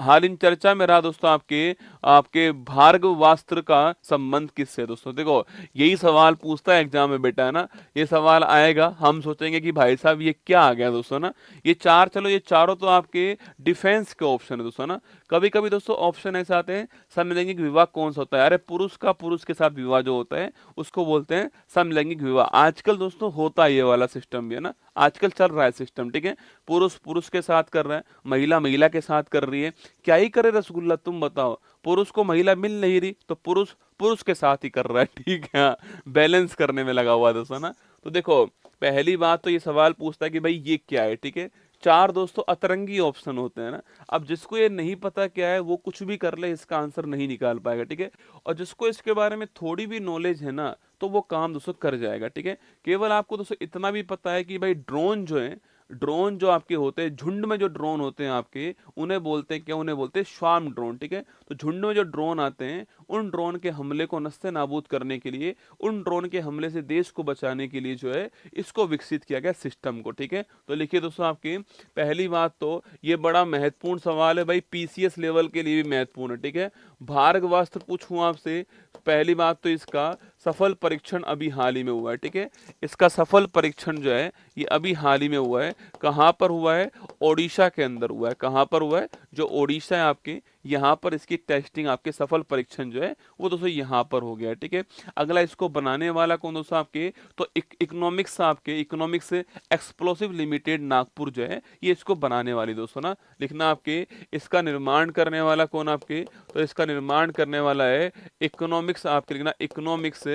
हाल ही में चर्चा में रहा दोस्तों आपके आपके भार्गवास्त्र का संबंध किससे दोस्तों। देखो यही सवाल पूछता है एग्जाम में बेटा, है ना, ये सवाल आएगा, हम सोचेंगे कि भाई साहब ये क्या आ गया दोस्तों ना। ये चार, चलो ये चारों तो आपके डिफेंस के ऑप्शन है दोस्तों ना। कभी कभी दोस्तों ऑप्शन ऐसे आते हैं समलैंगिक विवाह कौन सा होता है, अरे पुरुष का पुरुष के साथ विवाह जो होता है उसको बोलते हैं समलैंगिक विवाह। आजकल दोस्तों होता है ये वाला सिस्टम भी, है ना, आजकल चल रहा है सिस्टम, ठीक है। पुरुष पुरुष के साथ कर रहा है, महिला महिला के साथ कर रही है, क्या ही करे रसगुल्ला, तुम बताओ। पुरुष को महिला मिल नहीं रही तो पुरुष पुरुष के साथ ही कर रहा है, ठीक है, बैलेंस करने में लगा हुआ है दोस्तों ना। तो देखो पहली बात तो ये सवाल पूछता है कि भाई ये क्या है, ठीक है। चार दोस्तों अतरंगी ऑप्शन होते हैं ना। अब जिसको ये नहीं पता क्या है वो कुछ भी कर ले इसका आंसर नहीं निकाल पाएगा, ठीक है। और जिसको इसके बारे में थोड़ी भी नॉलेज है ना तो वो काम दोस्तों कर जाएगा, ठीक है। केवल आपको दोस्तों इतना भी पता है कि भाई ड्रोन जो है, ड्रोन जो आपके होते हैं झुंड में, जो ड्रोन होते हैं आपके उन्हें बोलते हैं क्या, उन्हें बोलते हैं स्वार्म ड्रोन, ठीक है। तो झुंड में जो ड्रोन आते हैं उन ड्रोन के हमले को नस्ते नाबूद करने के लिए, उन ड्रोन के हमले से देश को बचाने के लिए जो है इसको विकसित किया गया सिस्टम को, ठीक है। तो लिखिए दोस्तों आपकी पहली बात तो ये बड़ा महत्वपूर्ण सवाल है भाई, PCS लेवल के लिए भी महत्वपूर्ण है, ठीक है। भार्गवास्त्र पूछूं आपसे, पहली बात तो इसका सफल परीक्षण अभी हाल ही में हुआ है, ठीक है। इसका सफल परीक्षण जो है ये अभी हाल ही में हुआ है। कहां पर हुआ है, ओडिशा के अंदर हुआ है। कहां पर हुआ है, जो ओडिशा है आपके, यहां पर इसकी टेस्टिंग आपके सफल परीक्षण जो है वो दोस्तों यहां पर हो गया है, ठीक है। अगला इसको बनाने वाला कौन दोस्तों आपके, तो इकोनॉमिक्स आपके, इकोनॉमिक्स एक्सप्लोसिव लिमिटेड नागपुर जो है ये इसको बनाने वाली दोस्तों ना, लिखना आपके। इसका निर्माण करने वाला कौन आपके, तो इसका निर्माण करने वाला है इकोनॉमिक्स, आपके लिखना इकोनॉमिक्स,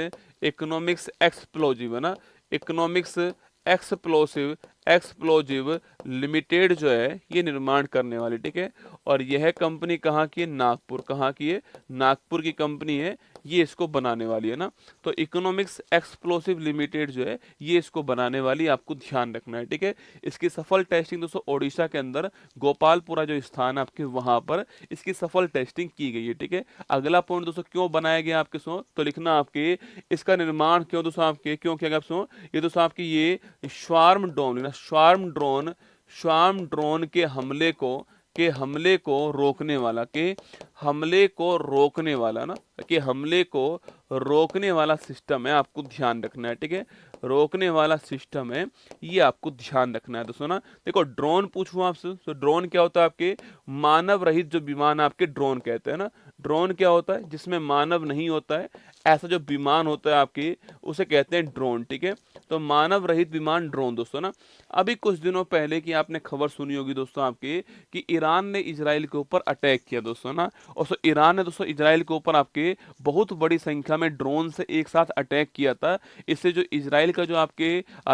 इकोनॉमिक्स एक्सप्लोजिव, है ना, इकोनॉमिक्स एक्सप्लोसिव, एक्सप्लोजिव लिमिटेड जो है ये निर्माण करने वाली, ठीक है। और यह कंपनी कहाँ की है, नागपुर, कहाँ की है, नागपुर की कंपनी है, ये इसको बनाने वाली है ना। तो इकोनॉमिक्स एक्सप्लोसिव लिमिटेड जो है ये इसको बनाने वाली, आपको ध्यान रखना है, ठीक है। इसकी सफल टेस्टिंग दोस्तों ओडिशा के अंदर गोपालपुरा जो स्थान है आपके वहां पर इसकी सफल टेस्टिंग की गई है, ठीक है। अगला पॉइंट दोस्तों क्यों बनाया गया आपके सो, तो लिखना आपके इसका निर्माण क्यों दोस्तों आपके, क्यों किया गया सो, ये दोस्तों आपकी ये swarm drone, swarm drone, swarm drone के हमले को रोकने वाला, के हमले को रोकने वाला ना, कि हमले को रोकने वाला सिस्टम है, आपको ध्यान रखना है, ठीक है। रोकने वाला सिस्टम है ये आपको ध्यान रखना है दोस्तों ना। देखो ड्रोन पूछूं आपसे, तो ड्रोन क्या होता है, आपके मानव रहित जो विमान आपके ड्रोन कहते हैं ना। ड्रोन क्या होता है, जिसमें मानव नहीं होता है, ऐसा जो विमान होता है आपके उसे कहते हैं ड्रोन, ठीक है। तो मानव रहित विमान ड्रोन दोस्तों ना। अभी कुछ दिनों पहले की आपने खबर सुनी होगी दोस्तों आपके कि ईरान ने इजराइल के ऊपर अटैक किया दोस्तों ना। और सो ईरान ने दोस्तों इजराइल के ऊपर आपके बहुत बड़ी संख्या में ड्रोन से एक साथ अटैक किया था। इससे जो इजराइल का जो आपके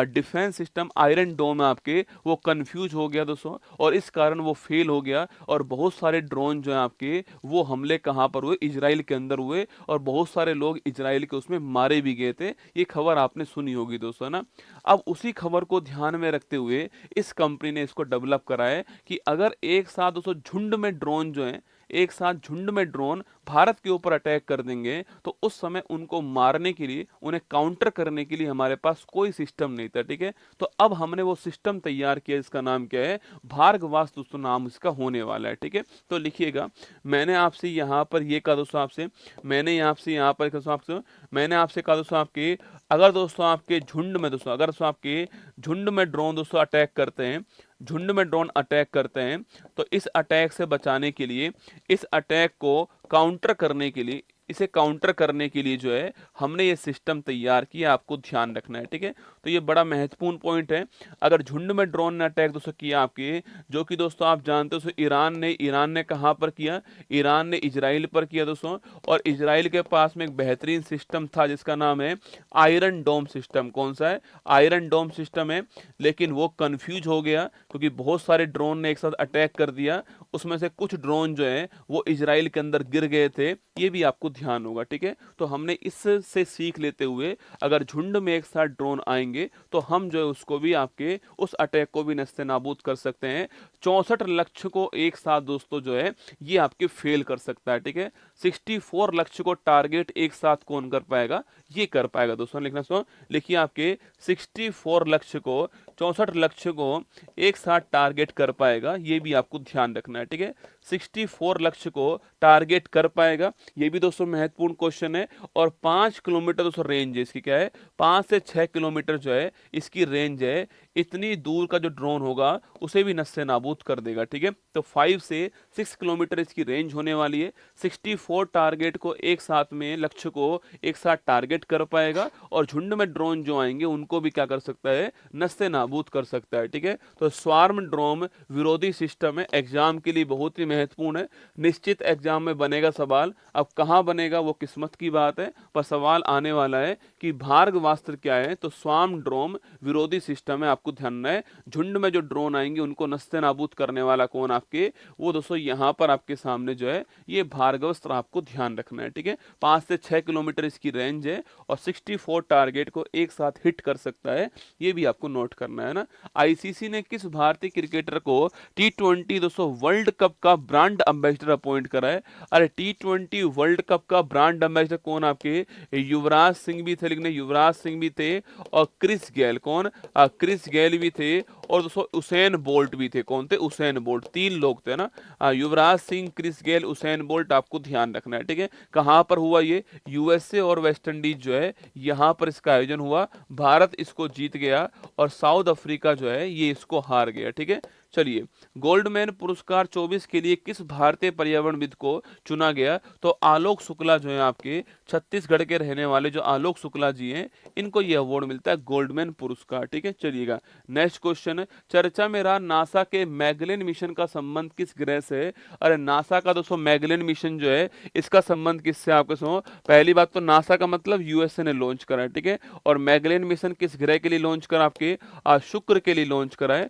डिफेंस सिस्टम आयरन डोम है आपके, वो कंफ्यूज हो गया दोस्तों, और इस कारण वो फेल हो गया। और बहुत सारे ड्रोन जो है आपके वो हमले कहाँ पर हुए, इजराइल के अंदर हुए, और बहुत सारे लोग इजराइल के उसमें मारे भी गए थे। ये खबर आपने सुनी होगी दोस्तों ना। अब उसी खबर को ध्यान में रखते हुए इस कंपनी ने इसको डेवलप करा है कि अगर एक साथ दोस्तों झुंड में ड्रोन जो है, एक साथ झुंड में ड्रोन भारत के ऊपर अटैक कर देंगे, तो उस समय उनको मारने के लिए, उन्हें काउंटर करने के लिए हमारे पास कोई सिस्टम नहीं था। ठीक है, तो अब हमने वो सिस्टम तैयार किया, इसका नाम क्या है, भार्गवास्त्र दोस्तों नाम इसका होने वाला है। ठीक है, तो लिखिएगा, मैंने आपसे यहाँ पर ये कहा दोस्तों आपसे, मैंने आपसे यहाँ पर दोस्तों आपसे मैंने आपसे कहा दोस्तों आपके, अगर दोस्तों आपके झुंड में दोस्तों, अगर दोस्तों आपके झुंड में ड्रोन दोस्तों अटैक करते हैं, झुंड में ड्रोन अटैक करते हैं, तो इस अटैक से बचाने के लिए, इस अटैक को काउंटर करने के लिए, इसे काउंटर करने के लिए जो है हमने ये सिस्टम तैयार किया, आपको ध्यान रखना है। ठीक है, तो ये बड़ा महत्वपूर्ण पॉइंट है। अगर झुंड में ड्रोन ने अटैक दोस्तों किया आपके, जो कि दोस्तों आप जानते हो ईरान ने कहां पर किया, ईरान ने इजराइल पर किया दोस्तों। और इजराइल के पास में एक बेहतरीन सिस्टम था जिसका नाम है आयरन डोम सिस्टम। कौन सा है, आयरन डोम सिस्टम है। लेकिन वो कंफ्यूज हो गया क्योंकि बहुत सारे ड्रोन ने एक साथ अटैक कर दिया, उसमें से कुछ ड्रोन जो है वो इजराइल के अंदर गिर गए थे, ये भी आपको ध्यान होगा। ठीक है, तो हमने इससे सीख लेते हुए अगर झुंड में एक साथ ड्रोन आएंगे तो हम जो है उसको भी, आपके उस अटैक को भी नस्ते नाबूद कर सकते हैं। 64 लक्ष्य को एक साथ दोस्तों जो है ये आपके फेल कर सकता है। ठीक है, 64 लक्ष्य को टारगेट एक साथ कौन कर पाएगा, ये कर पाएगा दोस्तों। लिखना सुनो, लिखिए आपके 64 लक्ष्य को, 64 लक्ष्य को एक साथ टारगेट कर पाएगा, ये भी आपको ध्यान रखना है। ठीक है, 64 लक्ष्य को टारगेट कर पाएगा, ये भी दोस्तों महत्वपूर्ण क्वेश्चन है। और 5 किलोमीटर दोस्तों रेंज है इसकी, क्या है, 5 से 6 किलोमीटर जो है इसकी रेंज है। इतनी दूर का जो ड्रोन होगा उसे भी नस्ते नाबूद कर देगा। ठीक है, तो 5 से 6 किलोमीटर इसकी रेंज होने वाली है। 64 टारगेट को एक साथ में, लक्ष्य को एक साथ टारगेट कर पाएगा, और झुंड में ड्रोन जो आएंगे उनको भी क्या कर सकता है, नस्ते नाबूद कर सकता है। ठीक है, तो स्वार्म ड्रोन विरोधी सिस्टम है, एग्जाम के लिए बहुत ही महत्वपूर्ण है। निश्चित एग्जाम में बनेगा सवाल, अब कहां बनेगा वो किस्मत की बात है, पर सवाल आने वाला है कि भार्गवास्त्र क्या है, तो स्वार्म ड्रोन विरोधी सिस्टम है, आपको ध्यान है। झुंड में जो ड्रोन आएंगे उनको नस्ते नाबूद करने वाला कौन, आपके वो दोस्तों यहां पर आपके सामने जो है ये भार्गवास्त्र, आपको ध्यान रखना है। ठीक है, 5 से 6 किलोमीटर इसकी रेंज है, और 64 टारगेट को एक साथ हिट कर सकता है, ये भी आपको नोट करना है ना। आईसीसी ने किस भारतीय क्रिकेटर को T20 दोस्तों वर्ल्ड कप का ब्रांड एम्बेसडर अपॉइंट करा है। अरे T20 वर्ल्ड कप का ब्रांड एम्बेसडर कौन, आपके युवराज सिंह भी थे, लिखने युवराज सिंह भी थे, और क्रिस गेल, कौन, क्रिस गेल भी थे, और दोस्तों उसेन बोल्ट भी थे। कौन थे, उसेन बोल्ट, 3 लोग थे ना, Yuvraj Singh, Chris Gayle, Usain Bolt, आपको ध्यान रखना है। ठीक है, कहां पर हुआ ये, यूएसए और वेस्ट इंडीज जो है यहां पर इसका आयोजन हुआ। भारत इसको जीत गया और साउथ अफ्रीका जो है ये इसको हार गया। ठीक है, चलिए, गोल्डमैन पुरस्कार 24 के लिए किस भारतीय पर्यावरणविद को चुना गया, तो आलोक शुक्ला जो है आपके छत्तीसगढ़ के रहने वाले जो आलोक शुक्ला जी हैं, इनको ये अवार्ड मिलता है गोल्डमैन पुरस्कार। ठीक है, चलिएगा नेक्स्ट क्वेश्चन, चर्चा में रहा नासा के मैगेलन मिशन का संबंध किस ग्रह से है। अरे नासा का दोस्तों मैगेलन मिशन जो है इसका संबंध किससे, आपको सुनो, पहली बात तो नासा का मतलब यूएसए ने लॉन्च करा है। ठीक है, और मैगेलन मिशन किस ग्रह के लिए लॉन्च करा, आपके शुक्र के लिए लॉन्च करा है,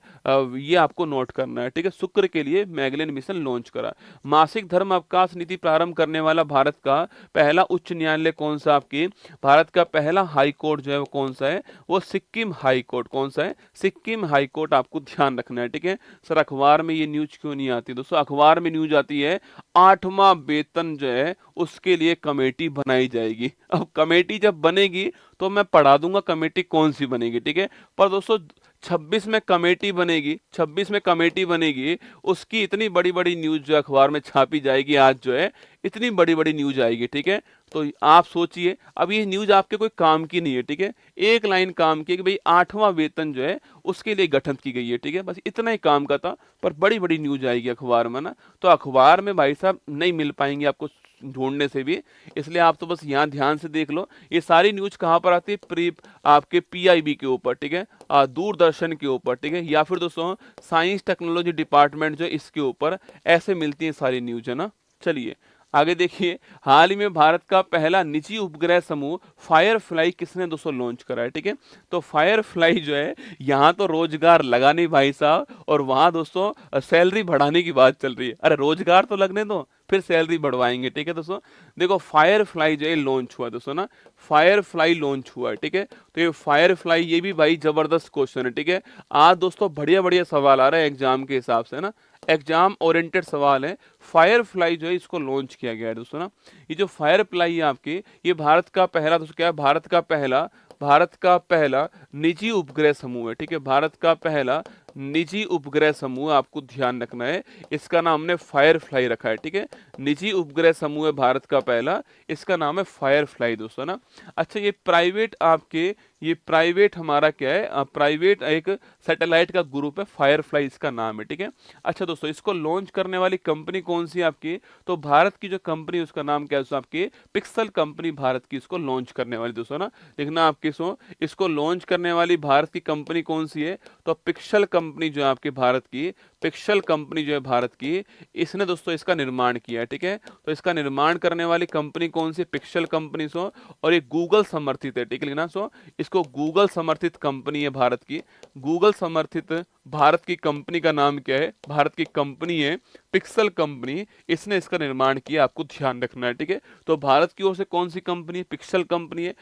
ये आपको नोट करना है। ठीक है, शुक्र के लिए मैगेलन मिशन लॉन्च करा। मासिक धर्म अवकाश नीति प्रारंभ करने वाला भारत का पहला उच्च न्यायालय कौन सा, आपके भारत का पहला हाई कोर्ट जो है वो कौन सा है, वो सिक्किम हाई कोर्ट। कौन सा है, सिक्किम हाई कोर्ट, आपको ध्यान रखना है। ठीक है, सर अखबार में ये न्यूज क्यों नहीं आती दोस्तों, अखबार में न्यूज आती है 8वां वेतन जो है उसके लिए कमेटी बनाई जाएगी। अब कमेटी जब बनेगी तो मैं पढ़ा दूंगा कमेटी कौन सी बनेगी। ठीक है, पर दोस्तों 26 में कमेटी बनेगी, 26 में कमेटी बनेगी, उसकी इतनी बड़ी बड़ी न्यूज जो अखबार में छापी जाएगी आज जो है, इतनी बड़ी बड़ी न्यूज आएगी, ठीक है। तो आप सोचिए, अब ये न्यूज आपके कोई काम की नहीं है, ठीक है, एक लाइन काम की है कि भाई 8वां वेतन जो है उसके लिए गठन की गई है, ठीक है, बस इतना ही काम का था। पर बड़ी बड़ी न्यूज आएगी अखबार में ना, तो अखबार में भाई साहब नहीं मिल पाएंगे आपको ढूंढने से भी, इसलिए आप तो बस यहाँ ध्यान से देख लो। ये सारी न्यूज कहाँ पर आती है, आपके पीआईबी के ऊपर, ठीक है, दूरदर्शन के ऊपर, ठीक है, या फिर दोस्तों साइंस टेक्नोलॉजी डिपार्टमेंट जो है इसके ऊपर ऐसे मिलती है सारी न्यूज, है ना। चलिए आगे देखिए, हाल ही में भारत का पहला निजी उपग्रह समूह फायरफ्लाई किसने दोस्तों लॉन्च करा है, ठीक है। तो फायरफ्लाई जो है, यहाँ तो रोजगार लगा नहीं भाई साहब, और वहां दोस्तों सैलरी बढ़ाने की बात चल रही है। अरे रोजगार तो लगने दो, फिर सैलरी बढ़वाएंगे, ठीक है दोस्तों। देखो फायर फ्लाई जो है लॉन्च हुआ दोस्तों ना, फायर फ्लाई लॉन्च हुआ है, ठीक है। तो ये फायर फ्लाई, ये भी भाई जबरदस्त क्वेश्चन है, ठीक है। आज दोस्तों बढ़िया बढ़िया सवाल आ रहा है एग्जाम के हिसाब से ना, एग्जाम ओरिएंटेड सवाल है। फायर फ्लाई जो है इसको लॉन्च किया गया है दोस्तों ना। ये जो फायर फ्लाई है आपकी, ये भारत का पहला दोस्तों क्या है, भारत का पहला निजी उपग्रह समूह है, ठीक है। भारत का पहला निजी उपग्रह समूह, आपको ध्यान रखना है, इसका नाम हमने फायर फ्लाई रखा है, ठीक है। निजी उपग्रह समूह है भारत का पहला, इसका नाम है फायर फ्लाई दोस्तों ना। अच्छा ये प्राइवेट आपके, ये प्राइवेट हमारा क्या है, प्राइवेट एक सैटेलाइट का ग्रुप है, फायर फ्लाई इसका नाम है, ठीक है। अच्छा दोस्तों इसको लॉन्च करने वाली कंपनी कौन सी है आपकी, तो भारत की जो कंपनी उसका नाम क्या है दोस्तों, आपकी पिक्सल कंपनी भारत की इसको लॉन्च करने वाली दोस्तों ना। देखना आपके इसको लॉन्च करने वाली भारत की कंपनी कौन सी है, तो पिक्सल कंपनी जो है आपकी भारत की, पिक्सल कंपनी जो है भारत की, इसने दोस्तों इसका निर्माण किया है, ठीक है। तो इसका निर्माण करने वाली कंपनी कौन सी, पिक्सल कंपनी और ये गूगल समर्थित है, ठीक है लिखना इसको गूगल समर्थित कंपनी है भारत की। गूगल समर्थित भारत की कंपनी का नाम क्या है, भारत की कंपनी है पिक्सल कंपनी, इसने इसका निर्माण किया, आपको ध्यान रखना है, ठीक है। तो भारत की ओर से कौन सी कंपनी है, पिक्सल कंपनी है,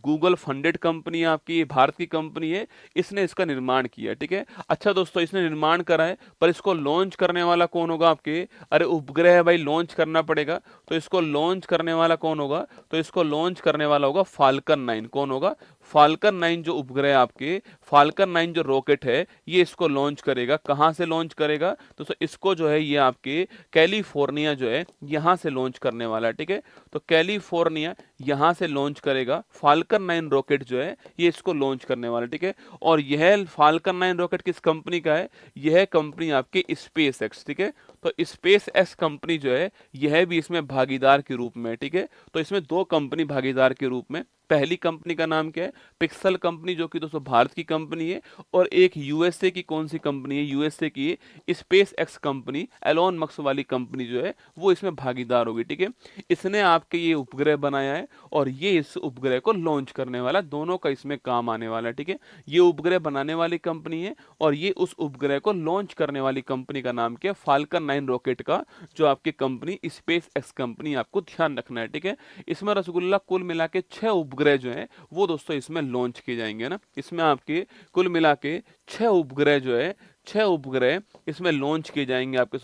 गूगल फंडेड कंपनी है आपकी, ये भारत की कंपनी है, इसने इसका निर्माण किया, ठीक है। अच्छा दोस्तों इसने निर्माण करा है, पर इसको लॉन्च करने वाला कौन होगा आपके, अरे उपग्रह है भाई, लॉन्च करना पड़ेगा, तो इसको लॉन्च करने वाला कौन होगा, तो इसको लॉन्च करने वाला होगा फाल्कन 9। कौन होगा, फाल्कन 9 जो उपग्रह आपके, फाल्कन 9 जो रॉकेट है, ये इसको लॉन्च करेगा। कहां से लॉन्च करेगा, तो इसको जो है ये आपके कैलिफोर्निया जो है यहां से लॉन्च करने वाला है, ठीक है। तो कैलिफोर्निया यहां से लॉन्च करेगा, फाल्कन 9 रॉकेट जो है ये इसको लॉन्च करने वाला है, ठीक है। और यह फाल्कन 9 रॉकेट किस कंपनी का है, यह कंपनी आपकी स्पेस एक्स, ठीक है। तो स्पेस एक्स कंपनी जो है यह भी इसमें भागीदार के रूप में, ठीक है। तो इसमें दो कंपनी भागीदार के रूप में, पहली कंपनी का नाम क्या है, पिक्सल कंपनी जो कि दोस्तों भारत की कंपनी है, और एक यूएसए की कौन सी कंपनी है, यूएसए की SpaceX company, Elon Musk वाली कंपनी जो है वो इसमें भागीदार होगी, ठीक है। इसने आपके ये उपग्रह बनाया है और ये इस उपग्रह को लॉन्च करने वाला, दोनों का इसमें काम आने वाला है, ठीक है। ये उपग्रह बनाने वाली कंपनी है और ये उस उपग्रह को लॉन्च करने वाली कंपनी का नाम क्या है, फाल्कन 9 रॉकेट का जो आपकी कंपनी स्पेस एक्स कंपनी, आपको ध्यान रखना है, ठीक है। इसमें रसगुल्ला कुल मिला के 6 उपग्रह जो हैं वो दोस्तों इसमें लॉन्च किए जाएंगे ना। इसमें आपके कुल मिला के 6 उपग्रह जो है, 6 उपग्रह इसमें लॉन्च किए जाएंगे आपके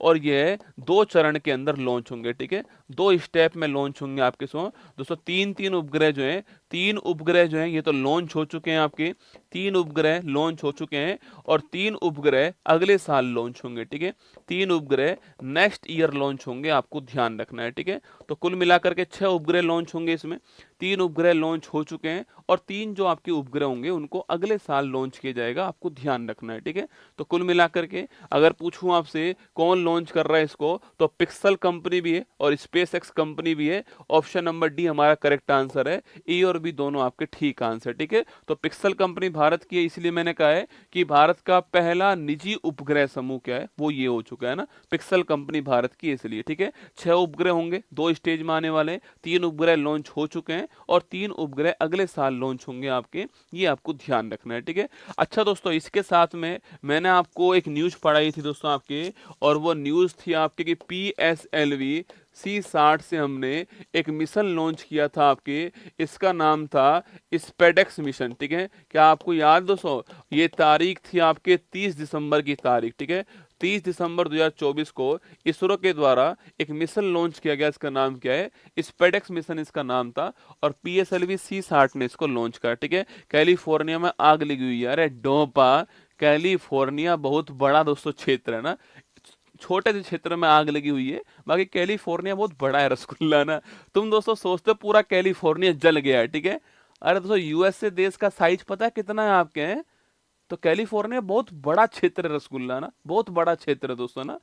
और यह 2 चरण के अंदर लॉन्च होंगे, ठीक है। 2 स्टेप में लॉन्च होंगे आपके दोस्तों। 3 उपग्रह जो है, 3 उपग्रह जो हैं ये तो लॉन्च हो चुके हैं आपके, 3 उपग्रह लॉन्च हो चुके हैं और 3 उपग्रह अगले साल लॉन्च होंगे, ठीक है। 3 उपग्रह नेक्स्ट ईयर लॉन्च होंगे, आपको ध्यान रखना है, ठीक है। तो कुल मिलाकर के 6 उपग्रह लॉन्च होंगे, इसमें 3 उपग्रह लॉन्च हो चुके हैं और 3 जो आपके उपग्रह होंगे उनको अगले साल लॉन्च किया जाएगा, आपको ध्यान रखना है, ठीक है। तो कुल मिलाकर के अगर पूछूं आपसे कौन लॉन्च कर रहा है इसको, तो पिक्सल कंपनी भी है और स्पेस एक्स कंपनी भी है। ऑप्शन नंबर डी हमारा करेक्ट आंसर है, ए और बी दोनों आपके ठीक आंसर, ठीक है। तो पिक्सल कंपनी भारत की है, इसलिए मैंने कहा है कि भारत का पहला निजी उपग्रह समूह क्या है, वो ये हो चुका है ना, पिक्सल कंपनी भारत की, इसलिए, ठीक है। 6 उपग्रह होंगे, 2 स्टेज में आने वाले, 3 उपग्रह लॉन्च हो चुके हैं और 3 उपग्रह अगले साल लॉन्च होंगे आपके, ये आपको ध्यान रखना है, ठीक है। अच्छा दोस्तों इसके साथ में मैंने आपको एक न्यूज पढ़ाई थी दोस्तों आपके, और वो न्यूज थी आपके कि PSLV C60 से हमने एक मिशन लॉन्च किया था आपके, इसका नाम था स्पेडेक्स मिशन, ठीक है। क्या आपको याद दोस्तों, ये तारीख थी आपके 30 दिसंबर की तारीख, ठीक है। 30 दिसंबर 2024 को इसरो के द्वारा एक मिशन लॉन्च किया गया, इसका नाम क्या है, स्पेडेक्स मिशन इसका नाम था, और PSLV C60 ने इसको लॉन्च करा, ठीक है। कैलिफोर्निया में आग लगी हुई है, अरे डोपा, कैलिफोर्निया बहुत बड़ा दोस्तों क्षेत्र है ना, छोटे से क्षेत्र में आग लगी हुई है। बाकी कैलिफोर्निया बहुत बड़ा है रसगुल्ला ना। तुम दोस्तों सोचते हो पूरा कैलिफोर्निया जल गया है, ठीक है। अरे दोस्तों यूएसए देश का साइज पता है कितना है आपके हैं? तो कैलिफोर्निया बहुत बड़ा क्षेत्र है रसगुल्ला ना, बहुत बड़ा क्षेत्र है दोस्तों ना।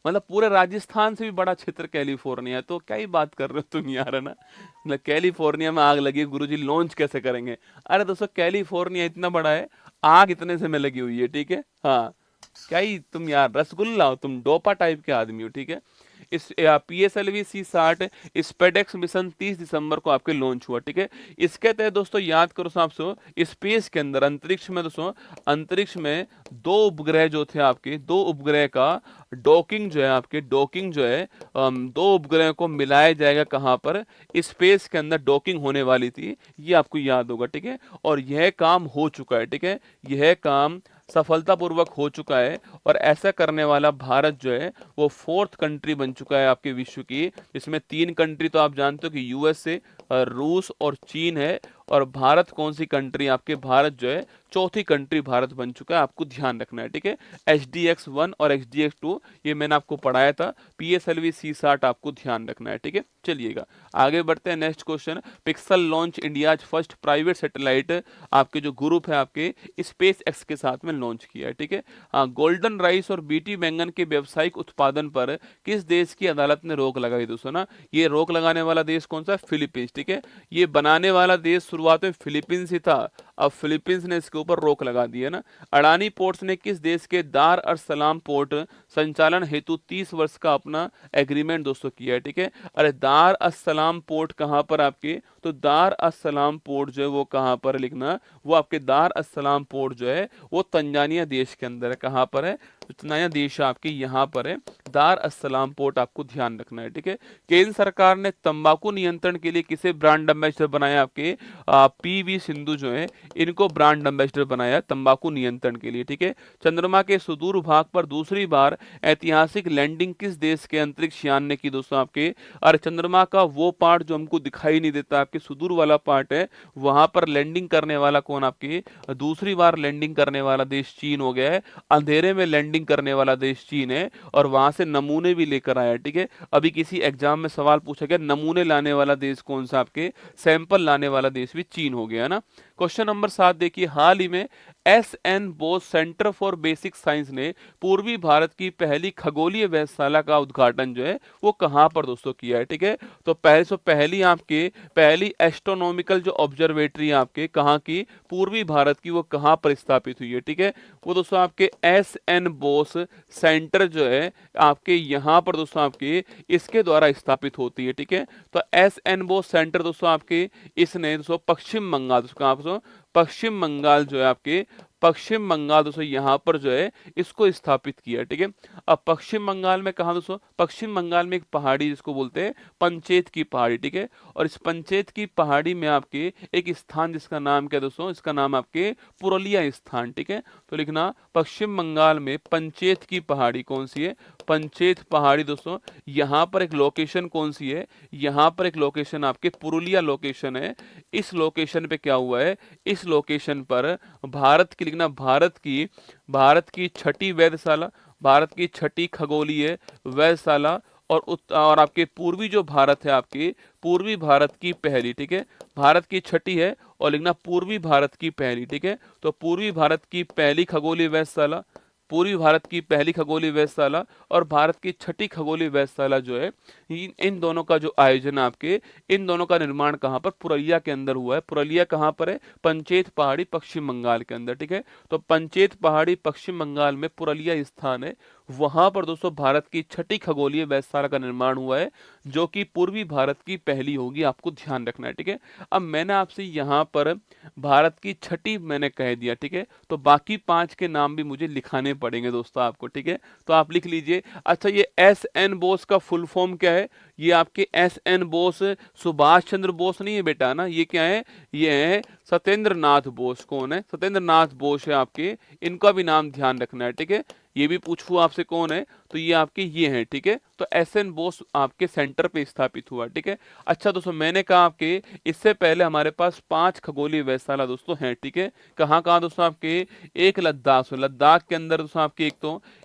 मतलब पूरे राजस्थान से भी बड़ा क्षेत्र कैलिफोर्निया है। तो क्या ही बात कर रहे हो तुम यार, है ना। मतलब कैलिफोर्निया में आग लगी, गुरुजी लॉन्च कैसे करेंगे? अरे दोस्तों कैलिफोर्निया इतना बड़ा है, आग इतने से में लगी हुई है, ठीक है। हाँ, क्या ही तुम यार रसगुल्ला हो, तुम डोपा टाइप के आदमी हो, ठीक है। इस PSLV C60 स्पेडेक्स मिशन 30 दिसंबर को आपके लॉन्च हुआ, ठीक है। इसके तहत दोस्तों याद करो आपसे, स्पेस के अंदर अंतरिक्ष में दोस्तों, अंतरिक्ष में 2 उपग्रह जो थे आपके, 2 उपग्रह का डॉकिंग जो है आपके, डॉकिंग जो है 2 उपग्रह को मिलाया जाएगा कहाँ पर? स्पेस के अंदर डॉकिंग होने वाली थी, ये आपको याद होगा, ठीक है। और यह काम हो चुका है, ठीक है। यह काम सफलतापूर्वक हो चुका है और ऐसा करने वाला भारत जो है वो 4th कंट्री बन चुका है आपके विश्व की। इसमें 3 कंट्री तो आप जानते हो कि यूएसए, रूस और चीन है। और भारत कौन सी कंट्री? आपके भारत जो है 4थी कंट्री भारत बन चुका है, आपको ध्यान रखना है, ठीक है। HDX-1 और HDX-2 ये मैंने आपको पढ़ाया था। PSLV C60 आपको ध्यान रखना है, ठीक है। चलिएगा आगे बढ़ते हैं। Next question, pixel launch India first private satellite, आपके जो ग्रुप है आपके स्पेस एक्स के साथ में लॉन्च किया है, ठीक है। हाँ, गोल्डन राइस और बीटी बैंगन के व्यावसायिक उत्पादन पर किस देश की अदालत ने रोक लगाई दोस्तों ना? ये रोक लगाने वाला देश कौन सा है? फिलीपींस, ठीक है। ये बनाने वाला देश शुरुआत में फिलीपींस ही था, अब फिलीपींस ने इसके ऊपर रोक लगा दी है ना। अडानी पोर्ट्स ने किस देश के दार अर सलाम पोर्ट संचालन हेतु 30 वर्ष का अपना एग्रीमेंट दोस्तों किया है, ठीक है। अरे दार अस सलाम पोर्ट कहाँ पर आपके? तो दार अस सलाम पोर्ट जो है वो कहाँ पर लिखना, वो आपके दार अस सलाम पोर्ट जो है वो तंजानिया देश के अंदर है। कहाँ पर है? तंजानिया देश आपके यहाँ पर है। दार अस सलाम पोर्ट आपको ध्यान रखना है, ठीक है। केंद्र सरकार ने तंबाकू नियंत्रण के लिए किसे ब्रांड एम्बेसडर बनाया? आपके PV सिंधु जो है इनको ब्रांड एम्बेसडर बनाया तंबाकू नियंत्रण के लिए, ठीक है। चंद्रमा के सुदूर भाग पर दूसरी बार ऐतिहासिक लैंडिंग किस देश के अंतरिक्ष यान ने की दोस्तों आपके? और चंद्रमा का वो पार्ट जो हमको दिखाई नहीं देता, आपके सुदूर वाला पार्ट है, वहां पर लैंडिंग करने वाला कौन? आपके दूसरी बार लैंडिंग करने वाला देश चीन हो गया है। अंधेरे में लैंडिंग करने वाला देश चीन है और वहां से नमूने भी लेकर आया, ठीक है। अभी किसी एग्जाम में सवाल पूछा गया नमूने लाने वाला देश कौन सा? आपके सैंपल लाने वाला देश भी चीन हो गया ना। क्वेश्चन नंबर 7 देखिए, हाल ही में SN Bose centre for basic science ने पूर्वी भारत की पहली खगोलीय वेधशाला का उद्घाटन जो है वो कहां पर दोस्तों किया है, ठीक है। तो पहली एस्ट्रोनॉमिकल जो ऑब्जर्वेटरी आपके कहां की? पूर्वी भारत की, वो कहां पर स्थापित हुई है, ठीक है। वो दोस्तों आपके SN बोस सेंटर जो है आपके यहाँ पर दोस्तों आपके इसके द्वारा स्थापित होती है, ठीक है। तो SN बोस सेंटर दोस्तों आपके इसने दोस्तों पश्चिम बंगाल, पश्चिम बंगाल जो है आपके, पश्चिम बंगाल दोस्तों यहाँ पर जो है इसको स्थापित किया, ठीक है। अब पश्चिम बंगाल में कहा दोस्तों? पश्चिम बंगाल में एक पहाड़ी जिसको बोलते हैं पंचेत की पहाड़ी, ठीक है। और इस पंचेत की पहाड़ी में आपके एक स्थान जिसका नाम क्या दोस्तों? इसका नाम आपके पुरुलिया स्थान, ठीक है। तो लिखना पश्चिम बंगाल में पंचेत की पहाड़ी कौन सी है? पंचेत पहाड़ी दोस्तों। यहाँ पर एक लोकेशन कौन सी है? यहाँ पर एक लोकेशन आपके पुरुलिया लोकेशन है। इस लोकेशन पे क्या हुआ है? इस लोकेशन पर भारत की, लिखना भारत की छठी वेधशाला, भारत की छठी खगोलीय वेधशाला और आपके पूर्वी जो भारत है आपके पूर्वी भारत की पहली, ठीक है। भारत की छठी है और लिखना पूर्वी भारत की पहली, ठीक है। तो पूर्वी भारत की पहली खगोलीय वेधशाला, पूर्वी भारत की पहली खगोलीय वेधशाला और भारत की छठी खगोलीय वेधशाला जो है, इन दोनों का जो आयोजन आपके, इन दोनों का निर्माण कहाँ पर? पुरुलिया के अंदर हुआ है। पुरुलिया कहाँ पर है? पंचेत पहाड़ी पश्चिम बंगाल के अंदर, ठीक है। तो पंचेत पहाड़ी पश्चिम बंगाल में पुरुलिया स्थान है, वहां पर दोस्तों भारत की छठी खगोलीय वेधशाला का निर्माण हुआ है, जो कि पूर्वी भारत की पहली होगी, आपको ध्यान रखना है, ठीक है। अब मैंने आपसे यहाँ पर भारत की छठी मैंने कह दिया, ठीक है। तो बाकी 5 के नाम भी मुझे लिखाने पड़ेंगे दोस्तों आपको, ठीक है। तो आप लिख लीजिए। अच्छा, ये SN बोस का फुल फॉर्म क्या है? ये आपके SN बोस सुभाष चंद्र बोस नहीं है बेटा ना, ये क्या है? ये है सत्येंद्र नाथ बोस। कौन है? सत्येंद्र नाथ बोस है आपके, इनका भी नाम ध्यान रखना है, ठीक है। ये भी पूछूं आपसे कौन है, तो ये आपके ये हैं, ठीक है। तो एसएन बोस आपके सेंटर पे स्थापित हुआ, ठीक है। अच्छा दोस्तों, मैंने कहा आपके इससे पहले हमारे पास 5 खगोलीय वेधशाला दोस्तों हैं, ठीक है। कहाँ कहाँ दोस्तों आपके, एक लद्दाख, तो लद्दाख के अंदर दोस्तों आपके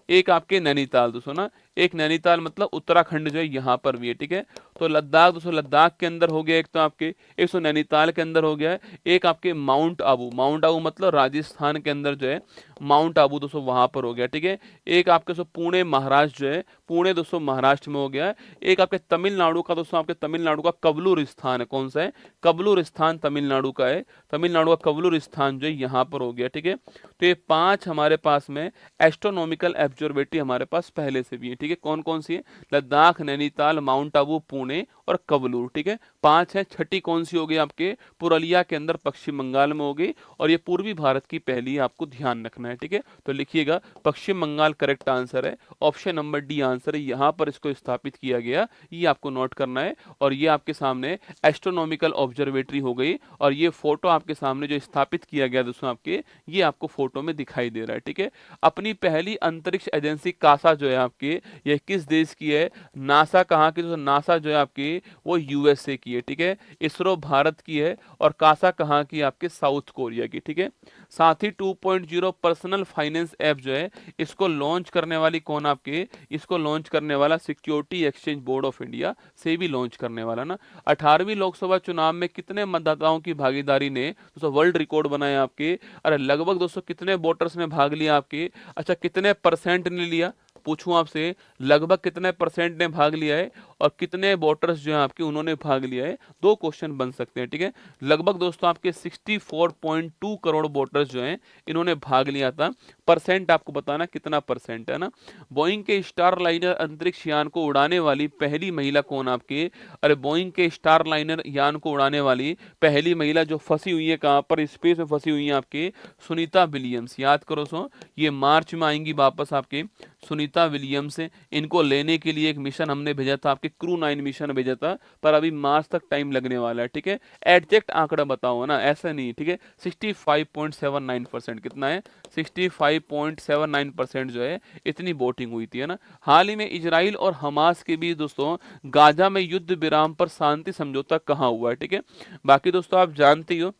एक आपके नैनीताल दोस्तों ना, एक नैनीताल मतलब उत्तराखंड जो है यहाँ पर भी है, ठीक है। तो लद्दाख दोस्तों, लद्दाख के अंदर हो गया एक, तो आपके एक सौ नैनीताल के अंदर हो गया है, एक आपके माउंट आबू, माउंट आबू मतलब राजस्थान के अंदर जो है माउंट आबू दोस्तों वहां पर हो गया, ठीक है। एक आपके दोस्तों पुणे महाराष्ट्र जो है, पुणे दोस्तों महाराष्ट्र में हो गया है। एक आपके तमिलनाडु का दोस्तों, आपके तमिलनाडु का कबलूर स्थान है, कौन सा है, कबलूर स्थान तमिलनाडु का है, तमिलनाडु का कबलूर स्थान जो है यहाँ पर हो गया, ठीक है। तो ये 5 हमारे पास में एस्ट्रोनॉमिकल ऑब्जर्वेटरी हमारे पास पहले से भी है, ठीक है। कौन कौन सी है, लद्दाख, नैनीताल, माउंट आबू, पुणे और कबलूर, ठीक है। 5 है। छठी कौन सी होगी आपके, पुरुलिया के अंदर पश्चिम बंगाल में होगी, और ये पूर्वी भारत की पहली है, आपको ध्यान रखना है, ठीक है। तो लिखिएगा पश्चिम बंगाल करेक्ट आंसर है, ऑप्शन नंबर डी आंसर है, यहाँ पर इसको स्थापित किया गया, ये आपको नोट करना है। और ये आपके सामने एस्ट्रोनॉमिकल ऑब्जर्वेटरी हो गई, और ये फोटो आपके सामने जो स्थापित किया गया दोस्तों आपके, ये आपको फोटो में दिखाई दे रहा है, ठीक है। अपनी पहली अंतरिक्ष एजेंसी कासा जो है आपकी, यह किस देश की है, नासा कहाँ की, तो नासा जो है आपकी वो यूएसए की है, ठीक है। इसरो भारत की है, और कासा कहाँ की, आपके साउथ कोरिया की, ठीक है। साथ ही 2.0 पर्सनल फाइनेंस ऐप जो है, इसको लॉन्च करने वाली कौन आपके, इसको लॉन्च करने वाला security exchange board of India से भी लॉन्च करने वाला ना। 18वीं लोकसभा चुनाव में कितने मतदाताओं की भागीदारी ने दोस्तों वर्ल्ड रिकॉर्ड बनाया आपके, अरे लगभग दोस्तों कितने वोटर्स ने भाग लिया आपके, अच्छा कितने परसेंट ने लिया, पूछूं आपसे, लगभग कितने परसेंट ने भाग लिया है, और कितने वोटर्स जो है आपके उन्होंने भाग लिया है, 2 क्वेश्चन बन सकते हैं, ठीक है। लगभग दोस्तों आपके 64.2 करोड़ वोटर्स जो हैं इन्होंने भाग लिया था, परसेंट आपको बताना कितना परसेंट है ना। बोइंग के स्टार लाइनर अंतरिक्ष यान को उड़ाने वाली पहली महिला कौन आपके, अरे बोइंग के स्टार लाइनर यान को उड़ाने वाली पहली महिला जो फंसी हुई है कहाँ पर, स्पेस में फंसी हुई है आपके, सुनीता विलियम्स, याद करो सो, ये मार्च में आएंगी वापस आपके सुनीता विलियम्स। इनको लेने के लिए एक मिशन हमने भेजा था आपके, क्रू 9 मिशन भेजा था, पर अभी मार्च तक टाइम लगने वाला है, ठीक है। एग्जैक्ट आंकड़ा बताओ ना, ऐसा नहीं, ठीक है। 65.79% कितना है, 65.79% जो है इतनी वोटिंग हुई थी, है ना। हाल ही में इजराइल और हमास के बीच दोस्तों गाजा में युद्ध विराम पर शांति समझौता कहाँ हुआ है, ठीक है। बाकी दोस्तों आप जानते ही हो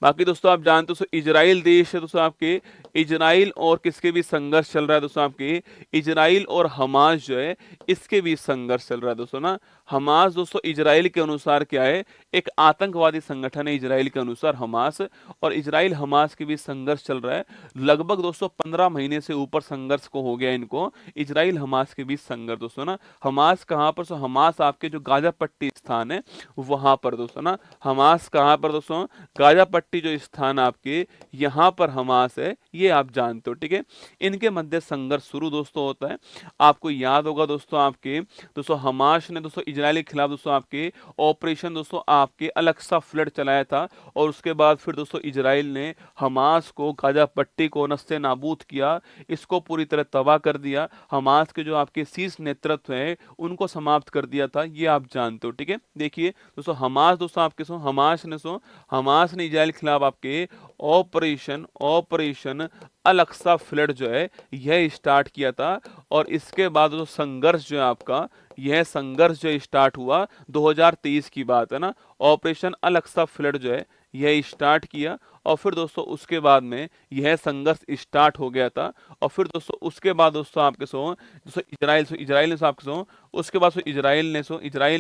बाकी दोस्तों आप जानते हो इजराइल देश है दोस्तों आपके, इजराइल और किसके भी संघर्ष चल रहा है दोस्तों आपके, इजराइल और हमास जो है इसके भी संघर्ष चल रहा है दोस्तों ना। हमास दोस्तों इजराइल के अनुसार क्या है, एक आतंकवादी संगठन है इजराइल के अनुसार हमास, और इजराइल हमास के बीच संघर्ष चल रहा है। लगभग दोस्तों 15 महीने से ऊपर संघर्ष को हो गया इनको, इजराइल हमास के बीच संघर्ष दोस्तों ना। हमास कहाँ पर, हमास आपके जो गाजा पट्टी स्थान है वहां पर दोस्तों ना, हमास कहाँ पर दोस्तों, गाजा पट्टी जो स्थान आपके यहाँ पर हमास है, ये आप जानते हो, ठीक है। इनके मध्य संघर्ष शुरू दोस्तों होता है, आपको याद होगा दोस्तों आपके, दोस्तों हमास ने दोस्तों इजराइल के खिलाफ दोस्तों आपके ऑपरेशन दोस्तों आपके अल-अक्सा फ्लड चलाया था, और उसके बाद फिर दोस्तों इजराइल ने हमास को, गाजा पट्टी को नस्ते नाबूद किया, इसको पूरी तरह तबाह कर दिया, हमास के जो आपके शीर्ष नेतृत्व है उनको समाप्त कर दिया था, ये आप जानते हो, ठीक है। देखिए दोस्तों हमास दोस्तों आपके हमास ने इजराइल के खिलाफ आपके ऑपरेशन अल-अक्सा फ्लड जो है यह स्टार्ट किया था, और इसके बाद जो संघर्ष जो है आपका, यह संघर्ष जो स्टार्ट हुआ 2023 की बात है ना, ऑपरेशन अल-अक्सा फ्लड जो है यह स्टार्ट किया, और फिर दोस्तों उसके बाद में यह संघर्ष स्टार्ट हो गया था, और फिर दोस्तों उसके बाद दोस्तों आपके दोस्तों इजराइल ने आपके उसके बाद इजराइल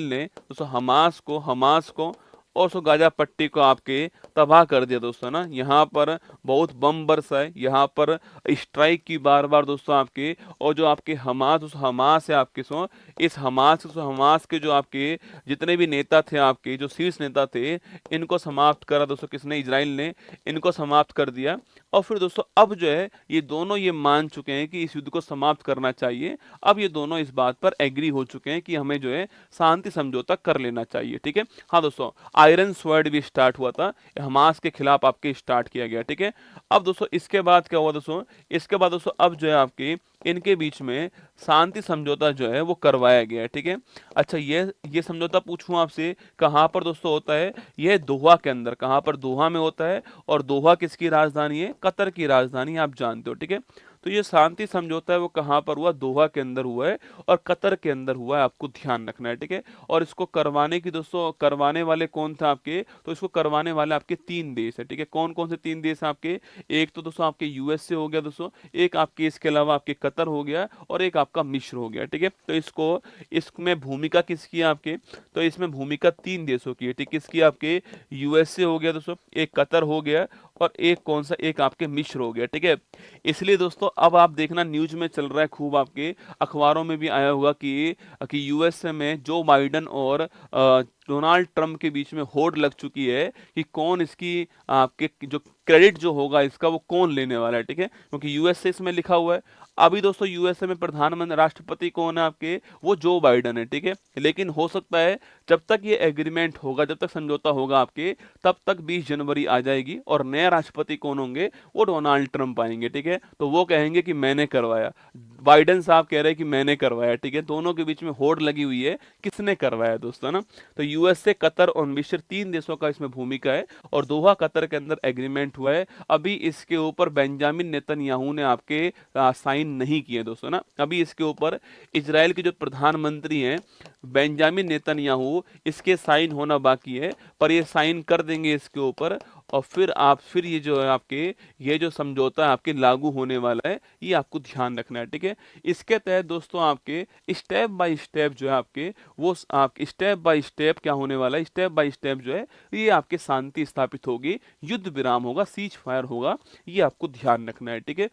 ने दोस्तों हमास को और गाजा पट्टी को आपके तबाह कर दिया दोस्तों ना। यहाँ पर बहुत बम बरसा है, यहाँ पर स्ट्राइक की बार बार दोस्तों आपके, और जो आपके हमास है आपके इस हमास के जो आपके जितने भी नेता थे आपके, जो शीर्ष नेता थे, इनको समाप्त करा दोस्तों किसने, इजराइल ने इनको समाप्त कर दिया। और फिर दोस्तों अब जो है ये दोनों ये मान चुके हैं कि इस युद्ध को समाप्त करना चाहिए, अब ये दोनों इस बात पर एग्री हो चुके हैं कि हमें जो है शांति समझौता कर लेना चाहिए, ठीक है। हाँ दोस्तों आयरन स्वॉर्ड भी स्टार्ट हुआ था, हमास के खिलाफ आपके स्टार्ट किया गया, ठीक है। अब दोस्तों इसके बाद क्या हुआ दोस्तों, इसके बाद दोस्तों अब जो है आपके इनके बीच में शांति समझौता जो है वो करवाया गया है, ठीक है। अच्छा ये समझौता पूछूं आपसे कहाँ पर दोस्तों होता है, यह दोहा के अंदर, कहाँ पर, दोहा में होता है, और दोहा किसकी राजधानी है, कतर की राजधानी, आप जानते हो, ठीक है। तो ये शांति समझौता है वो कहाँ पर हुआ, दोहा के अंदर हुआ है और कतर के अंदर हुआ है, आपको ध्यान रखना है, ठीक है। और इसको करवाने की दोस्तों, करवाने वाले कौन थे आपके, तो इसको करवाने वाले आपके 3 देश है, ठीक है। कौन कौन से 3 देश हैं आपके, एक तो दोस्तों आपके यूएसए हो गया दोस्तों, एक आपके इसके अलावा आपके कतर हो गया और एक आपका मिस्र हो गया, ठीक है। तो इसको, इसमें भूमिका किसकी है आपके, तो इसमें भूमिका 3 देशों की है, ठीक है। किसकी, आपके यूएसए हो गया दोस्तों, एक कतर हो गया और एक कौन सा, एक आपके मिस्र हो गया, ठीक है। इसलिए दोस्तों अब आप देखना न्यूज में चल रहा है खूब, आपके अखबारों में भी आया होगा कि यूएसए में जो बाइडन और डोनाल्ड ट्रंप के बीच में होड़ लग चुकी है कि कौन इसकी, आपके जो क्रेडिट जो होगा इसका वो कौन लेने वाला है, ठीक है। क्योंकि यूएसए इसमें लिखा हुआ है। अभी दोस्तों यूएसए में प्रधानमंत्री, राष्ट्रपति कौन है आपके, वो जो बाइडन है, ठीक है। लेकिन हो सकता है जब तक ये एग्रीमेंट होगा, जब तक समझौता होगा आपके, तब तक 20 जनवरी आ जाएगी और नया राष्ट्रपति कौन होंगे, वो डोनाल्ड ट्रंप आएंगे, ठीक है। तो वो कहेंगे कि मैंने करवाया, बाइडन साहब कह रहे हैं कि मैंने करवाया, ठीक है। दोनों के बीच में होड़ लगी हुई है, किसने करवाया दोस्तों ना। तो यूएसए, कतर और मिस्र 3 देशों का इसमें भूमिका है और दोहा कतर के अंदर एग्रीमेंट हुआ है। अभी इसके ऊपर बेंजामिन नेतन्याहू ने आपके साइन नहीं किए दोस्तों ना। अभी इसके ऊपर इजराइल के जो प्रधानमंत्री हैं बेंजामिन नेतन्याहू, इसके साइन होना बाकी है, पर ये साइन कर देंगे इसके ऊपर और फिर ये जो है आपके, ये जो समझौता आपके लागू होने वाला है, ये आपको ध्यान रखना है, ठीक है। इसके तहत दोस्तों आपके स्टेप बाय स्टेप जो है आपके, वो आप स्टेप बाय स्टेप क्या होने वाला है, स्टेप बाय स्टेप जो है ये आपके शांति स्थापित होगी, युद्ध विराम होगा, सीज फायर होगा, ये आपको ध्यान रखना है, ठीक है।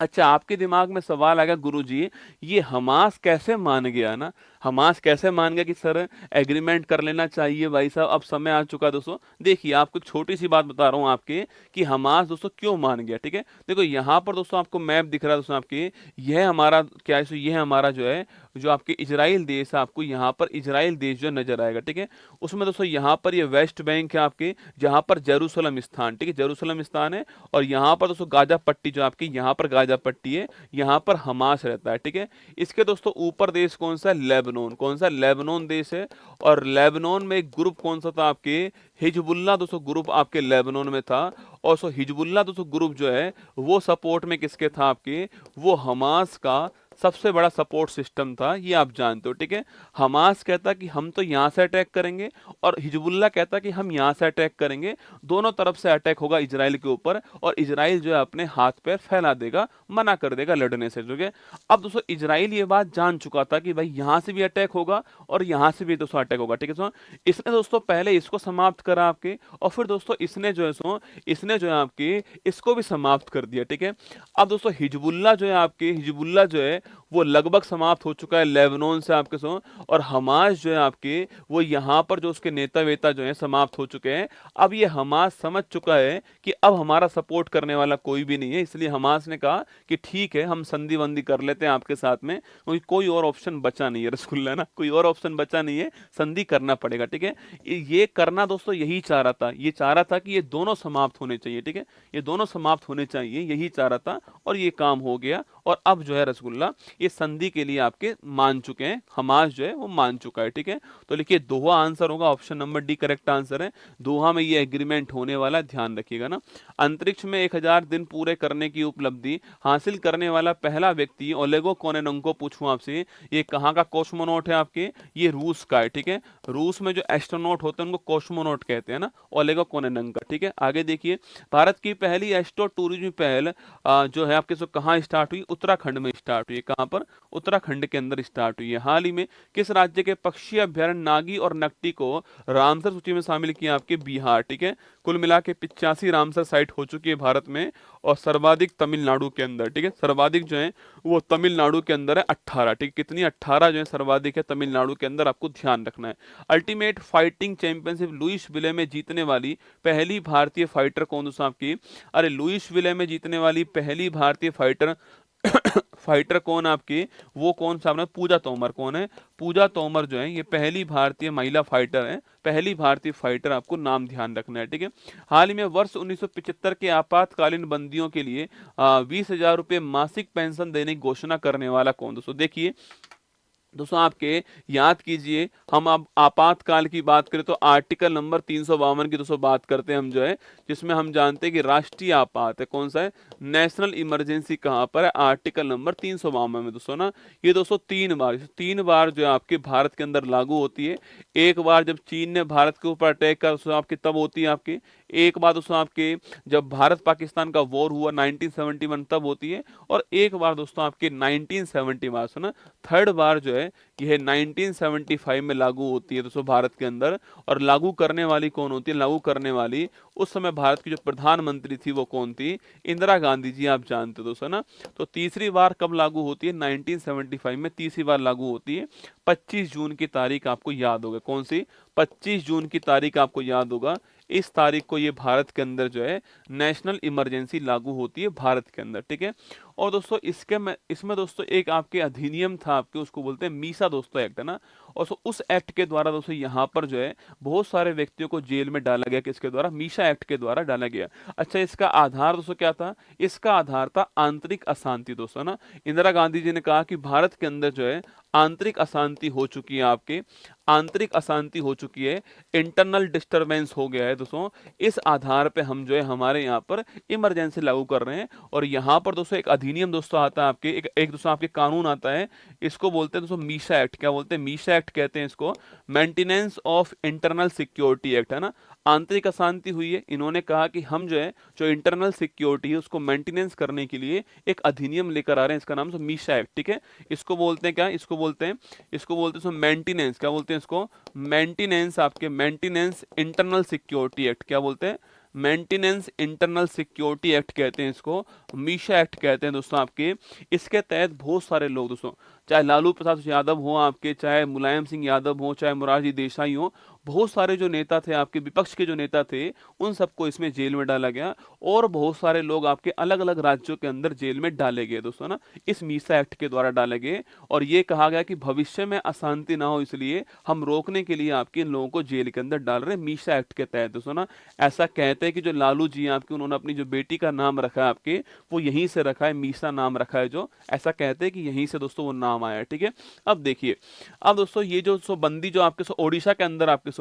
अच्छा, आपके दिमाग में सवाल आएगा गुरुजी, ये हमास कैसे मान गया ना, हमास कैसे मान गया कि सर एग्रीमेंट कर लेना चाहिए भाई साहब, अब समय आ चुका है दोस्तों। देखिए आपको एक छोटी सी बात बता रहा हूँ आपके कि हमास दोस्तों क्यों मान गया, ठीक है। देखो यहाँ पर दोस्तों आपको मैप दिख रहा है दोस्तों आपके, यह हमारा क्या है, यह हमारा जो है, जो आपके इजराइल देश है, आपको यहाँ पर इजराइल देश जो नजर आएगा, ठीक है। उसमें दोस्तों यहाँ पर ये वेस्ट बैंक है आपके, जहाँ पर जेरूसलम स्थान, ठीक है, जेरूसलम स्थान है। और यहाँ पर दोस्तों गाजा पट्टी जो आपकी, यहाँ पर गाजा पट्टी है, यहाँ पर हमास रहता है, ठीक है। इसके दोस्तों ऊपर देश कौन सा है, लेबनान, कौन सा, लेबनान देश है। और लेबनान में एक ग्रुप कौन सा था आपके, हिजबुल्ला दोस्तों ग्रुप आपके लेबनान में था। और सो हिजबुल्ला दोस्तों ग्रुप जो है वो सपोर्ट में किसके था आपके, वो हमास का सबसे बड़ा सपोर्ट सिस्टम था, ये आप जानते हो, ठीक है। हमास कहता कि हम तो यहाँ से अटैक करेंगे और हिजबुल्ला कहता कि हम यहाँ से अटैक करेंगे, दोनों तरफ से अटैक होगा इजराइल के ऊपर और इजराइल जो है अपने हाथ पैर फैला देगा, मना कर देगा लड़ने से, ठीक है। अब दोस्तों इजराइल ये बात जान चुका था कि भाई यहाँ से भी अटैक होगा और यहाँ से भी दोस्तों अटैक होगा, ठीक है। इसने दोस्तों पहले इसको समाप्त करा आपके और फिर दोस्तों इसने जो है आपके इसको भी समाप्त कर दिया, ठीक है। अब दोस्तों हिजबुल्ला जो है आपके, हिजबुल्ला जो है वो लगभग समाप्त हो चुका है लेबनान से आपके और हमास जो है आपके, वो यहाँ पर जो उसके नेता वेता जो है समाप्त हो चुके हैं। अब ये हमास समझ चुका है कि अब हमारा सपोर्ट करने वाला कोई भी नहीं है, इसलिए हमास ने कहा कि ठीक है हम संधि वंदी कर लेते हैं आपके साथ में, क्योंकि कोई और ऑप्शन बचा नहीं है रसगुल्ला ना, कोई और ऑप्शन बचा नहीं है, संधि करना पड़ेगा, ठीक है। ये करना दोस्तों यही चाह रहा था, ये चाह रहा था कि ये दोनों समाप्त होने चाहिए, ठीक है, ये दोनों समाप्त होने चाहिए, यही चाह रहा था और ये काम हो गया। और अब जो है रसगुल्ला ये संधि के लिए आपके मान चुके हैं, हमास जो है वो मान चुका है, ठीक है। तो लिखिए दोहा आंसर होगा, option number D correct answer है, दोहा में ये एग्रीमेंट होने वाला है, ध्यान रखिएगा ना। अंतरिक्ष में 1000 दिन पूरे करने की उपलब्धि हासिल करने वाला पहला व्यक्ति ओलेगो कोनेनंको, पूछूं आपसे ये कहाँ का कॉस्मोनॉट है आपके, ये रूस का है, ठीक है। रूस में जो एस्ट्रोनॉट होते हैं उनको कॉस्मोनॉट कहते हैं ना, ओलेगो कोनेनंको, ठीक है। आगे देखिए, भारत की पहली एस्ट्रो टूरिज्म पहल जो है आपके कहाँ स्टार्ट हुई, उत्तराखंड में स्टार्ट हुई, कहाँ पर, उत्तराखंड के अंदर स्टार्ट हुई है। हाल ही में किस राज्य के पक्षी अभ्यारण्य नागी और नकटी को रामसर सूची में शामिल किया, आपके बिहार, ठीक है। कुल मिला के 85 रामसर साइट हो चुकी है भारत में और सर्वाधिक तमिलनाडु के अंदर, ठीक है, सर्वाधिक जो है वो तमिलनाडु के अंदर है 18, ठीक, कितनी 18 जो है सर्वाधिक है तमिलनाडु के अंदर, आपको ध्यान रखना है। अल्टीमेट फाइटिंग चैंपियनशिप लुइस विले में जीतने वाली पहली भारतीय फाइटर कौन सा आपकी, अरे लुइस विले में जीतने वाली पहली भारतीय फाइटर फाइटर कौन आपकी, वो कौन सा आपने, पूजा तोमर, कौन है, पूजा तोमर जो है ये पहली भारतीय महिला फाइटर है, पहली भारतीय फाइटर, आपको नाम ध्यान रखना है, ठीक है। हाल ही में वर्ष 1975 के आपातकालीन बंदियों के लिए 20,000 रुपए मासिक पेंशन देने की घोषणा करने वाला कौन, दोस्तों देखिए दोस्तों आपके याद कीजिए, हम अब आपातकाल की बात करें तो आर्टिकल नंबर 352 की दोस्तों बात करते हैं हम जो है, जिसमें हम जानते हैं कि राष्ट्रीय आपात है, कौन सा है, नेशनल इमरजेंसी कहाँ पर है, आर्टिकल नंबर 352 में दोस्तों ना। ये दोस्तों 3 बार जो है आपके भारत के अंदर लागू होती है। एक बार जब चीन ने भारत के ऊपर अटैक करा दोस्तों आपकी तब होती है आपकी, एक बार दोस्तों आपके जब भारत पाकिस्तान का वॉर हुआ 1971 तब होती है, और एक बार दोस्तों आपके 1970 सुना, थर्ड बार जो है यह 1975 में लागू होती है दोस्तों भारत के अंदर। और लागू करने वाली कौन होती है, लागू करने वाली उस समय भारत की जो प्रधानमंत्री थी वो कौन थी, इंदिरा गांधी जी, आप जानते हो दोस्तों ना। तो तीसरी बार कब लागू होती है, 1975 में तीसरी बार लागू होती है। 25 जून की तारीख आपको याद होगा, कौन सी, 25 जून की तारीख आपको याद होगा। इस तारीख को ये भारत के अंदर जो है नेशनल इमरजेंसी लागू होती है भारत के अंदर, ठीक है। और दोस्तों इसमें दोस्तों एक आपके अधिनियम था आपके, उसको बोलते हैं मीसा दोस्तों एक्ट, है ना। और उस एक्ट के द्वारा दोस्तों यहाँ पर जो है बहुत सारे व्यक्तियों को जेल में डाला गया, किसके द्वारा, मीसा एक्ट के द्वारा डाला गया। अच्छा, इसका आधार दोस्तों क्या था, इसका आधार था आंतरिक अशांति दोस्तों ना। इंदिरा गांधी जी ने कहा कि भारत के अंदर जो है आंतरिक अशांति हो चुकी है, आपके आंतरिक अशांति हो चुकी है, इंटरनल डिस्टरबेंस हो गया है दोस्तों। इस आधार पे हम जो है हमारे यहाँ पर इमरजेंसी लागू कर रहे हैं। और यहाँ पर दोस्तों एक अधिनियम दोस्तों आता है आपके, एक दोस्तों आपके कानून आता है, इसको बोलते हैं दोस्तों मीसा एक्ट। क्या बोलते हैं, मीसा एक्ट कहते हैं इसको, maintenance of internal security act, है ना। आंतरिक अशांति हुई है, इन्होंने कहा कि हम जो है जो इंटरनल सिक्योरिटी है उसको मेंटेनेंस करने के लिए एक अधिनियम लेकर आ रहे हैं, इसका नाम मीसा एक्ट, ठीक है। इसको बोलते हैं क्या, इसको बोलते हैं मेंटेनेंस, क्या बोलते हैं इसको, मेंटेनेंस, आपके मेंटेनेंस इंटरनल सिक्योरिटी एक्ट, क्या बोलते हैं, मेंटेनेंस इंटरनल सिक्योरिटी एक्ट कहते हैं इसको, मीसा एक्ट कहते हैं दोस्तों आपके। इसके तहत बहुत सारे लोग दोस्तों, चाहे लालू प्रसाद यादव हो आपके, चाहे मुलायम सिंह यादव हो, चाहे मोरारजी देसाई हो, बहुत सारे जो नेता थे आपके, विपक्ष के जो नेता थे, उन सबको इसमें जेल में डाला गया। और बहुत सारे लोग आपके अलग अलग राज्यों के अंदर जेल में डाले गए दोस्तों ना, इस मीसा एक्ट के द्वारा डाले गए। और ये कहा गया कि भविष्य में अशांति ना हो, इसलिए हम रोकने के लिए आपके इन लोगों को जेल के अंदर डाल रहे हैं मीसा एक्ट के तहत दोस्तों ना। ऐसा कहते हैं कि जो लालू जी आपके, उन्होंने अपनी जो बेटी का नाम रखा है आपके, वो यहीं से रखा है, मीसा नाम रखा है, जो ऐसा कहते हैं कि यहीं से दोस्तों वो नाम आया है, ठीक है। अब देखिए, अब दोस्तों ये जो बंदी जो आपके ओडिशा के अंदर आपके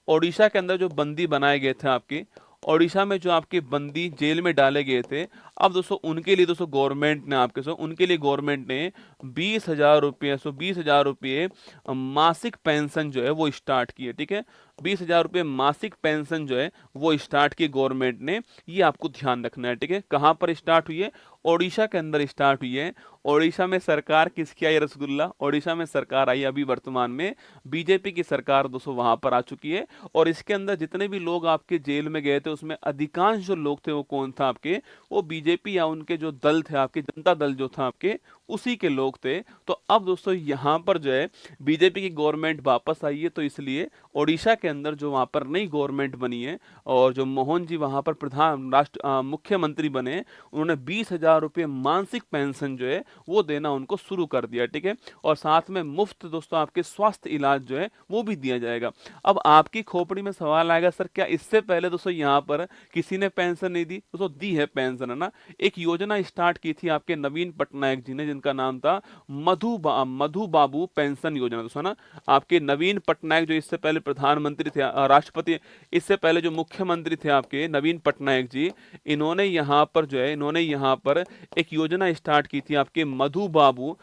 ओडिशा के अंदर जो बंदी बनाए गए थे आपके, ओडिशा में जो आपके बंदी जेल में डाले गए थे, अब दोस्तों उनके लिए दोस्तों गवर्नमेंट ने आपके उनके लिए गवर्नमेंट ने 20,000 रुपये 20,000 रुपये मासिक पेंशन जो है वो स्टार्ट की है, ठीक है। 20,000 रुपये मासिक पेंशन जो है वो स्टार्ट की गवर्नमेंट ने, ये आपको ध्यान रखना है, ठीक है। कहाँ पर स्टार्ट हुई है, ओडिशा के अंदर स्टार्ट हुई है। ओडिशा में सरकार किसकी आई, रसगुल्ला, ओडिशा में सरकार आई अभी वर्तमान में, बीजेपी की सरकार दोस्तों वहां पर आ चुकी है। और इसके अंदर जितने भी लोग आपके जेल में गए थे, उसमें अधिकांश जो लोग थे वो कौन था आपके, वो बीजेपी या उनके जो दल थे आपके, जनता दल जो था आपके, उसी के लोग थे। तो अब दोस्तों यहाँ पर जो है बीजेपी की गवर्नमेंट वापस आई है, तो इसलिए ओडिशा के अंदर जो वहां पर नई गवर्नमेंट बनी है और जो मोहन जी वहां पर मुख्यमंत्री बने, उन्होंने 20,000 रुपये मासिक पेंशन जो है वो देना उनको शुरू कर दिया, ठीक है। और साथ में मुफ्त दोस्तों आपके स्वास्थ्य इलाज जो है वो भी दिया जाएगा। अब आपकी खोपड़ी में सवाल आएगा, सर क्या इससे पहले दोस्तों यहाँ पर किसी ने पेंशन नहीं दी, दोस्तों दी है पेंशन, है ना। एक योजना स्टार्ट की थी आपके नवीन पटनायक जी ने, जिनका नाम था मधु बाबू पेंशन योजना दोस्तों ना। आपके नवीन पटनायक जो इससे पहले प्रधानमंत्री थे, राष्ट्रपति, इससे पहले जो मुख्यमंत्री थे आपके नवीन पटनायक जी, इन्होंने यहाँ पर जो है एक योजना स्टार्ट की थी आपके मधु बाबू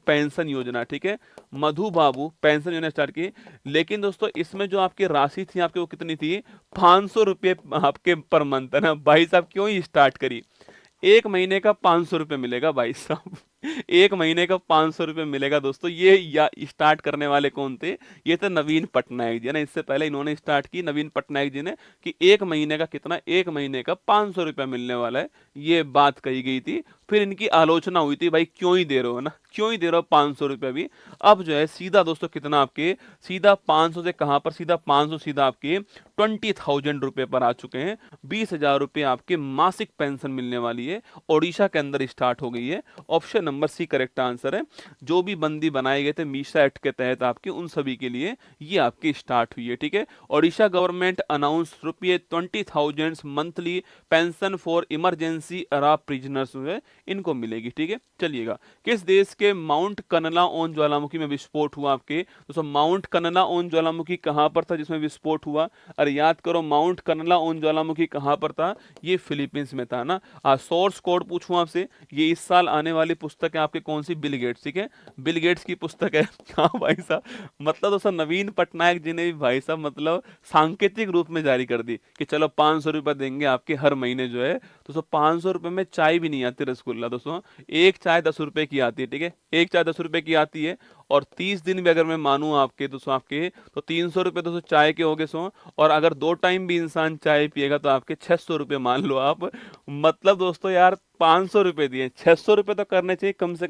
पेंशन योजना, ठीक है। मधु बाबू पेंशन योजना स्टार्ट की। लेकिन दोस्तों इसमें जो आपकी राशि थी आपके, वो कितनी थी, 500 रुपये आपके पर मंथ, है ना। भाई साहब क्यों ही स्टार्ट करी, 1 महीने का 500 रुपये मिलेगा भाई साहब, 1 महीने का 500 रुपये मिलेगा दोस्तों। ये या स्टार्ट करने वाले कौन थे, ये थे नवीन पटनायक जी, है ना। इससे पहले इन्होंने स्टार्ट की नवीन पटनायक जी ने कि 1 महीने का कितना, 1 महीने का 500 रुपया मिलने वाला है, ये बात कही गई थी। फिर इनकी आलोचना हुई थी, भाई क्यों ही दे रहे हो ना, क्यों ही दे रहे हो 500 रुपया भी। अब जो है सीधा दोस्तों कितना आपके, सीधा 500 से कहां पर, सीधा 500 सीधा आपके 20,000 रुपये पर आ चुके हैं। 20,000 रुपये आपके मासिक पेंशन मिलने वाली है, ओडिशा के अंदर स्टार्ट हो गई है। Option number C correct answer है। जो भी बंदी बनाए गए थे मीशा एक्ट के तहत आपके, उन सभी के लिए ये आपकी स्टार्ट हुई है, ठीक है। Odisha government announce ₹20,000 monthly pension for emergency अरा प्रिजनर्स है, इनको मिलेगी, ठीक है। चलिएगा, किस देश के माउंट कनला ओन ज्वालामुखी में विस्फोट हुआ आपके दोस्तों? माउंट कनला ओन ज्वालामुखी कहां पर था जिसमें विस्फोट हुआ? अरे याद करो, माउंट कनला ओन ज्वालामुखी कहां पर था? ये फिलीपींस में था ना। सोर्स कोड पूछूं आपसे, ये इस साल आने वाली पुस्तक है आपके कौन सी? बिल गेट्स, ठीक है, बिल गेट्स की पुस्तक है। हाँ भाई साहब, मतलब दोस्तों नवीन पटनायक जी ने भी भाई साहब मतलब सांकेतिक रूप में जारी कर दी कि चलो 500 रुपए देंगे आपके हर महीने जो है। दोस्तों 500 रुपए में चाय भी नहीं आती रसगुल्ला दोस्तों, एक चाय 10 रुपए की आती है, ठीक है, एक चाय 10 रुपए की आती है। और 30 दिन भी अगर मैं मानूं आपके दोस्तों आपके, तो 300 रुपए दोस्तों चाय के हो गए सो। और अगर 2 टाइम भी इंसान चाय पिएगा तो आपके 600 रुपए मान लो आप। मतलब दोस्तों यार 500 रुपए दिए, 600 रुपए तो करने चाहिए कम से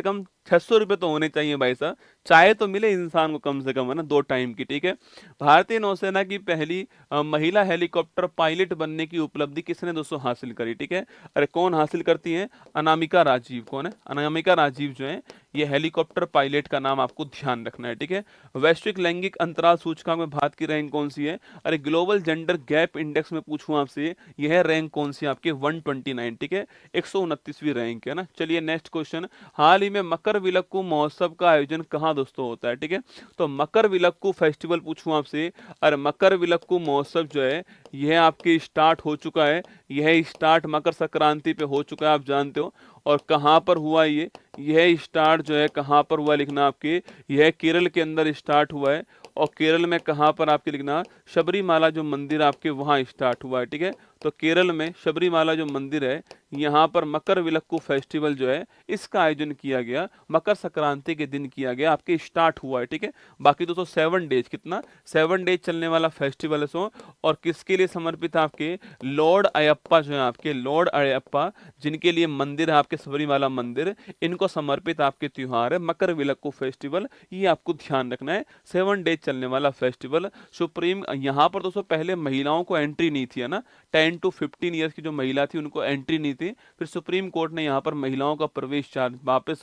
कम, 600 रुपए तो होने चाहिए भाई साहब, चाय तो मिले इंसान को कम से कम, है ना, 2 टाइम की, ठीक है। भारतीय नौसेना की पहली महिला हेलीकॉप्टर पायलट बनने की उपलब्धि किसने दोस्तों हासिल करी? ठीक है, अरे कौन हासिल करती है? अनामिका राजीव। कौन है? अनामिका राजीव जो है ये हेलीकॉप्टर पायलट का नाम आपको ध्यान रखना है, ठीक है। वैश्विक लैंगिक अंतराल सूचकांक में भारत की रैंक कौन सी है? अरे ग्लोबल जेंडर गैप इंडेक्स में पूछूं आपसे, यह रैंक कौन सी आपके? 129, ठीक है, 129वीं रैंक है ना। चलिए नेक्स्ट क्वेश्चन, हाल ही में मकर विलक्कू महोत्सव का आयोजन कहाँ दोस्तों होता है? ठीक है, तो मकर विलक्कू फेस्टिवल पूछूं आपसे, अरे मकर विलक्कू महोत्सव जो है यह आपके स्टार्ट हो चुका है, यह स्टार्ट मकर संक्रांति पे हो चुका है, आप जानते हो। और कहाँ पर हुआ ये? यह स्टार्ट जो है कहाँ पर हुआ लिखना आपके, यह केरल के अंदर स्टार्ट हुआ है। और केरल में कहाँ पर आपके लिखना, शबरीमाला जो मंदिर आपके वहाँ स्टार्ट हुआ है, ठीक है। तो केरल में शबरीमाला जो मंदिर है यहाँ पर मकर विलक्कू फेस्टिवल जो है इसका आयोजन किया गया, मकर संक्रांति के दिन किया गया, आपके स्टार्ट हुआ है, ठीक है। बाकी दोस्तों 7 डेज, कितना? 7 डेज चलने वाला फेस्टिवल है सो। और किसके लिए समर्पित है आपके? लॉर्ड अयप्पा जो है आपके, लॉर्ड अयप्पा जिनके लिए मंदिर है आपके सबरीमाला मंदिर, इनको समर्पित आपके त्योहार है मकर विलक्कू फेस्टिवल, ये आपको ध्यान रखना है। 7 डेज चलने वाला फेस्टिवल। सुप्रीम यहाँ पर दोस्तों पहले महिलाओं को एंट्री नहीं थी, है ना, 10 to 15 ईयर्स की जो महिला थी उनको एंट्री नहीं थी। फिर सुप्रीम कोर्ट ने यहाँ पर महिलाओं का प्रवेश वापस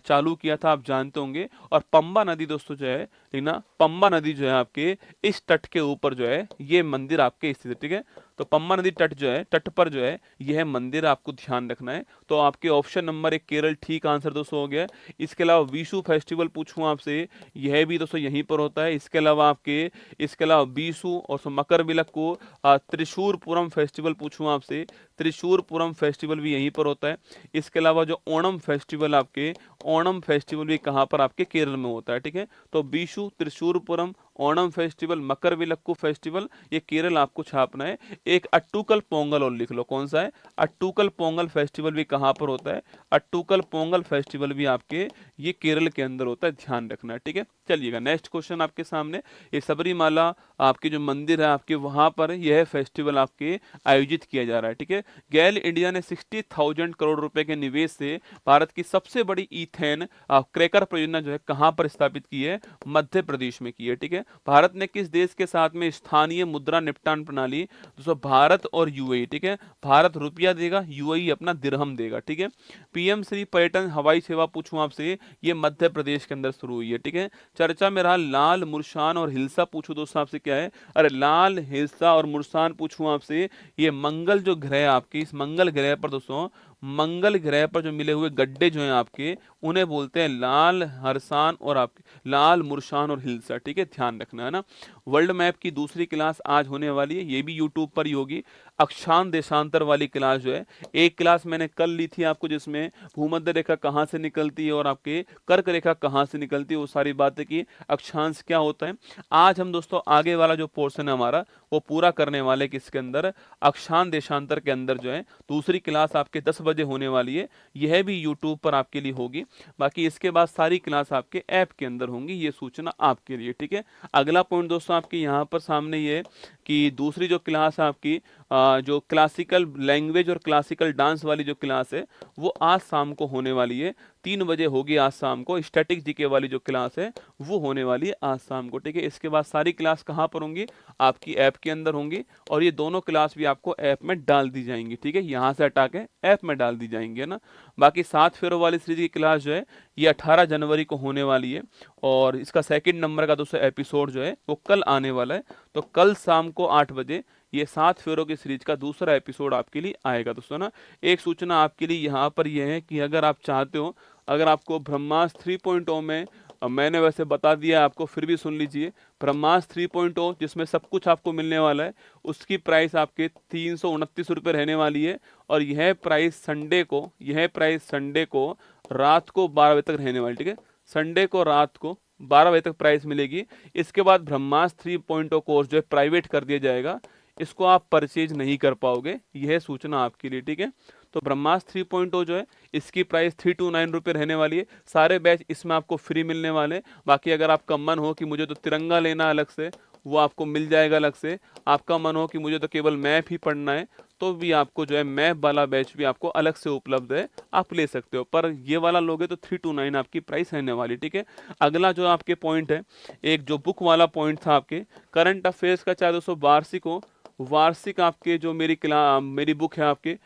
चालू किया था, आप जानते होंगे। और पंबा नदी दोस्तों जो है ना, पंबा नदी जो है आपके इस तट के ऊपर जो है ये मंदिर आपके स्थित है, ठीक है। तो पंबा नदी तट जो है, तट पर जो है यह मंदिर आपको ध्यान रखना है। तो आपके ऑप्शन नंबर 1 केरल ठीक आंसर दोस्तों हो गया। इसके अलावा विशु फेस्टिवल पूछूं आपसे, यह भी दोस्तों यहीं पर होता है। इसके अलावा बीसू और मकर विलक्कू त्रिशूरपुरम फेस्टिवल पूछूं आपसे, त्रिशूरपुरम फेस्टिवल भी यहीं पर होता है। इसके अलावा जो ओणम फेस्टिवल आपके, ओणम फेस्टिवल भी कहाँ पर? आपके केरल में होता है, ठीक है। तो बीशु, त्रिशूरपुरम, ओणम फेस्टिवल, मकर विलक्कू फेस्टिवल, ये केरल आपको छापना है। एक अट्टूकल पोंगल और लिख लो, कौन सा है? अट्टूकल पोंगल फेस्टिवल भी कहाँ पर होता है? अट्टूकल पोंगल फेस्टिवल भी आपके ये केरल के अंदर होता है, ध्यान रखना है, ठीक है। चलिएगा नेक्स्ट क्वेश्चन आपके सामने, ये सबरीमाला आपके जो मंदिर है आपके वहां पर यह फेस्टिवल आपके आयोजित किया जा रहा है, ठीक है। गेल इंडिया ने 60,000 करोड़ रुपए के निवेश से भारत की सबसे बड़ी ईथेन क्रैकर परियोजना जो है कहां पर स्थापित की है? मध्य प्रदेश में की है, ठीक है। भारत ने किस देश के साथ में स्थानीय मुद्रा निपटान प्रणाली? दोस्तों भारत और यूएई, ठीक है। भारत रुपया देगा, यूएई अपना दिरहम देगा, ठीक है। पीएम श्री पर्यटन हवाई सेवा पूछूं आपसे, ये मध्य प्रदेश के अंदर शुरू हुई है, ठीक है। चर्चा में रहा लाल, मुर्शान और हिल्सा पूछूं दोस्तों आपसे, क्या है? अरे लाल, हिल्सा और मुर्शान पूछूं आपसे, ये मंगल जो ग्रह है आपकी, इस मंगल ग्रह पर दोस्तों, मंगल ग्रह पर जो मिले हुए गड्ढे जो हैं आपके, उन्हें बोलते हैं लाल, हरसान और आपके लाल, मुर्शान और हिल्सा, ठीक है, ध्यान रखना है ना। वर्ल्ड मैप की दूसरी क्लास आज होने वाली है, ये भी यूट्यूब पर ही होगी। अक्षांश देशांतर वाली क्लास जो है, एक क्लास मैंने कल ली थी आपको जिसमें भूमध्य रेखा कहाँ से निकलती है और आपके कर्क रेखा कहाँ से निकलती है, वो सारी बातें की, अक्षांश क्या होता है। आज हम दोस्तों आगे वाला जो पोर्शन है हमारा वो पूरा करने वाले, किसके अंदर? अक्षांश देशांतर के अंदर जो है दूसरी क्लास आपके 10 बजे होने वाली है, यह भी यूट्यूब पर आपके लिए होगी। बाकी इसके बाद सारी क्लास आपके ऐप के अंदर होंगी, ये सूचना आपके लिए, ठीक है। अगला पॉइंट दोस्तों आपके यहाँ पर सामने ये कि दूसरी जो क्लास है आपकी जो क्लासिकल लैंग्वेज और क्लासिकल डांस वाली जो क्लास है वो आज शाम को होने वाली है, 3 बजे होगी आज शाम को। स्टैटिक जीके वाली जो क्लास है वो होने वाली है आज शाम को, ठीक है। इसके बाद सारी क्लास कहाँ पर होंगी, आपकी ऐप के अंदर होंगी, और ये दोनों क्लास भी आपको ऐप में डाल दी जाएंगी, ठीक है। यहाँ से हटा के ऐप में डाल दी जाएंगी, है ना। बाकी 7 फेरों वाली सीरीज की क्लास जो है ये 18 जनवरी को होने वाली है, और इसका सेकंड नंबर का दोस्तों एपिसोड जो है वो कल आने वाला है। तो कल शाम को 8 बजे ये 7 फेरों की सीरीज का दूसरा एपिसोड आपके लिए आएगा दोस्तों ना। एक सूचना आपके लिए यहाँ पर यह है कि अगर आप चाहते हो, अगर आपको ब्रह्मास्त्र 3.0 में मैंने वैसे बता दिया आपको, फिर भी सुन लीजिए। ब्रह्मास्त्र 3.0 जिसमें सब कुछ आपको मिलने वाला है, उसकी प्राइस आपके 329 रुपये रहने वाली है, और यह प्राइस संडे को रात को 12 बजे तक रहने वाली, ठीक है। संडे को रात को 12 बजे तक प्राइस मिलेगी। इसके बाद ब्रह्मास्त्र 3.0 कोर्स जो है प्राइवेट कर दिया जाएगा, इसको आप परचेज नहीं कर पाओगे, यह सूचना आपके लिए, ठीक है। तो ब्रह्मास्त्र 3.0 जो है इसकी प्राइस 329 रुपये रहने वाली है। सारे बैच इसमें आपको फ्री मिलने वाले हैं। बाकी अगर आपका मन हो कि मुझे तो तिरंगा लेना अलग से, वो आपको मिल जाएगा अलग से। आपका मन हो कि मुझे तो केवल मैप ही पढ़ना है, तो भी आपको जो है मैप वाला बैच भी आपको अलग से उपलब्ध है, आप ले सकते हो। पर ये वाला लोगे तो 329 आपकी प्राइस रहने वाली, ठीक है। अगला जो आपके पॉइंट है, एक जो बुक वाला पॉइंट था आपके करंट अफेयर्स का, चाहे दोस्तों वार्षिक आपके जो मेरी बुक है आपके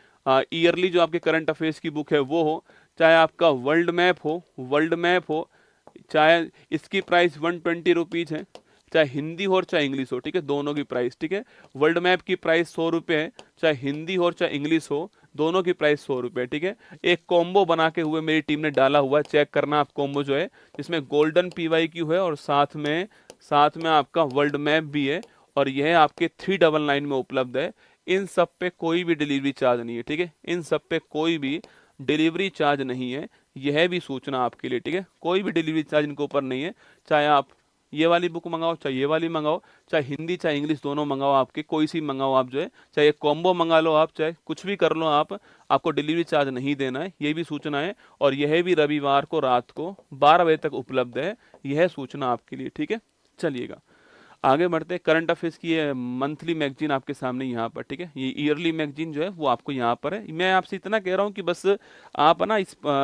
ईयरली जो आपके करंट अफेयर्स की बुक है वो हो, चाहे आपका वर्ल्ड मैप हो, चाहे इसकी प्राइस 120 रुपीज़ है, चाहे हिंदी हो और चाहे इंग्लिश हो, ठीक है, दोनों की प्राइस, ठीक है। वर्ल्ड मैप की प्राइस 100 रुपये है, चाहे हिंदी हो और चाहे इंग्लिश हो, दोनों की प्राइस 100 रुपये, ठीक है। एक कॉम्बो बना के हुए मेरी टीम ने डाला हुआ है, चेक करना आप कॉम्बो जो है, जिसमें गोल्डन PYQ है और साथ में आपका वर्ल्ड मैप भी है, और यह आपके 399 में उपलब्ध है। इन सब पे कोई भी डिलीवरी चार्ज नहीं है, ठीक है। इन सब पे कोई भी डिलीवरी चार्ज नहीं है, यह भी सूचना आपके लिए, ठीक है। कोई भी डिलीवरी चार्ज इनके ऊपर नहीं है। चाहे आप ये वाली बुक मंगाओ, चाहे ये वाली मंगाओ, चाहे हिंदी चाहे इंग्लिश दोनों मंगाओ, आपके कोई सी मंगाओ आप जो है, चाहे एक कॉम्बो मंगा लो आप, चाहे कुछ भी कर लो आप, आपको डिलीवरी चार्ज नहीं देना है, ये भी सूचना है। और यह भी रविवार को रात को 12 बजे तक उपलब्ध है, यह सूचना आपके लिए, ठीक है। चलिएगा आगे बढ़ते हैं। करंट अफेयर्स की ये मंथली मैगजीन आपके सामने यहाँ पर, ठीक है। ये ईयरली मैगजीन जो है वो आपको यहाँ पर है। मैं आपसे इतना कह रहा हूँ कि बस आप ना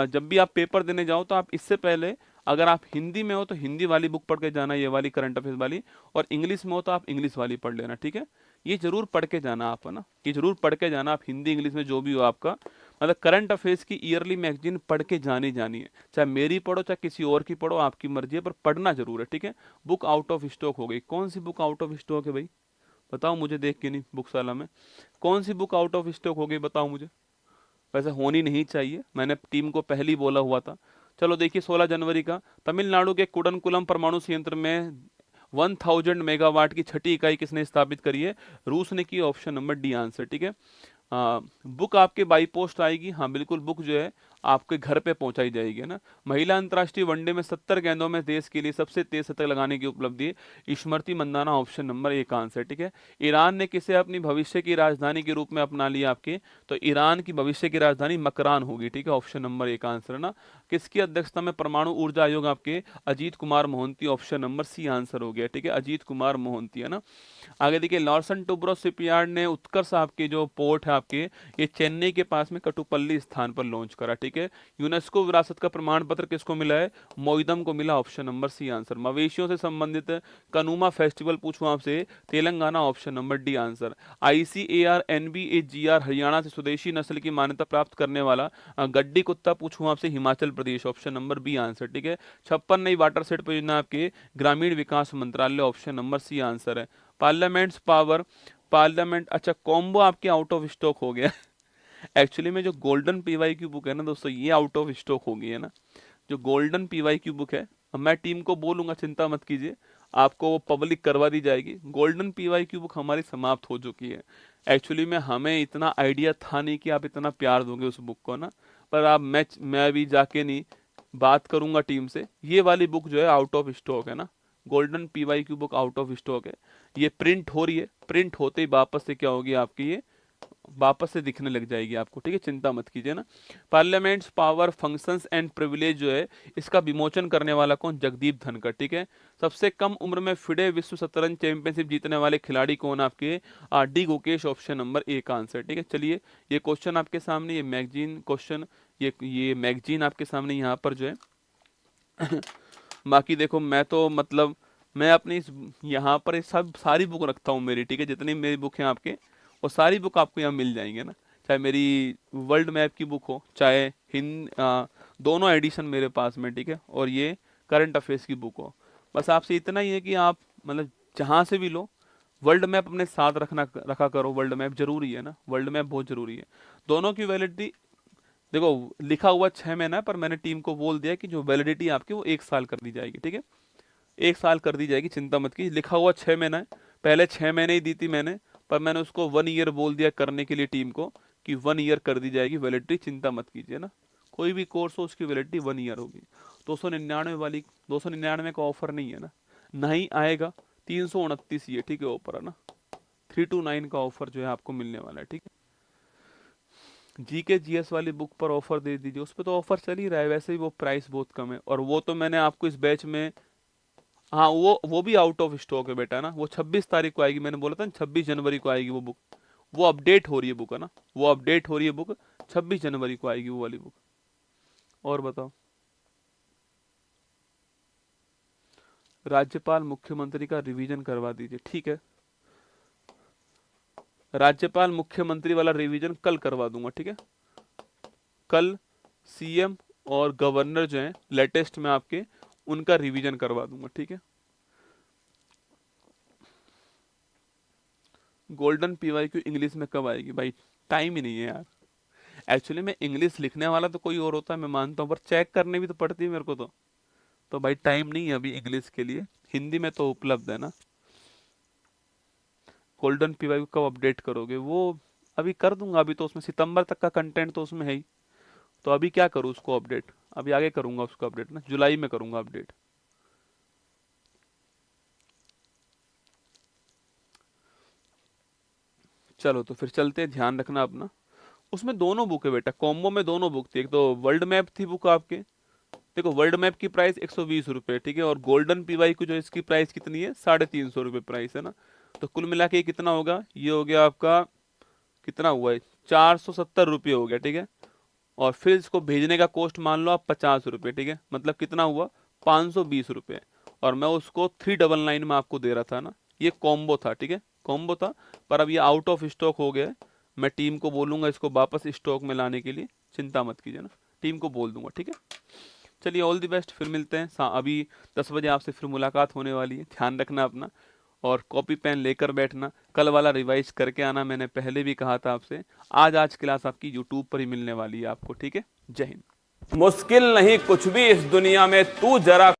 जब भी आप पेपर देने जाओ तो आप इससे पहले, अगर आप हिंदी में हो तो हिंदी वाली बुक पढ़ के जाना, ये वाली करंट अफेयर्स वाली, और इंग्लिश में हो तो आप इंग्लिश वाली पढ़ लेना, ठीक है। ये जरूर पढ़ के जाना आप, है ना, ये जरूर पढ़ के जाना आप, हिंदी इंग्लिश में जो भी हो आपका, मतलब करंट अफेयर्स की ईयरली मैगजीन पढ़ के जानी है। चाहे मेरी पढ़ो चाहे किसी और की पढ़ो, आपकी मर्जी है, पर पढ़ना जरूर है, ठीक है। बुक आउट ऑफ स्टॉक हो गई। कौन सी बुक आउट ऑफ स्टॉक है भाई, बताओ मुझे, देख के नहीं बुकशाला में कौन सी बुक आउट ऑफ स्टॉक हो गई, बताओ मुझे। वैसे होनी नहीं चाहिए, मैंने टीम को पहले ही बोला हुआ था। चलो देखिए, 16 जनवरी का तमिलनाडु के कुडनकुलम परमाणु संयंत्र में 1000 मेगावाट की छठी इकाई किसने स्थापित करी है, रूस ने की। ऑप्शन नंबर डी आंसर, ठीक है। बुक आपके बाई पोस्ट आएगी, हाँ बिल्कुल, बुक जो है आपके घर पे पहुंचाई जाएगी, है ना। महिला अंतर्राष्ट्रीय वनडे में 70 गेंदों में देश के लिए सबसे तेज शतक लगाने की उपलब्धि स्मृति मंदाना, ऑप्शन नंबर ए का आंसर, ठीक है। ईरान ने किसे अपनी भविष्य की राजधानी के रूप में अपना लिया आपके, तो ईरान की भविष्य की राजधानी मकरान होगी, ठीक है, ऑप्शन नंबर ए का आंसर, है ना। किसकी अध्यक्षता में परमाणु ऊर्जा आयोग आपके, Ajit Kumar Mohanty, option number C answer हो गया, ठीक है, अजीत कुमार मोहंती, है ना। आगे देखिए, लॉर्सन टुब्रो शिपयार्ड ने उत्कर्ष आपके जो पोर्ट है आपके, ये चेन्नई के पास में कटुपल्ली स्थान पर लॉन्च करा, ठीक है। यूनेस्को विरासत का प्रमाण पत्र किसको मिला है, मोइदम को मिला, ऑप्शन नंबर सी आंसर। मवेशियों से संबंधित कनुमा फेस्टिवल पूछूं आपसे, Telangana, option number D answer. ICAR NBAGR Haryana से स्वदेशी नस्ल की मान्यता प्राप्त करने वाला गड्डी कुत्ता पूछूं आपसे, Himachal Pradesh, option number B answer, ठीक है। 56 नई वाटर सेट परियोजना आपके ग्रामीण विकास मंत्रालय, ऑप्शन नंबर सी आंसर है। पार्लियामेंट, अच्छा कॉम्बो आपके आउट ऑफ स्टॉक हो गया। एक्चुअली में जो गोल्डन PYQ बुक है ना दोस्तों, ये आउट ऑफ स्टॉक हो गई है ना। जो गोल्डन PYQ बुक है, मैं टीम को बोलूंगा, चिंता मत कीजिए, आपको वो पब्लिक करवा दी जाएगी। गोल्डन PYQ बुक हमारी समाप्त हो चुकी है। एक्चुअली में हमें इतना आइडिया था नहीं कि आप इतना प्यार दोगे उस बुक को ना, पर आप मैं अभी जाके नहीं बात करूंगा टीम से। ये वाली बुक जो है आउट ऑफ स्टॉक है ना, golden PYQ book out of stock है। ये प्रिंट हो रही है, प्रिंट होते ही वापस से क्या होगी आपकी, ये वापस से दिखने लग जाएगी आपको, ठीक है, चिंता मत कीजिए ना। Parliaments power functions and privilege जो है इसका विमोचन करने वाला कौन, जगदीप धनखड़, ठीक है। सबसे कम उम्र में फिडे विश्व शतरंज चैंपियनशिप जीतने वाले खिलाड़ी कौन आपके, D Gukesh, option number A का आंसर, ठीक है। चलिए ये क्वेश्चन आपके सामने, ये मैगजीन क्वेश्चन, ये मैगजीन आपके सामने यहाँ पर जो है बाकी देखो मैं तो मतलब मैं अपनी यहाँ पर ये सब सारी बुक रखता हूँ मेरी, ठीक है, जितनी मेरी बुक हैं आपके वो सारी बुक आपको यहाँ मिल जाएंगे ना, चाहे मेरी वर्ल्ड मैप की बुक हो, चाहे दोनों एडिशन मेरे पास में, ठीक है, और ये करंट अफेयर्स की बुक हो। बस आपसे इतना ही है कि आप मतलब जहाँ से भी लो वर्ल्ड मैप अपने साथ रखा करो, वर्ल्ड मैप जरूरी है ना, वर्ल्ड मैप बहुत जरूरी है। दोनों की वैलिडिटी देखो लिखा हुआ 6 महीना है, पर मैंने टीम को बोल दिया कि जो वैलिडिटी आपकी वो 1 साल कर दी जाएगी, ठीक है, 1 साल कर दी जाएगी, चिंता मत कीजिए। लिखा हुआ 6 महीना है, पहले 6 महीने ही दी थी मैंने, पर मैंने उसको 1 ईयर बोल दिया करने के लिए टीम को कि 1 ईयर कर दी जाएगी वैलिडिटी, चिंता मत कीजिए ना। कोई भी कोर्स हो उसकी वैलिडिटी 1 ईयर होगी। 299 का ऑफर नहीं है ना, नहीं आएगा, 329 ये, ठीक है, ऑफर है ना, 329 का ऑफर जो है आपको मिलने वाला है, ठीक है। जीके जीएस वाली बुक पर ऑफर दे दीजिए, उस पर तो ऑफर चल ही रहा है, वैसे ही वो प्राइस बहुत कम है, और वो तो मैंने आपको इस बैच में, हाँ वो भी आउट ऑफ स्टॉक है बेटा ना, वो 26 तारीख को आएगी, मैंने बोला था ना 26 जनवरी को आएगी वो बुक, वो अपडेट हो रही है बुक है ना, वो अपडेट हो रही है बुक, 26 जनवरी को आएगी वो वाली बुक। और बताओ, राज्यपाल मुख्यमंत्री का रिवीजन करवा दीजिए, ठीक है, राज्यपाल मुख्यमंत्री वाला रिवीजन कल करवा दूंगा, ठीक है, कल सीएम और गवर्नर जो है लेटेस्ट में आपके उनका रिवीजन करवा दूंगा, ठीक है। गोल्डन पीवाईक्यू इंग्लिश में कब आएगी, भाई टाइम ही नहीं है यार, एक्चुअली मैं इंग्लिश लिखने वाला तो कोई और होता है मैं मानता हूँ, पर चेक करने भी तो पड़ती है मेरे को, तो भाई टाइम नहीं है अभी इंग्लिश के लिए, हिंदी में तो उपलब्ध है ना। गोल्डन पीवाईक्यू कब अपडेट करोगे, वो अभी कर दूंगा, अभी तो उसमें सितंबर तक का कंटेंट तो उसमें है ही, तो अभी क्या करूँ उसको अपडेट, अभी आगे करूंगा उसको अपडेट ना, जुलाई में करूंगा अपडेट। चलो तो फिर चलते, ध्यान रखना अपना। उसमें दोनों बुक है बेटा, कॉम्बो में दोनों बुक थी, एक तो वर्ल्ड मैप थी बुक आपके, देखो वर्ल्ड मैप की प्राइस 120 रुपये, ठीक है, और गोल्डन पीवाईक्यू जो इसकी प्राइस कितनी है, 350 रुपये प्राइस है ना, तो कुल मिला के कितना होगा, ये हो गया आपका, कितना हुआ है, 470 रुपये हो गया, ठीक है, और फिर इसको भेजने का कॉस्ट मान लो आप 50 रुपये, ठीक है, मतलब कितना हुआ 520 रुपये, और मैं उसको 399 में आपको दे रहा था ना, ये कॉम्बो था, ठीक है, कॉम्बो था, पर अब ये आउट ऑफ स्टॉक हो गया है, मैं टीम को बोलूंगा इसको वापस स्टॉक में लाने के लिए, चिंता मत कीजिए ना, टीम को बोल दूंगा, ठीक है। चलिए ऑल द बेस्ट, फिर मिलते हैं, अभी 10 बजे आपसे फिर मुलाकात होने वाली है, ध्यान रखना अपना, और कॉपी पेन लेकर बैठना, कल वाला रिवाइज करके आना, मैंने पहले भी कहा था आपसे, आज क्लास आपकी यूट्यूब पर ही मिलने वाली है आपको, ठीक है, जय हिंद। मुश्किल नहीं कुछ भी इस दुनिया में, तू जरा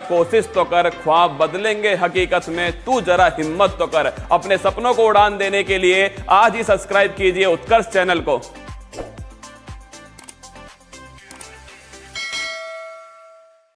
कोशिश तो कर, ख्वाब बदलेंगे हकीकत में, तू जरा हिम्मत तो कर। अपने सपनों को उड़ान देने के लिए आज ही सब्सक्राइब कीजिए उत्कर्ष चैनल को।